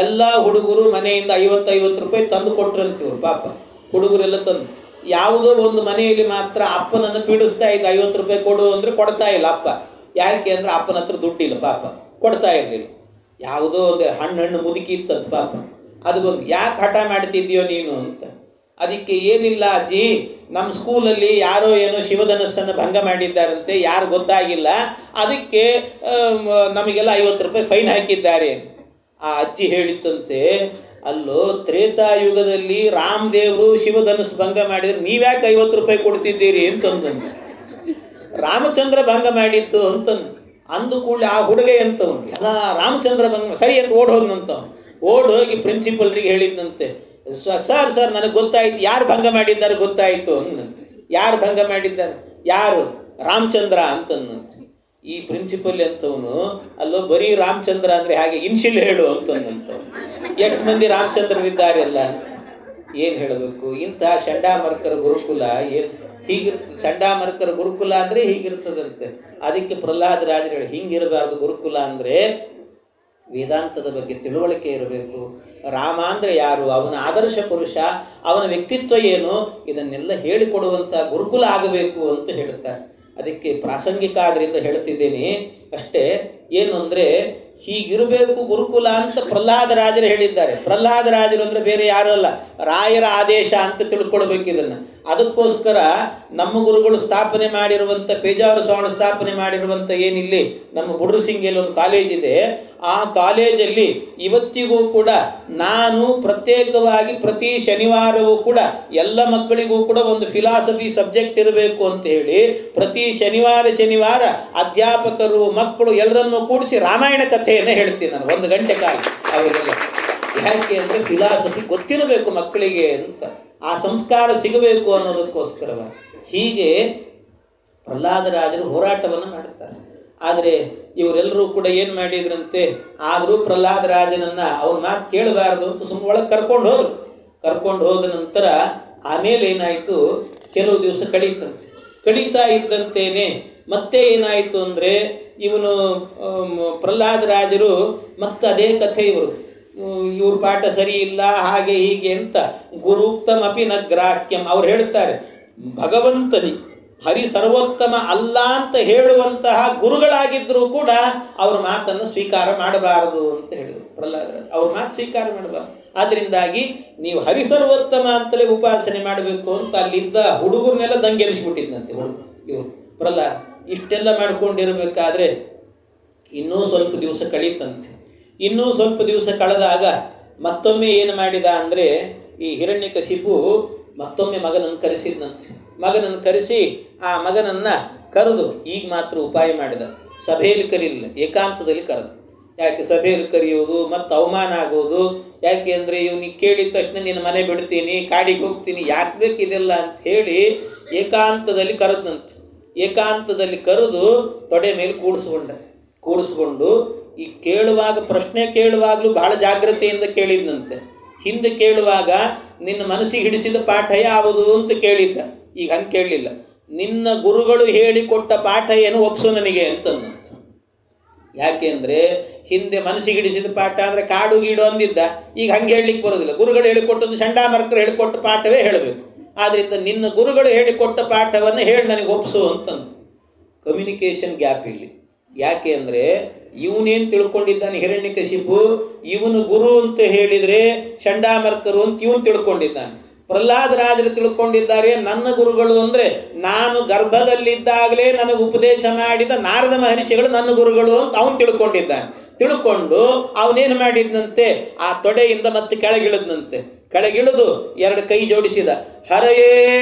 ಎಲ್ಲ ಹುಡುಗರು ಮನೆಯಿಂದ 50 ರೂಪಾಯಿ ತಂದು ಕೊಟ್ರಂತೆ ಇವರು. ಪಾಪ ಹುಡುಗರೆಲ್ಲ ತಂದು, ಯಾವುದೋ ಒಂದು ಮನೆಯಲ್ಲಿ ಮಾತ್ರ ಅಪ್ಪನನ್ನು ಪೀಡಿಸ್ತಾ ಇದ್ದ, 50 ರೂಪಾಯಿ ಕೊಡು ಅಂದರೆ ಕೊಡ್ತಾ ಇಲ್ಲ ಅಪ್ಪ. ಯಾಕೆ ಅಂದರೆ ಅಪ್ಪನ ಹತ್ರ ದುಡ್ಡಿಲ್ಲ, ಪಾಪ ಕೊಡ್ತಾ ಇರಲಿಲ್ಲ. ಯಾವುದೋ ಒಂದು ಹಣ್ಣು ಮುದುಕಿ ಇತ್ತಂತ ಪಾಪ, ಅದು ಬಂದು ಯಾಕೆ ಹಠ ಮಾಡ್ತಿದ್ಯೋ ನೀನು ಅಂತ. ಅದಕ್ಕೆ ಏನಿಲ್ಲ ಅಜ್ಜಿ, ನಮ್ಮ ಸ್ಕೂಲಲ್ಲಿ ಯಾರೋ ಏನೋ ಶಿವಧನಸ್ಸನ್ನು ಭಂಗ ಮಾಡಿದ್ದಾರಂತೆ, ಯಾರು ಗೊತ್ತಾಗಿಲ್ಲ, ಅದಕ್ಕೆ ನಮಗೆಲ್ಲ 50 ರೂಪಾಯಿ ಫೈನ್ ಹಾಕಿದ್ದಾರೆ. ಆ ಅಜ್ಜಿ ಹೇಳಿತ್ತಂತೆ, ಅಲ್ಲೋ ತ್ರೇತಾಯುಗದಲ್ಲಿ ರಾಮದೇವರು ಶಿವಧನುಸ್ ಭಂಗ ಮಾಡಿದ್ರೆ ನೀವ್ಯಾಕೆ 50 ರೂಪಾಯಿ ಕೊಡ್ತಿದ್ದೀರಿ ಅಂತಂದಂತೆ. ರಾಮಚಂದ್ರ ಭಂಗ ಮಾಡಿತ್ತು ಅಂತಂದು ಅಂದು ಕೂಡಲೇ ಆ ಹುಡುಗ ಅಂತವನು ಎಲ್ಲ ರಾಮಚಂದ್ರ ಭಂಗ ಸರಿ ಅಂತ ಓಡೋಗಿ ಪ್ರಿನ್ಸಿಪಲ್ರಿಗೆ ಹೇಳಿದ್ದಂತೆ, ಸರ್ ನನಗೆ ಗೊತ್ತಾಯಿತು, ಯಾರು ಭಂಗ ಮಾಡಿದ್ದಾರೆ ಗೊತ್ತಾಯಿತು ಅಂದಂತೆ. ಯಾರು ಭಂಗ ಮಾಡಿದ್ದಾರೆ? ಯಾರು? ರಾಮಚಂದ್ರ ಅಂತಂದಂತೆ. ಈ ಪ್ರಿನ್ಸಿಪಲ್ ಅಂತವನು, ಅಲ್ಲೋ ಬರೀ ರಾಮಚಂದ್ರ ಅಂದರೆ ಹಾಗೆ ಇನ್ಶಿಲ್ ಹೇಳು ಅಂತಂದಂತವನು. ಎಷ್ಟು ಮಂದಿ ರಾಮಚಂದ್ರರಿದ್ದಾರೆ ಅಲ್ಲ, ಏನು ಹೇಳಬೇಕು. ಇಂತಹ ಚಂಡಾಮರ್ಕರ ಗುರುಕುಲ ಹೀಗಿರ್ತದೆ. ಚಂಡಾಮರ್ಕರ ಗುರುಕುಲ ಅಂದರೆ ಹೀಗಿರ್ತದಂತೆ. ಅದಕ್ಕೆ ಪ್ರಹ್ಲಾದರಾಜರು ಹೇಳಿ, ಹಿಂಗಿರಬಾರ್ದು ಗುರುಕುಲ ಅಂದರೆ ವೇದಾಂತದ ಬಗ್ಗೆ ತಿಳುವಳಿಕೆ ಇರಬೇಕು. ರಾಮ ಅಂದರೆ ಯಾರು, ಅವನ ಆದರ್ಶ ಪುರುಷ, ಅವನ ವ್ಯಕ್ತಿತ್ವ ಏನು, ಇದನ್ನೆಲ್ಲ ಹೇಳಿಕೊಡುವಂಥ ಗುರುಕುಲ ಆಗಬೇಕು ಅಂತ ಹೇಳುತ್ತಾರೆ. ಅದಕ್ಕೆ ಪ್ರಾಸಂಗಿಕ ಆದ್ದರಿಂದ ಹೇಳ್ತಿದ್ದೇನೆ ಅಷ್ಟೇ. ಏನು ಅಂದರೆ ಹೀಗಿರಬೇಕು ಗುರುಕುಲ ಅಂತ ಪ್ರಹ್ಲಾದರಾಜರು ಹೇಳಿದ್ದಾರೆ. ಪ್ರಹ್ಲಾದರಾಜರು ಅಂದರೆ ಬೇರೆ ಯಾರೂ ಅಲ್ಲ, ರಾಯರ ಆದೇಶ ಅಂತ ತಿಳ್ಕೊಳ್ಬೇಕು ಇದನ್ನು. ಅದಕ್ಕೋಸ್ಕರ ನಮ್ಮ ಗುರುಗಳು ಸ್ಥಾಪನೆ ಮಾಡಿರುವಂಥ, ಪೇಜಾವರ ಸ್ವಾಮಿ ಸ್ಥಾಪನೆ ಮಾಡಿರುವಂಥ ಏನಿಲ್ಲಿ ನಮ್ಮ ಬುಡ್ರಸಿಂಗಿಯಲ್ಲಿ ಒಂದು ಕಾಲೇಜ್ ಇದೆ, ಆ ಕಾಲೇಜಲ್ಲಿ ಇವತ್ತಿಗೂ ಕೂಡ ನಾನು ಪ್ರತ್ಯೇಕವಾಗಿ ಪ್ರತಿ ಶನಿವಾರವೂ ಕೂಡ ಎಲ್ಲ ಮಕ್ಕಳಿಗೂ ಕೂಡ ಒಂದು ಫಿಲಾಸಫಿ ಸಬ್ಜೆಕ್ಟ್ ಇರಬೇಕು ಅಂತ ಹೇಳಿ ಪ್ರತಿ ಶನಿವಾರ ಅಧ್ಯಾಪಕರು ಮಕ್ಕಳು ಎಲ್ಲರನ್ನೂ ಕೂಡಿಸಿ ರಾಮಾಯಣ ಕಥೆಯನ್ನು ಹೇಳ್ತೀನಿ ನಾನು 1 ಗಂಟೆ ಕಾಲ ಅವರಿಗೆಲ್ಲ. ಯಾಕೆ ಅಂದರೆ ಫಿಲಾಸಫಿ ಗೊತ್ತಿರಬೇಕು ಮಕ್ಕಳಿಗೆ ಅಂತ, ಆ ಸಂಸ್ಕಾರ ಸಿಗಬೇಕು ಅನ್ನೋದಕ್ಕೋಸ್ಕರವಾಗಿ ಹೀಗೆ ಪ್ರಹ್ಲಾದರಾಜರು ಹೋರಾಟವನ್ನು ಮಾಡುತ್ತಾರೆ. ಆದರೆ ಇವರೆಲ್ಲರೂ ಕೂಡ ಏನು ಮಾಡಿದ್ರಂತೆ, ಆದರೂ ಪ್ರಹ್ಲಾದರಾಜನನ್ನು ಅವ್ರ ಮಾತು ಕೇಳಬಾರ್ದು ಅಂತ ಸುಮ್ಮನೆ ಒಳಗೆ ಕರ್ಕೊಂಡು ಹೋದ ನಂತರ ಆಮೇಲೆ ಏನಾಯಿತು, ಕೆಲವು ದಿವಸ ಕಳೀತಾ ಇದ್ದಂತೇನೆ ಮತ್ತೆ ಏನಾಯಿತು ಅಂದರೆ ಇವನು ಪ್ರಹ್ಲಾದರಾಜರು ಮತ್ತೆ ಅದೇ ಕಥೆ ಇವ್ರ ಪಾಠ ಸರಿ ಇಲ್ಲ ಹಾಗೆ ಹೀಗೆ ಅಂತ ಗುರುಕ್ತಮಪಿ ನ ಗ್ರಾಹ್ಯಂ ಅವ್ರು ಹೇಳ್ತಾರೆ. ಭಗವಂತನಿ ಹರಿ ಸರ್ವೋತ್ತಮ ಅಲ್ಲ ಅಂತ ಹೇಳುವಂತಹ ಗುರುಗಳಾಗಿದ್ದರೂ ಕೂಡ ಅವ್ರ ಮಾತನ್ನು ಸ್ವೀಕಾರ ಮಾಡಬಾರದು ಅಂತ ಹೇಳಿದರು ಪ್ರಹ್ಲಾದರಾಜ. ಅವ್ರ ಮಾತು ಸ್ವೀಕಾರ ಮಾಡಬಾರ್ದು. ಆದ್ದರಿಂದಾಗಿ ನೀವು ಹರಿ ಸರ್ವೋತ್ತಮ ಅಂತಲೇ ಉಪಾಸನೆ ಮಾಡಬೇಕು ಅಂತ ಅಲ್ಲಿದ್ದ ಹುಡುಗರನ್ನೆಲ್ಲ ದಂಗೆರಿಸಿಬಿಟ್ಟಿದ್ದಂತೆ ಇವರು ಪ್ರಹ್ಲಾದ. ಇಷ್ಟೆಲ್ಲ ಮಾಡ್ಕೊಂಡಿರಬೇಕಾದ್ರೆ ಇನ್ನೂ ಸ್ವಲ್ಪ ದಿವಸ ಕಳೀತಂತೆ. ಇನ್ನೂ ಸ್ವಲ್ಪ ದಿವಸ ಕಳೆದಾಗ ಮತ್ತೊಮ್ಮೆ ಏನು ಮಾಡಿದ ಅಂದರೆ ಈ ಹಿರಣ್ಯಕಶಿಪು ಮತ್ತೊಮ್ಮೆ ಮಗನನ್ನು ಕರೆಸಿದ್ದಂತೆ. ಮಗನನ್ನು ಕರೆಸಿ ಆ ಮಗನನ್ನು ಕರೆದು ಈಗ ಮಾತ್ರ ಉಪಾಯ ಮಾಡಿದ. ಸಭೆಯಲ್ಲಿ ಕರೀಲಿಲ್ಲ, ಏಕಾಂತದಲ್ಲಿ ಕರೆದು. ಯಾಕೆ ಸಭೆಯಲ್ಲಿ ಕರೆಯೋದು ಮತ್ತು ಅವಮಾನ ಆಗೋದು, ಯಾಕೆ ಅಂದರೆ ಇವನಿಗೆ ಕೇಳಿದ ತಕ್ಷಣ ನಿನ್ನ ಮನೆ ಬಿಡ್ತೀನಿ, ಕಾಡಿಗೆ ಹೋಗ್ತೀನಿ, ಯಾಕೆ ಬೇಕಿದೆಲ್ಲ ಅಂತ ಹೇಳಿ ಏಕಾಂತದಲ್ಲಿ ಕರೆದಂತೆ. ಏಕಾಂತದಲ್ಲಿ ಕರೆದು ತೊಡೆ ಮೇಲೆ ಕೂಡಿಸ್ಕೊಂಡು ಈ ಪ್ರಶ್ನೆ ಕೇಳುವಾಗಲೂ ಬಹಳ ಜಾಗ್ರತೆಯಿಂದ ಕೇಳಿದ್ದಂತೆ. ಹಿಂದೆ ಕೇಳುವಾಗ ನಿನ್ನ ಮನಸ್ಸಿಗೆ ಹಿಡಿಸಿದ ಪಾಠ ಯಾವುದು ಅಂತ ಕೇಳಿದ್ದ. ಈಗ ಹಂಗೆ ಕೇಳಲಿಲ್ಲ, ನಿನ್ನ ಗುರುಗಳು ಹೇಳಿಕೊಟ್ಟ ಪಾಠ ಏನು ಒಪ್ಸು ನನಗೆ ಅಂತಂದಂತೆ. ಯಾಕೆ ಅಂದರೆ ಹಿಂದೆ ಮನಸ್ಸಿಗಿಡಿಸಿದ ಪಾಠ ಅಂದರೆ ಕಾಡು ಗೀಡು ಅಂದಿದ್ದ, ಈಗ ಹಂಗೆ ಹೇಳಲಿಕ್ಕೆ ಬರೋದಿಲ್ಲ. ಗುರುಗಳು ಹೇಳಿಕೊಟ್ಟದ್ದು ಚಂಡಾಮರ್ಕರು ಹೇಳಿಕೊಟ್ಟ ಪಾಠವೇ ಹೇಳಬೇಕು. ಆದ್ದರಿಂದ ನಿನ್ನ ಗುರುಗಳು ಹೇಳಿಕೊಟ್ಟ ಪಾಠವನ್ನು ಹೇಳಿ ನನಗೆ ಒಪ್ಸು ಅಂತಂದು. ಕಮ್ಯುನಿಕೇಷನ್ ಗ್ಯಾಪ್ ಇಲ್ಲಿ. ಯಾಕೆ ಅಂದರೆ ಇವನೇನು ತಿಳ್ಕೊಂಡಿದ್ದಾನೆ ಹಿರಣ್ಯಕಶಿಪು, ಇವನು ಗುರು ಅಂತ ಹೇಳಿದರೆ ಚಂಡಾಮರ್ಕರು ಅಂತ ಇವನು ತಿಳ್ಕೊಂಡಿದ್ದಾನೆ. ಪ್ರಹ್ಲಾದರಾಜರು ತಿಳ್ಕೊಂಡಿದ್ದಾರೆ ನನ್ನ ಗುರುಗಳು ಅಂದರೆ ನಾನು ಗರ್ಭದಲ್ಲಿದ್ದಾಗಲೇ ನನಗೆ ಉಪದೇಶ ಮಾಡಿದ ನಾರದ ಮಹರ್ಷಿಗಳು ನನ್ನ ಗುರುಗಳು ಅಂತ ಅವನು ತಿಳ್ಕೊಂಡಿದ್ದಾನೆ. ತಿಳ್ಕೊಂಡು ಅವನೇನು ಮಾಡಿದ್ನಂತೆ, ಆ ತೊಡೆಯಿಂದ ಮತ್ತೆ ಕೆಳಗಿಳಿದ್ನಂತೆ. ಕೆಳಗಿಳಿದು ಎರಡು ಕೈ ಜೋಡಿಸಿದ, ಹರಯೇ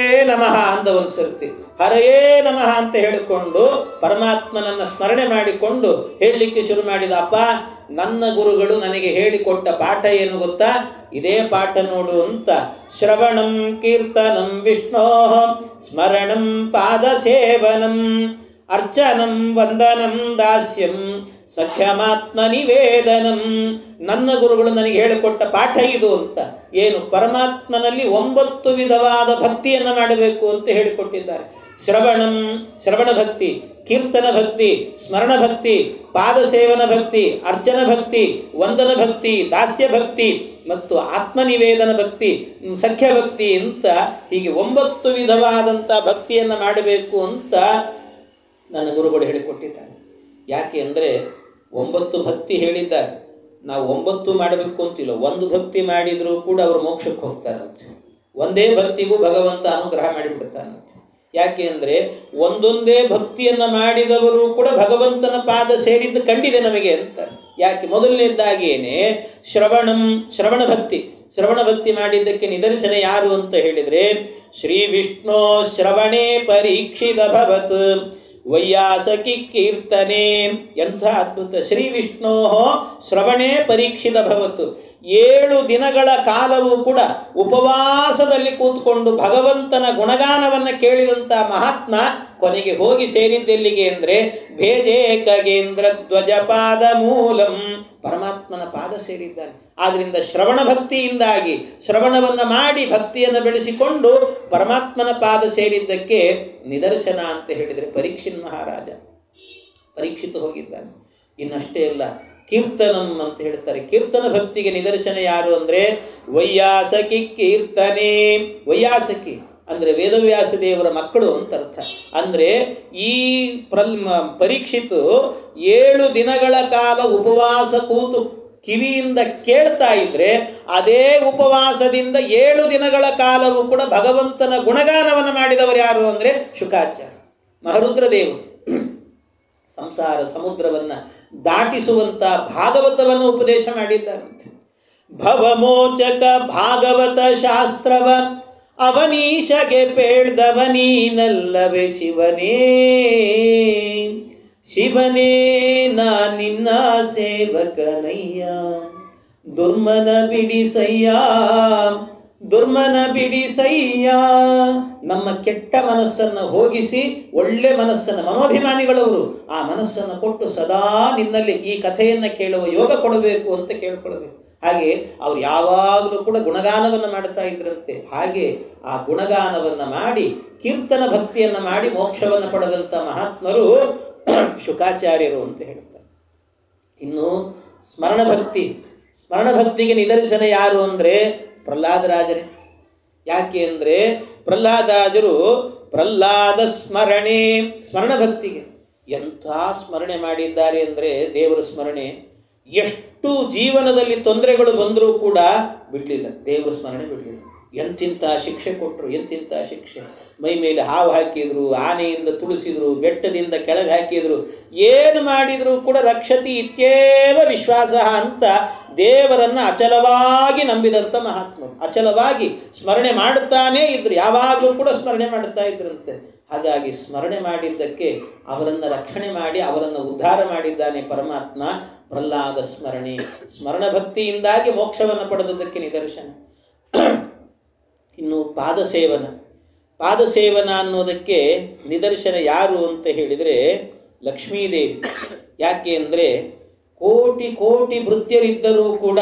ನಮಃ ಅಂದ ಒಂದು ಸರ್ತಿ. ಹರಯೇ ನಮಃ ಅಂತ ಹೇಳಿಕೊಂಡು ಪರಮಾತ್ಮನನ್ನು ಸ್ಮರಣೆ ಮಾಡಿಕೊಂಡು ಹೇಳಲಿಕ್ಕೆ ಶುರು ಮಾಡಿದ. ಅಪ್ಪ, ನನ್ನ ಗುರುಗಳು ನನಗೆ ಹೇಳಿಕೊಟ್ಟ ಪಾಠ ಏನು ಗೊತ್ತಾ, ಇದೇ ಪಾಠ ನೋಡು ಅಂತ. ಶ್ರವಣಂ ಕೀರ್ತನಂ ವಿಷ್ಣೋ ಸ್ಮರಣಂ ಪಾದ ಸೇವನಂ ಅರ್ಚನಂ ವಂದನಂ ದಾಸ್ಯಂ ಸಖ್ಯಮಾತ್ಮ ನಿವೇದನಂ. ನನ್ನ ಗುರುಗಳು ನನಗೆ ಹೇಳಿಕೊಟ್ಟ ಪಾಠ ಇದು ಅಂತ. ಏನು? ಪರಮಾತ್ಮನಲ್ಲಿ 9 ವಿಧವಾದ ಭಕ್ತಿಯನ್ನು ಮಾಡಬೇಕು ಅಂತ ಹೇಳಿಕೊಟ್ಟಿದ್ದಾರೆ. ಶ್ರವಣ ಭಕ್ತಿ, ಕೀರ್ತನ ಭಕ್ತಿ, ಸ್ಮರಣ ಭಕ್ತಿ, ಪಾದ ಸೇವನ ಭಕ್ತಿ, ಅರ್ಚನ ಭಕ್ತಿ, ವಂದನ ಭಕ್ತಿ, ದಾಸ್ಯ ಭಕ್ತಿ ಮತ್ತು ಆತ್ಮನಿವೇದನ ಭಕ್ತಿ, ಸಖ್ಯ ಭಕ್ತಿ ಅಂತ ಹೀಗೆ 9 ವಿಧವಾದಂಥ ಭಕ್ತಿಯನ್ನು ಮಾಡಬೇಕು ಅಂತ ನನ್ನ ಗುರುಗಳು ಹೇಳಿಕೊಟ್ಟಿದ್ದಾರೆ. ಯಾಕೆ ಅಂದರೆ 9 ಭಕ್ತಿ ಹೇಳಿದ್ದಾರೆ. ನಾವು 9 ಮಾಡಬೇಕು ಅಂತಿಲ್ಲ, 1 ಭಕ್ತಿ ಮಾಡಿದರೂ ಕೂಡ ಅವರು ಮೋಕ್ಷಕ್ಕೆ ಹೋಗ್ತಾರಂತೆ. ಒಂದೇ ಭಕ್ತಿಗೂ ಭಗವಂತ ಅನುಗ್ರಹ ಮಾಡಿಬಿಡ್ತಾನಂತೆ. ಯಾಕೆ ಅಂದರೆ ಒಂದೊಂದೇ ಭಕ್ತಿಯನ್ನು ಮಾಡಿದವರು ಕೂಡ ಭಗವಂತನ ಪಾದ ಸೇರಿದ್ದು ಕಂಡಿದೆ ನಮಗೆ ಅಂತ. ಯಾಕೆ? ಮೊದಲನೇದಾಗಿಯೇ ಶ್ರವಣ ಭಕ್ತಿ ಮಾಡಿದ್ದಕ್ಕೆ ನಿದರ್ಶನ ಯಾರು ಅಂತ ಹೇಳಿದರೆ, ಶ್ರೀ ವಿಷ್ಣು ಶ್ರವಣೇ ಪರೀಕ್ಷಿತ ಭವತ್ ವೈಯಾಸಕಿ ಕೀರ್ತನೆ. ಎಂಥ ಅದ್ಭುತ! ಶ್ರೀ ವಿಷ್ಣೋ ಶ್ರವಣೇ ಪರೀಕ್ಷಿತ ಭವತ್ತು. 7 ದಿನಗಳ ಕಾಲವೂ ಕೂಡ ಉಪವಾಸದಲ್ಲಿ ಕೂತ್ಕೊಂಡು ಭಗವಂತನ ಗುಣಗಾನವನ್ನು ಕೇಳಿದಂಥ ಮಹಾತ್ಮ ಕೊನೆಗೆ ಹೋಗಿ ಸೇರಿದ್ದೆಲ್ಲಿಗೆ ಅಂದರೆ ಭೇಜೇ ಖಗೇಂದ್ರ ಧ್ವಜಪಾದ ಮೂಲಂ, ಪರಮಾತ್ಮನ ಪಾದ ಸೇರಿದ್ದಾನೆ. ಆದ್ದರಿಂದ ಶ್ರವಣ ಭಕ್ತಿಯಿಂದಾಗಿ ಶ್ರವಣವನ್ನು ಮಾಡಿ ಭಕ್ತಿಯನ್ನು ಬೆಳೆಸಿಕೊಂಡು ಪರಮಾತ್ಮನ ಪಾದ ಸೇರಿದ್ದಕ್ಕೆ ನಿದರ್ಶನ ಅಂತ ಹೇಳಿದರೆ ಪರೀಕ್ಷಿತ ಹೋಗಿದ್ದಾನೆ. ಇನ್ನಷ್ಟೇ ಅಲ್ಲ, ಕೀರ್ತನಂ ಅಂತ ಹೇಳ್ತಾರೆ. ಕೀರ್ತನ ಭಕ್ತಿಗೆ ನಿದರ್ಶನ ಯಾರು ಅಂದರೆ ವೈಯಾಸಕಿ ಕೀರ್ತನೆ. ವೈಯಾಸಕಿ ಅಂದರೆ ವೇದವ್ಯಾಸ ದೇವರ ಮಕ್ಕಳು ಅಂತ ಅರ್ಥ. ಅಂದರೆ ಈ ಪರೀಕ್ಷಿತು 7 ದಿನಗಳ ಕಾಲ ಉಪವಾಸ ಕೂತು ಕಿವಿಯಿಂದ ಕೇಳ್ತಾ ಇದ್ದರೆ ಅದೇ ಉಪವಾಸದಿಂದ 7 ದಿನಗಳ ಕಾಲವೂ ಕೂಡ ಭಗವಂತನ ಗುಣಗಾನವನ್ನು ಮಾಡಿದವರು ಯಾರು ಅಂದರೆ ಶುಕಾಚಾರ್ಯ, ಮಹರುದ್ರದೇವರು. ಸಂಸಾರ ಸಮುದ್ರವನ್ನು ದಾಟಿಸುವಂಥ ಭಾಗವತವನ್ನು ಉಪದೇಶ ಮಾಡಿದ್ದಾರಂತೆ. ಭವಮೋಚಕ ಭಾಗವತ ಶಾಸ್ತ್ರವ ಅವನೀಶಗೆ ಪೇಳ್ದವನೀನಲ್ಲವೇ ಶಿವನೇ, ಶಿವನೇ ನಾ ನಿನ್ನ ಸೇವಕನಯ್ಯ, ದುರ್ಮನ ಬಿಡಿಸಯ್ಯ. ನಮ್ಮ ಕೆಟ್ಟ ಮನಸ್ಸನ್ನು ಹೋಗಿಸಿ ಒಳ್ಳೆ ಮನಸ್ಸನ್ನು, ಮನೋಭಿಮಾನಿಗಳವರು, ಆ ಮನಸ್ಸನ್ನು ಕೊಟ್ಟು ಸದಾ ನಿನ್ನಲ್ಲಿ ಈ ಕಥೆಯನ್ನು ಕೇಳುವ ಯೋಗ ಕೊಡಬೇಕು ಅಂತ ಕೇಳ್ಕೊಳ್ಬೇಕು. ಹಾಗೆ ಅವರು ಯಾವಾಗಲೂ ಕೂಡ ಗುಣಗಾನವನ್ನು ಮಾಡ್ತಾ ಇದ್ರಂತೆ. ಹಾಗೆ ಆ ಗುಣಗಾನವನ್ನು ಮಾಡಿ ಕೀರ್ತನ ಭಕ್ತಿಯನ್ನು ಮಾಡಿ ಮೋಕ್ಷವನ್ನು ಪಡೆದಂಥ ಮಹಾತ್ಮರು ಶುಕಾಚಾರ್ಯರು ಅಂತ ಹೇಳ್ತಾರೆ. ಇನ್ನು ಸ್ಮರಣ ಭಕ್ತಿಗೆ ನಿದರ್ಶನ ಯಾರು ಅಂದರೆ ಪ್ರಹ್ಲಾದರಾಜರೇ. ಯಾಕೆ ಅಂದರೆ ಪ್ರಹ್ಲಾದರಾಜರು ಪ್ರಹ್ಲಾದ ಸ್ಮರಣ ಭಕ್ತಿಗೆ ಎಂಥ ಸ್ಮರಣೆ ಮಾಡಿದ್ದಾರೆ ಅಂದರೆ ದೇವರ ಸ್ಮರಣೆ. ಎಷ್ಟು ಜೀವನದಲ್ಲಿ ತೊಂದರೆಗಳು ಬಂದರೂ ಕೂಡ ಬಿಡಲಿಲ್ಲ, ದೇವರ ಸ್ಮರಣೆ ಬಿಡಲಿಲ್ಲ. ಎಂತಿಂಥ ಶಿಕ್ಷೆ ಕೊಟ್ಟರು, ಎಂತಿಂಥ ಶಿಕ್ಷೆ. ಮೈ ಮೇಲೆ ಹಾವು ಹಾಕಿದರು, ಆನೆಯಿಂದ ತುಳಿಸಿದರು, ಬೆಟ್ಟದಿಂದ ಕೆಳಗೆ ಹಾಕಿದರು, ಏನು ಮಾಡಿದರೂ ಕೂಡ ರಕ್ಷತಿ ಇತ್ಯೇವ ವಿಶ್ವಾಸ ಅಂತ ದೇವರನ್ನು ಅಚಲವಾಗಿ ನಂಬಿದಂಥ ಮಹಾತ್ಮರು. ಅಚಲವಾಗಿ ಸ್ಮರಣೆ ಮಾಡುತ್ತಾನೇ ಇದ್ರು, ಯಾವಾಗಲೂ ಕೂಡ ಸ್ಮರಣೆ ಮಾಡುತ್ತಾ ಇದ್ರಂತೆ. ಹಾಗಾಗಿ ಸ್ಮರಣೆ ಮಾಡಿದ್ದಕ್ಕೆ ಅವರನ್ನು ರಕ್ಷಣೆ ಮಾಡಿ ಅವರನ್ನು ಉದ್ಧಾರ ಮಾಡಿದ್ದಾನೆ ಪರಮಾತ್ಮ. ಪ್ರಹ್ಲಾದ ಸ್ಮರಣ ಭಕ್ತಿಯಿಂದಾಗಿ ಮೋಕ್ಷವನ್ನು ಪಡೆದದ್ದಕ್ಕೆ ನಿದರ್ಶನ. ಇನ್ನು ಪಾದಸೇವನ ಅನ್ನೋದಕ್ಕೆ ನಿದರ್ಶನ ಯಾರು ಅಂತ ಹೇಳಿದರೆ ಲಕ್ಷ್ಮೀದೇವಿ. ಯಾಕೆ ಅಂದರೆ ಕೋಟಿ ಭೃತ್ಯರಿದ್ದರೂ ಕೂಡ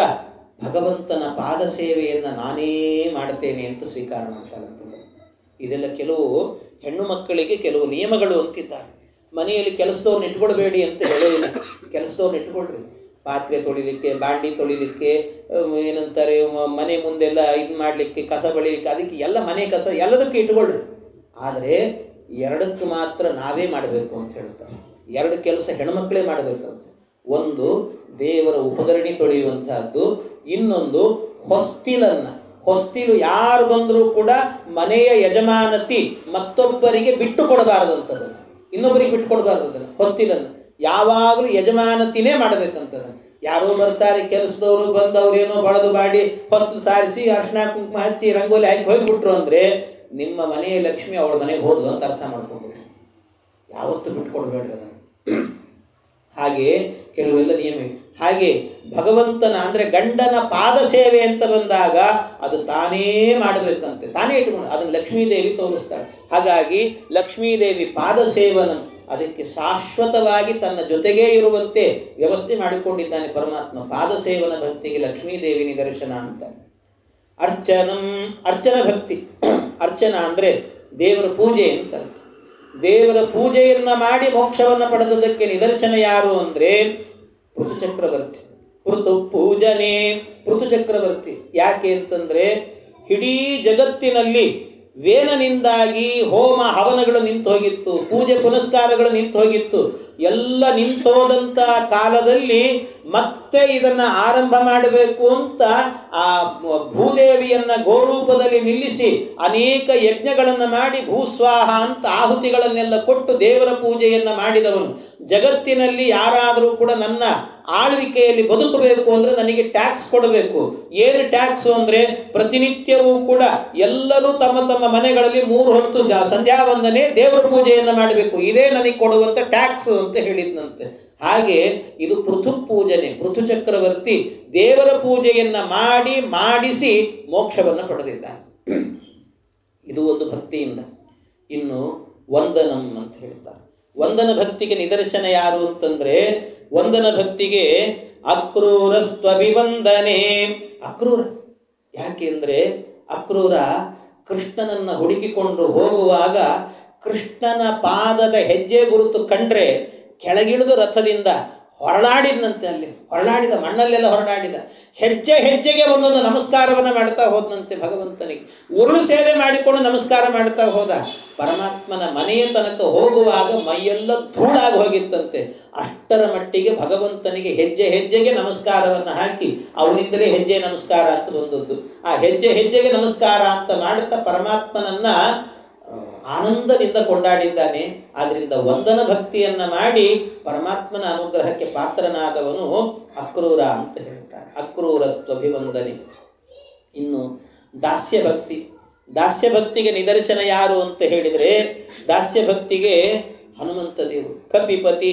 ಭಗವಂತನ ಪಾದ ಸೇವೆಯನ್ನು ನಾನೇ ಮಾಡ್ತೇನೆ ಅಂತ ಸ್ವೀಕಾರ ಮಾಡ್ತಾಳಂತಂದರೆ. ಇದೆಲ್ಲ ಕೆಲವು ಹೆಣ್ಣು ಮಕ್ಕಳಿಗೆ ಕೆಲವು ನಿಯಮಗಳು ಅಂತಿದ್ದಾರೆ. ಮನೆಯಲ್ಲಿ ಕೆಲಸದವ್ರನ್ನ ಇಟ್ಕೊಳ್ಬೇಡಿ ಅಂತ ಹೇಳೋದಿಲ್ಲ. ಕೆಲಸದವ್ರನ್ನ ಇಟ್ಕೊಳ್ರಿ, ಪಾತ್ರೆ ತೊಳಿಲಿಕ್ಕೆ, ಬಾಂಡಿ ತೊಳಿಲಿಕ್ಕೆ, ಏನಂತಾರೆ ಮನೆ ಮುಂದೆಲ್ಲ ಇದು ಮಾಡಲಿಕ್ಕೆ, ಕಸ ಬಳಿಲಿಕ್ಕೆ, ಅದಕ್ಕೆ ಎಲ್ಲ ಮನೆ ಕಸ ಎಲ್ಲದಕ್ಕೂ ಇಟ್ಕೊಳ್ರಿ. ಆದರೆ ಎರಡಕ್ಕೆ ಮಾತ್ರ ನಾವೇ ಮಾಡಬೇಕು ಅಂತ ಹೇಳ್ತಾರೆ. ಎರಡು ಕೆಲಸ ಹೆಣ್ಮಕ್ಳೇ ಮಾಡಬೇಕಂತ. ಒಂದು ದೇವರ ಉಪಕರಣಿ ತೊಳೆಯುವಂತಹದ್ದು, ಇನ್ನೊಂದು ಹೊಸ್ತಿಲು ಯಾರು ಬಂದರೂ ಕೂಡ ಮನೆಯ ಯಜಮಾನತಿ ಮತ್ತೊಬ್ಬರಿಗೆ ಬಿಟ್ಟು ಕೊಡಬಾರದಂಥದ್ದನ್ನು, ಇನ್ನೊಬ್ಬರಿಗೆ ಬಿಟ್ಟು ಕೊಡಬಾರ್ದದನ್ನು. ಹೊಸ್ತಿಲನ್ನು ಯಾವಾಗಲೂ ಯಜಮಾನತಿನೇ ಮಾಡಬೇಕಂತದನ್ನು. ಯಾರೋ ಬರ್ತಾರೆ ಕೆಲಸದವರು, ಬಂದವರೇನೋ ಬಳದು ಬಾಡಿ ಹೊಸ್ತು ಸಾರಿಸಿ ಅರ್ಶಿನ ಕುಂಕುಮ ಹಚ್ಚಿ ರಂಗೋಲಿ ಹಾಕಿ ಹೋಗಿಬಿಟ್ರು ಅಂದರೆ ನಿಮ್ಮ ಮನೆಯ ಲಕ್ಷ್ಮಿ ಅವಳ ಮನೆಗೆ ಹೋದ್ಲು ಅಂತ ಅರ್ಥ ಮಾಡ್ಕೊಂಡ್ಬಿಡ್ರಿ. ಯಾವತ್ತೂ ಬಿಟ್ಕೊಡ್ಬೇಡ್ರಿ ಅದನ್ನು. ಹಾಗೆ ಕೆಲವೆಲ್ಲ ನಿಯಮ. ಹಾಗೆ ಭಗವಂತನ ಅಂದರೆ ಗಂಡನ ಪಾದ ಸೇವೆ ಅಂತ ಬಂದಾಗ ಅದು ತಾನೇ ಮಾಡಬೇಕಂತೆ, ತಾನೇ ಇಟ್ಕೊಂಡು ಅದನ್ನು ಲಕ್ಷ್ಮೀದೇವಿ ತೋರಿಸ್ತಾಳೆ. ಹಾಗಾಗಿ ಲಕ್ಷ್ಮೀದೇವಿ ಪಾದ ಸೇವನ ಅದಕ್ಕೆ ಶಾಶ್ವತವಾಗಿ ತನ್ನ ಜೊತೆಗೇ ಇರುವಂತೆ ವ್ಯವಸ್ಥೆ ಮಾಡಿಕೊಂಡಿದ್ದಾನೆ ಪರಮಾತ್ಮ. ಪಾದ ಸೇವನ ಭಕ್ತಿಗೆ ಲಕ್ಷ್ಮೀದೇವಿ ನಿದರ್ಶನ ಅಂತ. ಅರ್ಚನ ಭಕ್ತಿ. ಅರ್ಚನ ಅಂದರೆ ದೇವರ ಪೂಜೆ ಅಂತ. ದೇವರ ಪೂಜೆಯನ್ನು ಮಾಡಿ ಮೋಕ್ಷವನ್ನು ಪಡೆದದಕ್ಕೆ ನಿದರ್ಶನ ಯಾರು ಅಂದರೆ ಪೃಥುಚಕ್ರವರ್ತಿ. ಪೃಥುಚಕ್ರವರ್ತಿ ಯಾಕೆ ಅಂತಂದರೆ ಇಡೀ ಜಗತ್ತಿನಲ್ಲಿ ವೇನನಿಂದಾಗಿ ಹೋಮ ಹವನಗಳು ನಿಂತು ಹೋಗಿತ್ತು, ಪೂಜೆ ಪುನಸ್ಕಾರಗಳು ನಿಂತು ಹೋಗಿತ್ತು. ಎಲ್ಲ ನಿಂತೋದಂಥ ಕಾಲದಲ್ಲಿ ಮತ್ತೆ ಇದನ್ನು ಆರಂಭ ಮಾಡಬೇಕು ಅಂತ ಆ ಭೂದೇವಿಯನ್ನು ಗೋರೂಪದಲ್ಲಿ ನಿಲ್ಲಿಸಿ ಅನೇಕ ಯಜ್ಞಗಳನ್ನು ಮಾಡಿ ಭೂಸ್ವಾಹ ಅಂತ ಆಹುತಿಗಳನ್ನೆಲ್ಲ ಕೊಟ್ಟು ದೇವರ ಪೂಜೆಯನ್ನು ಮಾಡಿದವನು. ಜಗತ್ತಿನಲ್ಲಿ ಯಾರಾದರೂ ಕೂಡ ನನ್ನ ಆಳ್ವಿಕೆಯಲ್ಲಿ ಬದುಕಬೇಕು ಅಂದರೆ ನನಗೆ ಟ್ಯಾಕ್ಸ್ ಕೊಡಬೇಕು. ಏನು ಟ್ಯಾಕ್ಸು ಅಂದರೆ ಪ್ರತಿನಿತ್ಯವೂ ಕೂಡ ಎಲ್ಲರೂ ತಮ್ಮ ತಮ್ಮ ಮನೆಗಳಲ್ಲಿ 3 ಹೊತ್ತು ಸಂಧ್ಯಾ ವಂದನೆ ದೇವರ ಪೂಜೆಯನ್ನು ಮಾಡಬೇಕು, ಇದೇ ನನಗೆ ಕೊಡುವಂಥ ಟ್ಯಾಕ್ಸ್ ಅಂತ ಹೇಳಿದ್ನಂತೆ. ಹಾಗೆ ಇದು ಪೃಥುಪೂಜನೆ. ಪೃಥುಚಕ್ರವರ್ತಿ ದೇವರ ಪೂಜೆಯನ್ನು ಮಾಡಿಸಿ ಮೋಕ್ಷವನ್ನು ಪಡೆದಿದ್ದಾನೆ. ಇದು ಒಂದು ಭಕ್ತಿಯಿಂದ. ಇನ್ನು ವಂದನಂ ಅಂತ ಹೇಳ್ತಾರೆ. ವಂದನ ಭಕ್ತಿಗೆ ನಿದರ್ಶನ ಯಾರು ಅಂತಂದರೆ, ವಂದನ ಭಕ್ತಿಗೆ ಅಕ್ರೂರಸ್ತ್ವಭಿವಂದನೆ. ಅಕ್ರೂರ ಯಾಕೆ ಅಂದರೆ ಅಕ್ರೂರ ಕೃಷ್ಣನನ್ನು ಹುಡುಕಿಕೊಂಡು ಹೋಗುವಾಗ ಕೃಷ್ಣನ ಪಾದದ ಹೆಜ್ಜೆ ಗುರುತು ಕಂಡ್ರೆ ಕೆಳಗಿಳಿದು ರಥದಿಂದ ಹೊರಳಾಡಿದಂತೆ. ಹೊರಳಾಡಿದ ಮಣ್ಣಲ್ಲೆಲ್ಲ ಹೊರಳಾಡಿದ. ಹೆಜ್ಜೆಗೆ ಒಂದೊಂದು ನಮಸ್ಕಾರವನ್ನು ಮಾಡ್ತಾ ಹೋದನಂತೆ ಭಗವಂತನಿಗೆ. ಉರುಳು ಸೇವೆ ಮಾಡಿಕೊಂಡು ನಮಸ್ಕಾರ ಮಾಡ್ತಾ ಹೋದ. ಪರಮಾತ್ಮನ ಮನೆಯ ತನಕ ಹೋಗುವಾಗ ಮೈಯೆಲ್ಲ ಧೂಳಾಗಿ ಹೋಗಿತ್ತಂತೆ. ಅಷ್ಟರ ಮಟ್ಟಿಗೆ ಭಗವಂತನಿಗೆ ಹೆಜ್ಜೆಗೆ ನಮಸ್ಕಾರವನ್ನು ಹಾಕಿ ಅವನಿಂದಲೇ ಹೆಜ್ಜೆ ನಮಸ್ಕಾರ ಅಂತ ಬಂದದ್ದು. ಆ ಹೆಜ್ಜೆಗೆ ನಮಸ್ಕಾರ ಅಂತ ಮಾಡುತ್ತಾ ಪರಮಾತ್ಮನನ್ನು ಆನಂದದಿಂದ ಕೊಂಡಾಡಿದ್ದಾನೆ. ಆದ್ದರಿಂದ ವಂದನ ಭಕ್ತಿಯನ್ನು ಮಾಡಿ ಪರಮಾತ್ಮನ ಅನುಗ್ರಹಕ್ಕೆ ಪಾತ್ರನಾದವನು ಅಕ್ರೂರ ಅಂತ ಹೇಳ್ತಾರೆ. ಅಕ್ರೂರಸ್ತ್ವಭಿವಂದನೆ. ಇನ್ನು ದಾಸ್ಯಭಕ್ತಿಗೆ ನಿದರ್ಶನ ಯಾರು ಅಂತ ಹೇಳಿದರೆ, ದಾಸ್ಯಭಕ್ತಿಗೆ ಹನುಮಂತ ದೇವರು. ಕಪಿಪತಿ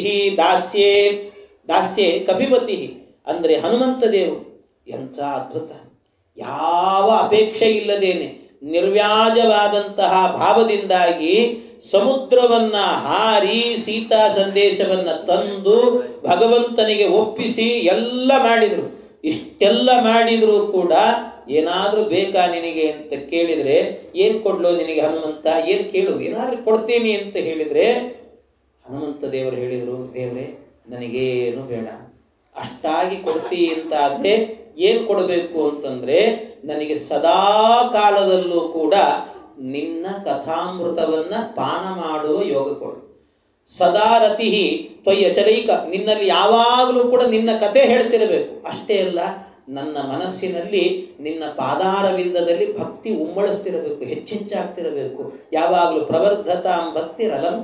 ದಾಸ್ಯೇ ಕಪಿಪತಿ ಅಂದರೆ ಹನುಮಂತ ದೇವರು. ಎಂಥ ಅದ್ಭುತ! ಯಾವ ಅಪೇಕ್ಷೆ ಇಲ್ಲದೇನೆ ನಿರ್ವ್ಯಾಜವಾದಂತಹ ಭಾವದಿಂದಾಗಿ ಸಮುದ್ರವನ್ನು ಹಾರಿ ಸೀತಾ ಸಂದೇಶವನ್ನು ತಂದು ಭಗವಂತನಿಗೆ ಒಪ್ಪಿಸಿ ಎಲ್ಲ ಮಾಡಿದರು. ಇಷ್ಟೆಲ್ಲ ಮಾಡಿದರೂ ಕೂಡ ಏನಾದರೂ ಬೇಕಾ ನಿನಗೆ ಅಂತ ಕೇಳಿದರೆ, ಏನು ಕೊಡ್ಲೋ ನಿನಗೆ ಹನುಮಂತ, ಏನು ಕೇಳು, ಏನಾದರೂ ಕೊಡ್ತೀನಿ ಅಂತ ಹೇಳಿದರೆ ಹನುಮಂತ ದೇವರು ಹೇಳಿದರು, ದೇವರೇ ನನಗೇನು ಬೇಡ, ಅಷ್ಟಾಗಿ ಕೊಡ್ತೀ ಅಂತ ಆದರೆ ಏನು ಕೊಡಬೇಕು ಅಂತಂದರೆ ನನಗೆ ಸದಾ ಕಾಲದಲ್ಲೂ ಕೂಡ ನಿನ್ನ ಕಥಾಮೃತವನ್ನು ಪಾನ ಮಾಡುವ ಯೋಗ ಕೊಡು. ಸದಾ ರತಿ ತ್ವಯ್ಯಚಲೈಕ, ನಿನ್ನಲ್ಲಿ ಯಾವಾಗಲೂ ಕೂಡ ನಿನ್ನ ಕಥೆ ಹೇಳ್ತಿರಬೇಕು. ಅಷ್ಟೇ ಅಲ್ಲ, ನನ್ನ ಮನಸ್ಸಿನಲ್ಲಿ ನಿನ್ನ ಪಾದಾರವಿಂದದಲ್ಲಿ ಭಕ್ತಿ ಉಮ್ಮಳಿಸ್ತಿರಬೇಕು, ಹೆಚ್ಚೆಚ್ಚಾಗ್ತಿರಬೇಕು. ಯಾವಾಗಲೂ ಪ್ರವರ್ಧತಾಂ ಭಕ್ತಿ ರಲಂ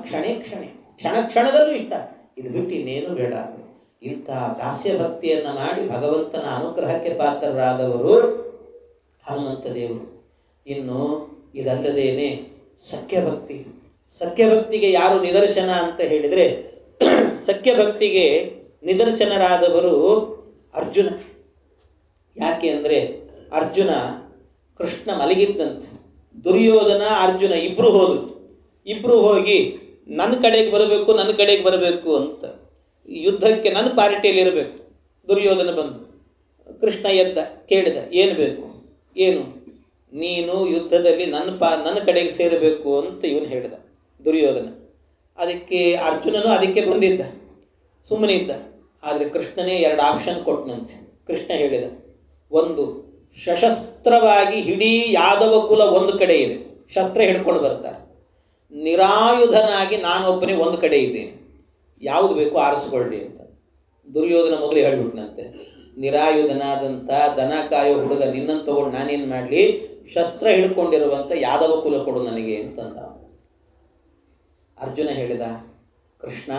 ಕ್ಷಣದಲ್ಲೂ ಇಷ್ಟ. ಇದು ಬಿಟ್ಟು ಇನ್ನೇನು ಬೇಡ. ಇಂಥ ದಾಸ್ಯಭಕ್ತಿಯನ್ನು ಮಾಡಿ ಭಗವಂತನ ಅನುಗ್ರಹಕ್ಕೆ ಪಾತ್ರರಾದವರು ಹನುಮಂತ ದೇವರು. ಇನ್ನು ಇದಲ್ಲದೇನೆ ಸಖ್ಯಭಕ್ತಿಗೆ ಯಾರು ನಿದರ್ಶನ ಅಂತ ಹೇಳಿದರೆ, ಸಖ್ಯಭಕ್ತಿಗೆ ನಿದರ್ಶನರಾದವರು ಅರ್ಜುನ. ಯಾಕೆ ಅಂದರೆ ಅರ್ಜುನ ಕೃಷ್ಣ ಮಲಗಿದ್ದಂತೆ, ದುರ್ಯೋಧನ ಅರ್ಜುನ ಇಬ್ಬರು ಹೋಗಿ ನನ್ನ ಕಡೆಗೆ ಬರಬೇಕು ಅಂತ ಯುದ್ಧಕ್ಕೆ ನನ್ನ ಪಾರ್ಟಿಯಲ್ಲಿರಬೇಕು. ದುರ್ಯೋಧನ ಬಂದು ಕೃಷ್ಣ ಎದ್ದ, ಕೇಳಿದ, ಏನು ಬೇಕು, ಏನು, ನೀನು ಯುದ್ಧದಲ್ಲಿ ನನ್ನ ಕಡೆಗೆ ಸೇರಬೇಕು ಅಂತ ಇವನು ಹೇಳಿದ ದುರ್ಯೋಧನ. ಅದಕ್ಕೆ ಅರ್ಜುನನು ಅದಕ್ಕೆ ಬಂದಿದ್ದ, ಸುಮ್ಮನೆ ಇದ್ದ. ಆದರೆ ಕೃಷ್ಣನೇ 2 ಆಪ್ಷನ್ ಕೊಟ್ಟನಂತೆ. ಕೃಷ್ಣ ಹೇಳಿದ, ಒಂದು, ಸಶಸ್ತ್ರವಾಗಿ ಇಡೀ ಯಾದವ ಕುಲ ಒಂದು ಕಡೆ ಇದೆ, ಶಸ್ತ್ರ ಹಿಡ್ಕೊಂಡು ಬರ್ತಾರೆ. ನಿರಾಯುಧನಾಗಿ ನಾನೊಬ್ಬನೇ ಒಂದು ಕಡೆ ಇದ್ದೇನೆ, ಯಾವುದು ಬೇಕೋ ಆರಿಸ್ಕೊಳ್ಳಿ ಅಂತ. ದುರ್ಯೋಧನ ಮೊದಲು ಹೇಳ್ಬಿಟ್ನಂತೆ, ನಿರಾಯುಧನಾದಂಥ ದನ ಕಾಯೋ ಹುಡುಗ ನಿನ್ನನ್ನು ತಗೊಂಡು ನಾನೇನು ಮಾಡಲಿ, ಶಸ್ತ್ರ ಹಿಡ್ಕೊಂಡಿರುವಂಥ ಯಾದವ ಕುಲ ಕೊಡು ನನಗೆ ಅಂತಂದ. ಅರ್ಜುನ ಹೇಳಿದ, ಕೃಷ್ಣ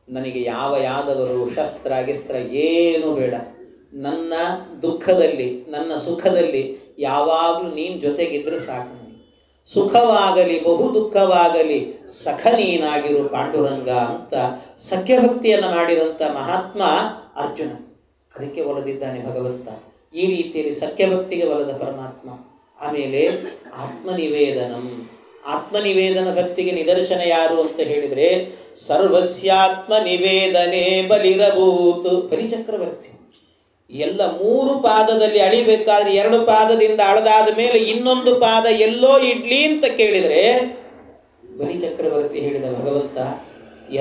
ನನಗೆ ಯಾವ ಯಾದವರು ಶಸ್ತ್ರ ಗಿಸ್ತ್ರ ಏನೂ ಬೇಡ, ನನ್ನ ದುಃಖದಲ್ಲಿ ನನ್ನ ಸುಖದಲ್ಲಿ ಯಾವಾಗಲೂ ನೀನು ಜೊತೆಗಿದ್ರೆ ಸಾಕು. ನನಗೆ ಸುಖವಾಗಲಿ ಬಹು ದುಃಖವಾಗಲಿ ಸಖ ನೀನಾಗಿರು ಪಾಂಡುರಂಗ ಅಂತ ಸಖ್ಯಭಕ್ತಿಯನ್ನು ಮಾಡಿದಂಥ ಮಹಾತ್ಮ ಅರ್ಜುನ. ಅದಕ್ಕೆ ಒಲಿದಿದ್ದಾನೆ ಭಗವಂತ. ಈ ರೀತಿಯಲ್ಲಿ ಸಖ್ಯಭಕ್ತಿಗೆ ಒಲಿದ ಪರಮಾತ್ಮ. ಆಮೇಲೆ ಆತ್ಮನಿವೇದನ ಭಕ್ತಿಗೆ ನಿದರ್ಶನ ಯಾರು ಅಂತ ಹೇಳಿದರೆ, ಸರ್ವಸ್ಯಾತ್ಮ ನಿವೇದನೆ ಬಲಿರಭೂತು. ಬಲಿಚಕ್ರವರ್ತಿ ಎಲ್ಲ 3 ಪಾದದಲ್ಲಿ ಅಳಿಬೇಕಾದ್ರೆ 2 ಪಾದದಿಂದ ಅಳದಾದ ಮೇಲೆ ಇನ್ನೊಂದು ಪಾದ ಎಲ್ಲೋ ಇಡ್ಲಿ ಅಂತ ಕೇಳಿದರೆ ಬಲಿಚಕ್ರವರ್ತಿ ಹೇಳಿದ, ಭಗವಂತ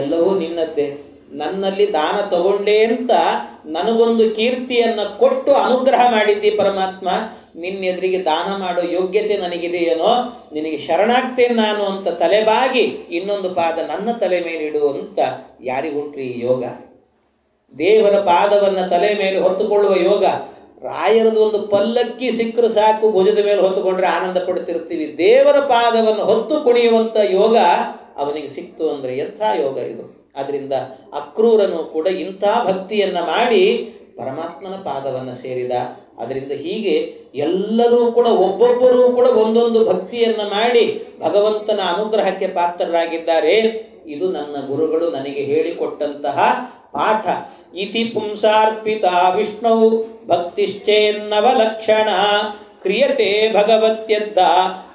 ಎಲ್ಲವೂ ನಿನ್ನದ್ದೇ, ನನ್ನಲ್ಲಿ ದಾನ ತಗೊಂಡೆ ಅಂತ ನನಗೊಂದು ಕೀರ್ತಿಯನ್ನು ಕೊಟ್ಟು ಅನುಗ್ರಹ ಮಾಡಿದ್ದಿ ಪರಮಾತ್ಮ. ನಿನ್ನೆದುರಿಗೆ ದಾನ ಮಾಡೋ ಯೋಗ್ಯತೆ ನನಗಿದೆಯೇನೋ, ನಿನಗೆ ಶರಣಾಗ್ತೇನೆ ನಾನು ಅಂತ ತಲೆಬಾಗಿ ಇನ್ನೊಂದು ಪಾದ ನನ್ನ ತಲೆ ಮೇಲಿಡು ಅಂತ. ಯಾರಿಗುಂಟ್ರಿ ಈ ಯೋಗ? ದೇವರ ಪಾದವನ್ನು ತಲೆ ಮೇಲೆ ಹೊತ್ತುಕೊಳ್ಳುವ ಯೋಗ. ರಾಯರದು ಒಂದು ಪಲ್ಲಕ್ಕಿ ಸಿಕ್ಕರು ಸಾಕು, ಭುಜದ ಮೇಲೆ ಹೊತ್ತುಕೊಂಡ್ರೆ ಆನಂದ ಪಡ್ತಿರ್ತೀವಿ. ದೇವರ ಪಾದವನ್ನು ಹೊತ್ತು ಕುಣಿಯುವಂಥ ಯೋಗ ಅವನಿಗೆ ಸಿಕ್ತು ಅಂದರೆ ಎಂಥ ಯೋಗ ಇದು. ಆದ್ದರಿಂದ ಅಕ್ರೂರನು ಕೂಡ ಇಂಥ ಭಕ್ತಿಯನ್ನು ಮಾಡಿ ಪರಮಾತ್ಮನ ಪಾದವನ್ನು ಸೇರಿದ. ಅದರಿಂದ ಹೀಗೆ ಎಲ್ಲರೂ ಕೂಡ ಒಬ್ಬೊಬ್ಬರೂ ಕೂಡ ಒಂದೊಂದು ಭಕ್ತಿಯನ್ನು ಮಾಡಿ ಭಗವಂತನ ಅನುಗ್ರಹಕ್ಕೆ ಪಾತ್ರರಾಗಿದ್ದಾರೆ. ಇದು ನನ್ನ ಗುರುಗಳು ನನಗೆ ಹೇಳಿಕೊಟ್ಟಂತಹ ಪಾಠ. ಇತಿ ಪುಂಸಾರ್ಪಿತ ವಿಷ್ಣು ಭಕ್ತಿಶ್ಚೇನ್ನವಲಕ್ಷಣ ಕ್ರಿಯತೆ ಭಗವತ್ಯದ್ದ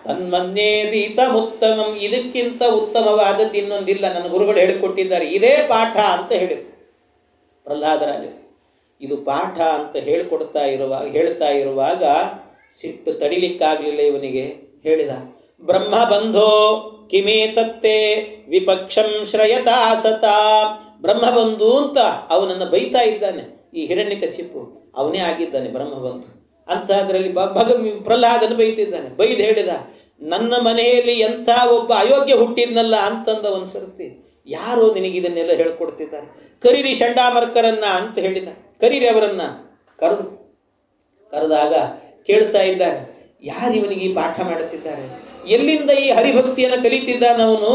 ತನ್ಮನ್ಯೇದೀತಮುತ್ತಮಂ. ಇದಕ್ಕಿಂತ ಉತ್ತಮವಾದದ್ದು ಇನ್ನೊಂದಿಲ್ಲ, ನನ್ನ ಗುರುಗಳು ಹೇಳಿಕೊಟ್ಟಿದ್ದಾರೆ, ಇದೇ ಪಾಠ ಅಂತ ಹೇಳಿದರು ಪ್ರಹ್ಲಾದರಾಜರು. ಇದು ಪಾಠ ಅಂತ ಹೇಳ್ತಾ ಇರುವಾಗ ಸಿಟ್ಟು ತಡಿಲಿಕ್ಕಾಗಲಿಲ್ಲ ಇವನಿಗೆ. ಹೇಳಿದ, ಬ್ರಹ್ಮಬಂಧೋ ಕಿಮೇತತ್ತೇ ವಿಪಕ್ಷಂ ಶ್ರಯತಾ ಸತಾ. ಬ್ರಹ್ಮಬಂಧು ಅಂತ ಅವನನ್ನು ಬೈತಾ ಇದ್ದಾನೆ. ಈ ಹಿರಣ್ಯಕಶಿಪು ಅವನೇ ಆಗಿದ್ದಾನೆ ಬ್ರಹ್ಮಬಂಧು ಅಂತ. ಅದರಲ್ಲಿ ಪ್ರಹ್ಲಾದನ ಬೈತಿದ್ದಾನೆ. ಬೈದು ಹೇಳಿದ, ನನ್ನ ಮನೆಯಲ್ಲಿ ಎಂಥ ಒಬ್ಬ ಅಯೋಗ್ಯ ಹುಟ್ಟಿದ್ನಲ್ಲ ಅಂತಂದ ಒಂದು ಸರ್ತಿ. ಯಾರೋ ನಿನಗಿದನ್ನೆಲ್ಲ ಹೇಳ್ಕೊಡ್ತಿದ್ದಾರೆ, ಕರೀರಿ ಚಂಡಾಮರ್ಕರನ್ನ ಅಂತ ಹೇಳಿದ. ಕರೀರಿ ಅವರನ್ನು ಕರೆದಾಗ ಕೇಳ್ತಾ ಇದ್ದಾರೆ, ಯಾರು ಇವನಿಗೆ ಈ ಪಾಠ ಮಾಡುತ್ತಿದ್ದಾರೆ, ಎಲ್ಲಿಂದ ಈ ಹರಿಭಕ್ತಿಯನ್ನು ಕಲಿತಿದ್ದಾನವನು,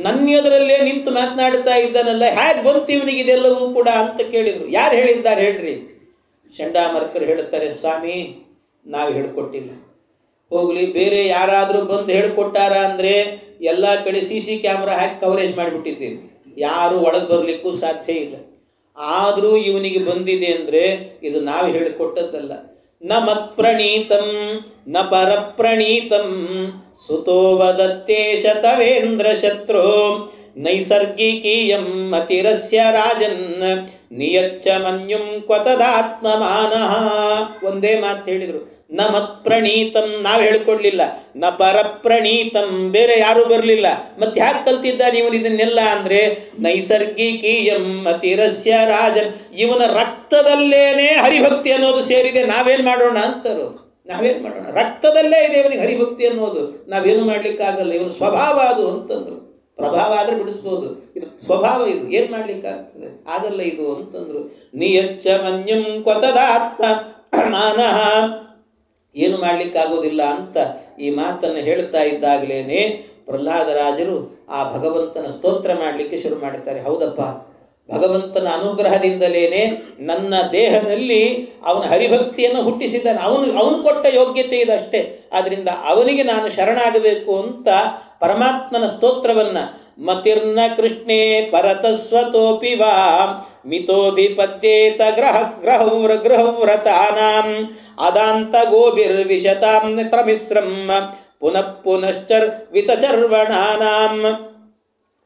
ನನ್ನೆದುರಲ್ಲೇ ನಿಂತು ಮಾತನಾಡ್ತಾ ಇದ್ದಾನಲ್ಲ, ಹೇಗೆ ಬಂತು ಇವನಿಗೆ ಇದೆಲ್ಲವೂ ಕೂಡ ಅಂತ ಕೇಳಿದರು. ಯಾರು ಹೇಳಿದ್ದಾರೆ ಹೇಳ್ರಿ? ಚಂಡಾಮರ್ಕರು ಹೇಳ್ತಾರೆ, ಸ್ವಾಮಿ ನಾವು ಹೇಳ್ಕೊಟ್ಟಿಲ್ಲ, ಹೋಗಲಿ ಬೇರೆ ಯಾರಾದರೂ ಬಂದು ಹೇಳಿಕೊಟ್ಟಾರ ಅಂದರೆ ಎಲ್ಲ ಕಡೆ CC ಕ್ಯಾಮ್ರಾ ಹಾಕಿ ಕವರೇಜ್ ಮಾಡಿಬಿಟ್ಟಿದ್ದೇವೆ, ಯಾರೂ ಒಳಗೆ ಬರಲಿಕ್ಕೂ ಸಾಧ್ಯ ಇಲ್ಲ. ಆದರೂ ಇವನಿಗೆ ಬಂದಿದೆ ಅಂದರೆ ಇದು ನಾವು ಹೇಳಿಕೊಟ್ಟದ್ದಲ್ಲ. ನ ಮತ್ಪ್ರಣೀತಂ ನ ಪರಪ್ರಣೀತಂ ಸುತೋ ವದತ್ತೇ ಶತವೇಂದ್ರ ಶತ್ರು ನೈಸರ್ಗಿಕೀಯಂ ಅತಿರಸ್ಯ ರಾಜನ್ ನಿಯಚ್ಚ ಮನ್ಯುಂ ಕ್ವತದಾತ್ಮಮಾನಃ. ಒಂದೇ ಮಾತು ಹೇಳಿದರು, ನ ಮತ್ಪ್ರಣೀತಂ ನಾವು ಹೇಳ್ಕೊಡ್ಲಿಲ್ಲ, ನ ಪರಪ್ರಣೀತಂ ಬೇರೆ ಯಾರೂ ಬರಲಿಲ್ಲ. ಮತ್ತೆ ಯಾಕೆ ಕಲ್ತಿದ್ದಾನೆ ಇವನು ಇದನ್ನೆಲ್ಲ ಅಂದರೆ ನೈಸರ್ಗಿಕೀಯಂ ಅತಿರಸ್ಯ ರಾಜನ್, ಇವನ ರಕ್ತದಲ್ಲೇನೆ ಹರಿಭಕ್ತಿ ಅನ್ನೋದು ಸೇರಿದೆ, ನಾವೇನು ಮಾಡೋಣ ಅಂತರು. ನಾವೇನು ಮಾಡೋಣ, ರಕ್ತದಲ್ಲೇ ಇದೆ ಇವನಿಗೆ ಹರಿಭಕ್ತಿ ಅನ್ನೋದು, ನಾವೇನು ಮಾಡಲಿಕ್ಕಾಗಲ್ಲ, ಇವನು ಸ್ವಭಾವ ಅದು ಅಂತಂದರು. ಪ್ರಭಾವ ಆದರೆ ಬಿಡಿಸ್ಬೋದು, ಇದು ಸ್ವಭಾವ, ಇದು ಏನು ಮಾಡಲಿಕ್ಕಾಗ್ತದೆ, ಆಗಲ್ಲ ಇದು ಅಂತಂದರು. ನಿಯಚ್ಚ ಮನ್ಯಂ ಕ್ವತದಾತ್ಮ ಮಾನಃ, ಏನು ಮಾಡಲಿಕ್ಕಾಗೋದಿಲ್ಲ ಅಂತ ಈ ಮಾತನ್ನು ಹೇಳ್ತಾ ಇದ್ದಾಗಲೇ ಪ್ರಹ್ಲಾದರಾಜರು ಆ ಭಗವಂತನ ಸ್ತೋತ್ರ ಮಾಡಲಿಕ್ಕೆ ಶುರು ಮಾಡ್ತಾರೆ. ಹೌದಪ್ಪ, ಭಗವಂತನ ಅನುಗ್ರಹದಿಂದಲೇ ನನ್ನ ದೇಹದಲ್ಲಿ ಅವನ ಹರಿಭಕ್ತಿಯನ್ನು ಹುಟ್ಟಿಸಿದ್ದಾನೆ, ಅವನು ಕೊಟ್ಟ ಯೋಗ್ಯತೆ ಇದಷ್ಟೇ. ಆದ್ದರಿಂದ ಅವನಿಗೆ ನಾನು ಶರಣಾಗಬೇಕು ಅಂತ ಪರಮಾತ್ಮನ ಸ್ತೋತ್ರವನ್ನು ಮತಿರ್ನ ಕೃಷ್ಣೇ ಪರತಸ್ವತೋಪಿ ವಾ ಮಿತೋಭಿಪದ್ಯೇತ ಗೃಹವ್ರತಾನಾಂ ಅದಾಂತ ಗೋಭಿರ್ವಿಶತಾಂ ತ್ರಮಿಸ್ರಂ ಪುನಃ ಪುನಶ್ಚರ್ ವಿತಚರ್ವಣಾನಾಂ.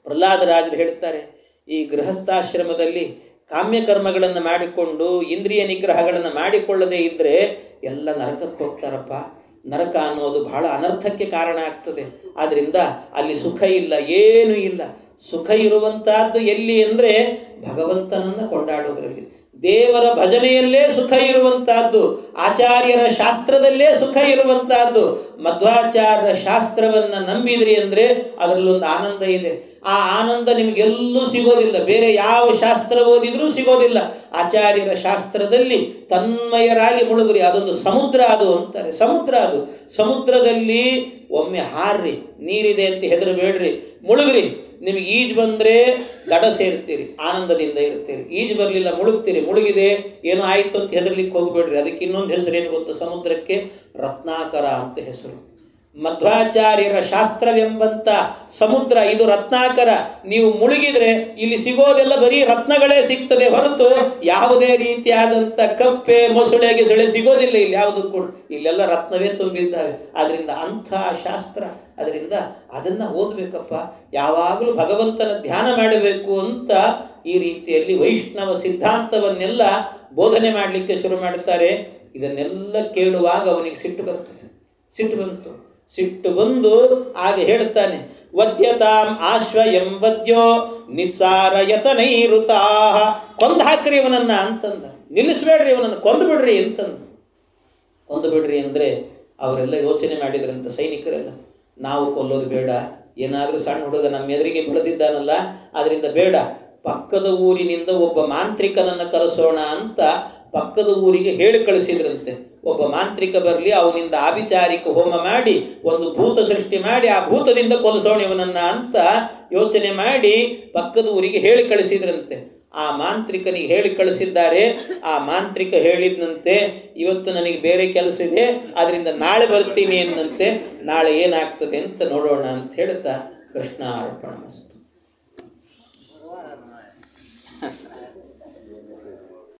ಪ್ರಹ್ಲಾದರಾಜರು ಹೇಳ್ತಾರೆ, ಈ ಗೃಹಸ್ಥಾಶ್ರಮದಲ್ಲಿ ಕಾಮ್ಯಕರ್ಮಗಳನ್ನು ಮಾಡಿಕೊಂಡು ಇಂದ್ರಿಯ ನಿಗ್ರಹಗಳನ್ನು ಮಾಡಿಕೊಳ್ಳದೇ ಇದ್ದರೆ ಎಲ್ಲ ನರಕಕ್ಕೆ ಹೋಗ್ತಾರಪ್ಪ. ನರಕ ಅನ್ನೋದು ಬಹಳ ಅನರ್ಥಕ್ಕೆ ಕಾರಣ ಆಗ್ತದೆ. ಆದ್ದರಿಂದ ಅಲ್ಲಿ ಸುಖ ಇಲ್ಲ, ಏನೂ ಇಲ್ಲ. ಸುಖ ಇರುವಂತಹದ್ದು ಎಲ್ಲಿ ಅಂದರೆ ಭಗವಂತನನ್ನು ಕೊಂಡಾಡೋದ್ರಲ್ಲಿ, ದೇವರ ಭಜನೆಯಲ್ಲೇ ಸುಖ ಇರುವಂತಹದ್ದು, ಆಚಾರ್ಯರ ಶಾಸ್ತ್ರದಲ್ಲೇ ಸುಖ ಇರುವಂತಹದ್ದು. ಮಧ್ವಾಚಾರ್ಯರ ಶಾಸ್ತ್ರವನ್ನು ನಂಬಿದ್ರಿ ಅಂದರೆ ಅದರಲ್ಲೊಂದು ಆನಂದ ಇದೆ. ಆ ಆನಂದ ನಿಮಗೆಲ್ಲೂ ಸಿಗೋದಿಲ್ಲ, ಬೇರೆ ಯಾವ ಶಾಸ್ತ್ರ ಓದಿದ್ರೂ ಸಿಗೋದಿಲ್ಲ. ಆಚಾರ್ಯರ ಶಾಸ್ತ್ರದಲ್ಲಿ ತನ್ಮಯರಾಗಿ ಮುಳುಗ್ರಿ, ಅದೊಂದು ಸಮುದ್ರ ಅದು ಅಂತಾರೆ. ಸಮುದ್ರ ಅದು, ಸಮುದ್ರದಲ್ಲಿ ಒಮ್ಮೆ ಹಾರ್ರಿ, ನೀರಿದೆ ಅಂತ ಹೆದರಬೇಡ್ರಿ, ಮುಳುಗ್ರಿ. ನಿಮಗೆ ಈಜು ಬಂದರೆ ದಡ ಸೇರ್ತೀರಿ, ಆನಂದದಿಂದ ಇರ್ತೀರಿ. ಈಜು ಬರಲಿಲ್ಲ ಮುಳುಗ್ತೀರಿ, ಮುಳುಗಿದೆ ಏನೋ ಆಯಿತು ಅಂತ ಹೆದರ್ಲಿಕ್ಕೆ ಹೋಗಬೇಡ್ರಿ. ಅದಕ್ಕೆ ಇನ್ನೊಂದು ಹೆಸರೇನು ಗೊತ್ತು, ಸಮುದ್ರಕ್ಕೆ ರತ್ನಾಕರ ಅಂತ ಹೆಸರು. ಮಧ್ವಾಚಾರ್ಯರ ಶಾಸ್ತ್ರವೆಂಬಂಥ ಸಮುದ್ರ ಇದು ರತ್ನಾಕರ. ನೀವು ಮುಳುಗಿದ್ರೆ ಇಲ್ಲಿ ಸಿಗೋದೆಲ್ಲ ಬರೀ ರತ್ನಗಳೇ ಸಿಗ್ತದೆ ಹೊರತು ಯಾವುದೇ ರೀತಿಯಾದಂಥ ಕಪ್ಪೆ ಮೊಸಳೆ ಗಿಸಳೆ ಸಿಗೋದಿಲ್ಲ ಇಲ್ಲಿ ಯಾವುದು ಕೂಡ. ಇಲ್ಲೆಲ್ಲ ರತ್ನವೇ ತುಂಬಿದ್ದಾವೆ. ಆದ್ದರಿಂದ ಅಂಥ ಶಾಸ್ತ್ರ, ಅದರಿಂದ ಅದನ್ನು ಓದಬೇಕಪ್ಪ, ಯಾವಾಗಲೂ ಭಗವಂತನ ಧ್ಯಾನ ಮಾಡಬೇಕು ಅಂತ ಈ ರೀತಿಯಲ್ಲಿ ವೈಷ್ಣವ ಸಿದ್ಧಾಂತವನ್ನೆಲ್ಲ ಬೋಧನೆ ಮಾಡಲಿಕ್ಕೆ ಶುರು ಮಾಡುತ್ತಾರೆ. ಇದನ್ನೆಲ್ಲ ಕೇಳುವಾಗ ಅವನಿಗೆ ಸಿಟ್ಟು ಬರ್ತದೆ. ಸಿಟ್ಟು ಬಂದು ಆಗ ಹೇಳ್ತಾನೆ, ವದ್ಯತಾಂ ಆಶ್ವ ಎಂಬದ್ಯೋ ನಿಸ್ಸಾರಯತನೈರುತಾ. ಕೊಂದು ಹಾಕ್ರಿ ಇವನನ್ನು ಅಂತಂದ. ನಿಲ್ಲಿಸ್ಬೇಡ್ರಿ ಇವನನ್ನು, ಕೊಂದು ಬಿಡ್ರಿ ಅಂತಂದು. ಕೊಂದು ಬಿಡ್ರಿ ಅಂದರೆ ಅವರೆಲ್ಲ ಯೋಚನೆ ಮಾಡಿದ್ರಂತ ಸೈನಿಕರೆಲ್ಲ, ನಾವು ಕೊಲ್ಲೋದು ಬೇಡ, ಏನಾದರೂ ಸಣ್ಣ ಹುಡುಗ ನಮ್ಮ ಎದುರಿಗೆ ಬೆಳೆದಿದ್ದಾನಲ್ಲ ಅದರಿಂದ ಬೇಡ, ಪಕ್ಕದ ಊರಿನಿಂದ ಒಬ್ಬ ಮಾಂತ್ರಿಕನನ್ನು ಕರೆಸೋಣ ಅಂತ ಪಕ್ಕದ ಊರಿಗೆ ಹೇಳಿ ಕಳಿಸಿದ್ರಂತೆ. ಒಬ್ಬ ಮಾಂತ್ರಿಕ ಬರಲಿ, ಅವನಿಂದ ಆಭಿಚಾರಿಕ ಹೋಮ ಮಾಡಿ ಒಂದು ಭೂತ ಸೃಷ್ಟಿ ಮಾಡಿ ಆ ಭೂತದಿಂದ ಕೊಲ್ಲಿಸೋಣ ಇವನನ್ನು ಅಂತ ಯೋಚನೆ ಮಾಡಿ ಪಕ್ಕದ ಊರಿಗೆ ಹೇಳಿ ಕಳಿಸಿದ್ರಂತೆ. ಆ ಮಾಂತ್ರಿಕನಿಗೆ ಹೇಳಿ ಕಳಿಸಿದ್ದಾರೆ. ಆ ಮಾಂತ್ರಿಕ ಹೇಳಿದ್ನಂತೆ, ಇವತ್ತು ನನಗೆ ಬೇರೆ ಕೆಲಸ ಇದೆ, ಅದರಿಂದ ನಾಳೆ ಬರ್ತೀನಿ ಎಂದಂತೆ. ನಾಳೆ ಏನಾಗ್ತದೆ ಅಂತ ನೋಡೋಣ ಅಂತ ಹೇಳ್ತಾ ಕೃಷ್ಣ ಅರ್ಪಣಮಸ್ತು.